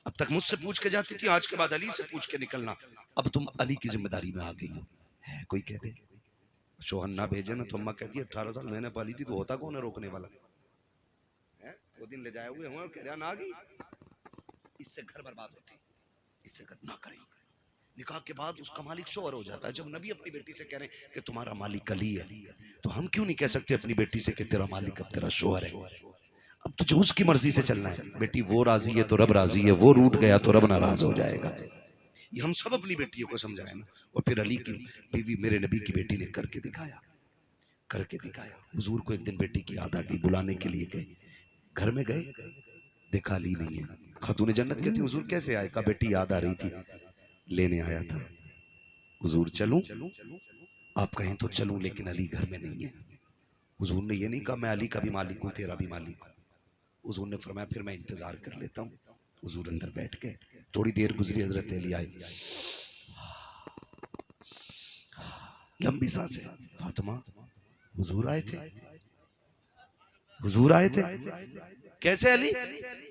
अब तक मुझसे पूछ के जाती थी, आज के बाद अली से पूछ के निकलना। अब तुम अली की जिम्मेदारी में आ गई हो। है कोई कहते शोहन ना भेजे ना तो अम्मा कहती है 18 साल मैंने पाली थी, तो होता कौन है रोकने वाला है? 2 दिन ले जाए हुए हुए कह रहा ना आ गई, इससे घर बर्बाद होते, इससे घर ना करें। निकाह के बाद उसका मालिक शोहर हो जाता है। जब नबी अपनी बेटी से कह रहे हैं कि तुम्हारा मालिक अली है, तो हम क्यों नहीं कह सकते अपनी बेटी से कि तेरा मालिक अब तेरा शोहर है? अब तुझे उसकी मर्जी से चलना है। बेटी वो राजी है तो रब राजी है, वो रूठ गया तो रब नाराज हो जाएगा। ये हम सब अपनी बेटियों को समझाए ना। और फिर अली की बीवी मेरे नबी की बेटी ने करके दिखाया, करके दिखाया। हुजूर को एक दिन बेटी की याद आ गई, बुलाने के लिए गए, घर में गए, देखा अली नहीं है। खातून जन्नत कहती हुजूर कैसे आए? कहा बेटी याद आ रही थी, लेने आया था। हुजूर चलूं? आप कहें तो चलूं, लेकिन अली घर में नहीं है। हुजूर ने ये नहीं कहा मैं अली का भी मालिक हूं तेरा भी मालिक हूं। हुजूर ने फरमाया फिर मैं इंतजार कर लेता हूं। हुजूर अंदर बैठ गए, थोड़ी देर गुजरी, हजरत अली आए, लंबी सांसें। फातिमा हुजूर आए थे, हुजूर आए थे। कैसे अली?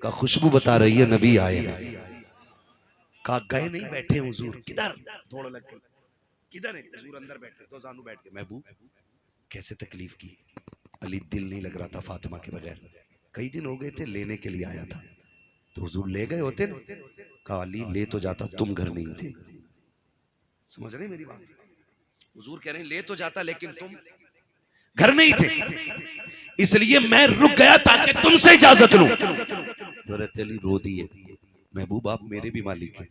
का खुशबू बता रही है नबी आए हैं। कहा गए नहीं, बैठे हुजूर। किधर? दौड़ लग गई, किधर है? हुजूर अंदर बैठे, दो जानू बैठ के। महबूब कैसे तकलीफ की? अली दिल नहीं लग रहा था फातिमा के बगैर, कई दिन हो गए थे, लेने के लिए आया था। तो हुजूर ले गए होते ना? कहा अली ले तो जाता, तुम घर नहीं थे। समझ रहे मेरी बात? हुजूर कह रहे हैं ले तो जाता लेकिन तुम घर नहीं थे, इसलिए मैं रुक गया ताकि तुमसे इजाजत लूं। हजरत अली रो दिए, महबूब आप मेरे भी मालिक हैं,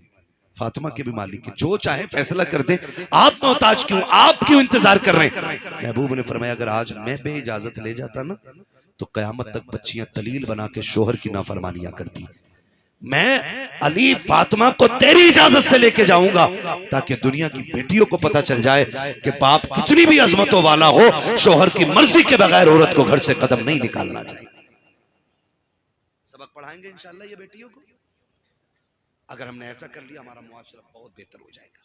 फातिमा के भी मालिक हैं, जो चाहे फैसला कर दे, आप मोहताज क्यों, आप क्यों इंतजार कर रहे हैं? महबूब ने फरमाया अगर आज मैं बे इजाजत ले जाता ना तो कयामत तक बच्चियां तलील बना के शोहर की नाफरमानियां करती। मैं अली फातिमा को तेरी इजाजत से लेके जाऊंगा ताकि दुनिया की बेटियों को पता चल जाए कि बाप कितनी भी अजमतों वाला हो, शोहर की मर्जी के बगैर औरत को घर से कदम नहीं निकालना चाहिए। सबक पढ़ाएंगे इंशाल्लाह ये बेटियों को। अगर हमने ऐसा कर लिया हमारा मुआशरा बहुत बेहतर हो जाएगा।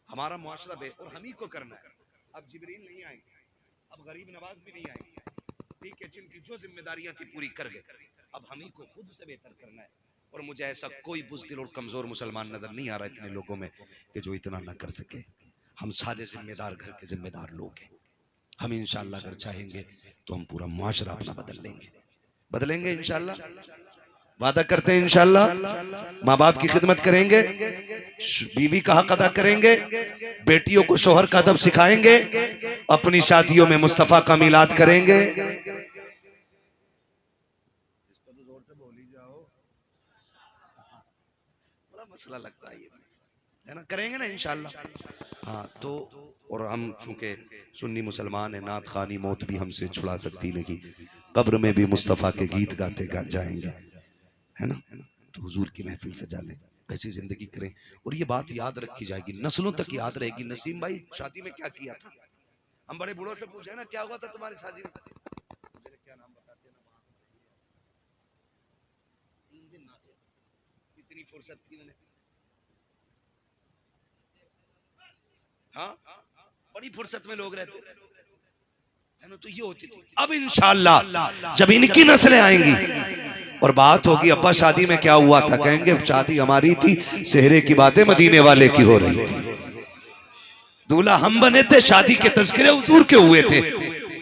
हमारा मुआशरा और हम ही को करना है। अब जिब्रील नहीं आएंगे, अब गरीब नवाज भी नहीं आएंगे, ठीक है, जिनकी जो जिम्मेदारियां थी पूरी कर गए। अब हम ही को खुद से बेहतर करना है। और मुझे ऐसा कोई बुज़दिल और कमजोर मुसलमान नजर नहीं आ रहा इतने लोगों में कि जो इतना ना कर सके। हम सारे जिम्मेदार घर के जिम्मेदार लोग हैं। हम इंशाल्लाह अगर चाहेंगे तो हम पूरा मुआशरा अपना बदल लेंगे, बदलेंगे इंशाल्लाह। वादा करते हैं इंशाल्लाह। माँ बाप की खिदमत करेंगे, बीवी का हक अदा करेंगे, बेटियों को शोहर का अदब सिखाएंगे, अपनी शादियों में मुस्तफा का मिलाद करेंगे। बड़ा मसला लगता है ना? करेंगे ना इंशाल्लाह। हाँ तो और हम चूंकि सुन्नी मुसलमान है, नात खानी मौत भी हमसे छुड़ा सकती नहीं, कब्र में भी मुस्तफा के गीत गाते जाएंगे, है ना? तो हुजूर की महफिल सजा लें, ऐसी जिंदगी करें। और ये बात याद रखी जाएगी, नस्लों तक याद रहेगी। नसीम भाई शादी में क्या किया था? हम बड़े बूढ़ों से पूछे ना क्या हुआ था तुम्हारी शादी में, मुझे क्या नाम बताते ना, 3 दिन नाचे, इतनी फुर्सत थी उन्हें। हाँ, बड़ी फुर्सत में लोग रहते है ना, तो ये होती थी। अब इंशाअल्लाह जब इनकी नस्लें आएंगी और बात होगी अब्बा शादी में क्या हुआ था, कहेंगे शादी हमारी थी, सेहरे की बातें मदीने वाले की हो रही थी, दूल्हा हम बने थे, शादी के तज़किरे हुजूर के हुए थे।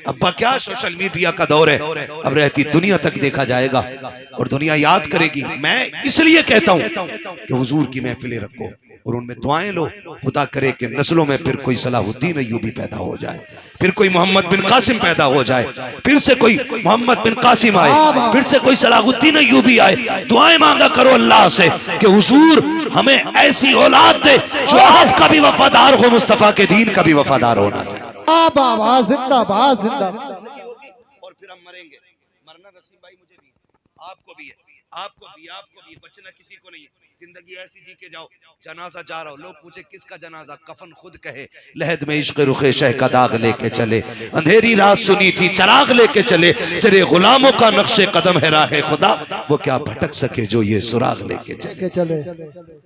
अब्बा क्या सोशल मीडिया का दौर है, अब रहती दुनिया तक देखा जाएगा और दुनिया याद करेगी। मैं इसलिए कहता हूं कि हुजूर की महफिलें रखो और उनमें दुआएं लो, खुदा करे कि नस्लों में फिर कोई सलाहुद्दीन अय्यूबी पैदा हो जाए, फिर कोई मोहम्मद बिन कासिम पैदा हो जाए, फिर से कोई मोहम्मद बिन कासिम आए, फिर से कोई सलाहुद्दीन अय्यूबी आए। दुआएं मांगा करो अल्लाह से कि हुजूर हमें ऐसी औलाद दे जो आपका भी वफादार हो, मुस्तफा के दीन का भी वफादार होना चाहिए। जिंदाबाद जिंदाबाद। और फिर हम मरेंगे, मरना नसीब भाई मुझे भी, आपको भी है, आपको भी बचना किसी को नहीं है। जिंदगी ऐसी जी के जाओ, जनाजा जा रहा हो, लोग पूछे किसका जनाजा, कफन खुद कहे, लहद में इश्क रुखे शह का दाग लेके चले, अंधेरी रात सुनी थी चराग लेके चले, तेरे गुलामों का नक्शे कदम है राहे खुदा, वो क्या भटक सके जो ये सुराग लेके चले।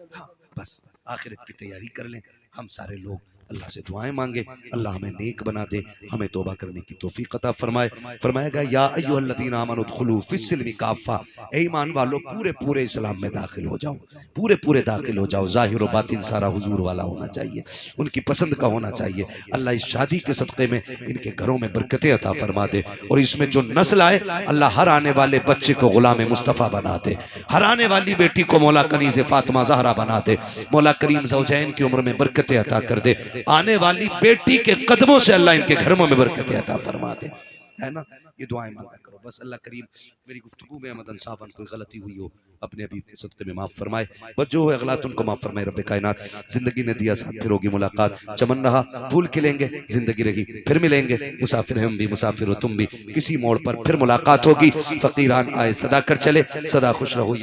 हाँ, बस आखिरत की तैयारी कर लें हम सारे लोग, अल्लाह से दुआएं मांगे, अल्लाह हमें नेक बना दे, हमें तौबा करने की तौफीक अता फरमाए। फरमाएगा या अय्युहल्लज़ीना आमनू उदखुलू फिस्सिल्मि काफ़ा, ए ईमान वालों पूरे पूरे इस्लाम में दाखिल हो जाओ, पूरे पूरे दाखिल हो जाओ। ज़ाहिर व बातिन सारा हुजूर वाला होना चाहिए, उनकी पसंद का होना चाहिए। अल्लाह इस शादी के सदक़े में इनके घरों में बरकतें अता फरमा दे और इसमें जो नस्ल आए अल्लाह हर आने वाले बच्चे को गुलाम मुस्तफ़ा बना दे, हर आने वाली बेटी को मौला कनीज़ फ़ातिमा ज़हरा बना दे, मौला करीम ज़ौजैन की उम्र में बरकतें अता कर दे, आने वाली बेटी के कदमों से अल्लाह इनके घरों में बरकतें अता फरमा दे, है ना। ये दुआएं मांगा करो बस। अल्लाह करीम मेरी गुफ्तगू में मदन साहब कोई गलती हुई हो अपने अभी के सदक़े में माफ़ फरमाए, बस जो है अगलात उनको माफ़ फरमाए। रब्बे कायनात जिंदगी ने दिया साथ, फिर होगी मुलाकात, चमन रहा फूल खिलेंगे, जिंदगी रही फिर मिलेंगे, मुसाफिर हम भी मुसाफिर हो तुम भी, किसी मोड़ पर फिर मुलाकात होगी। फ़कीरान आए सदा कर चले, सदा खुश रहो।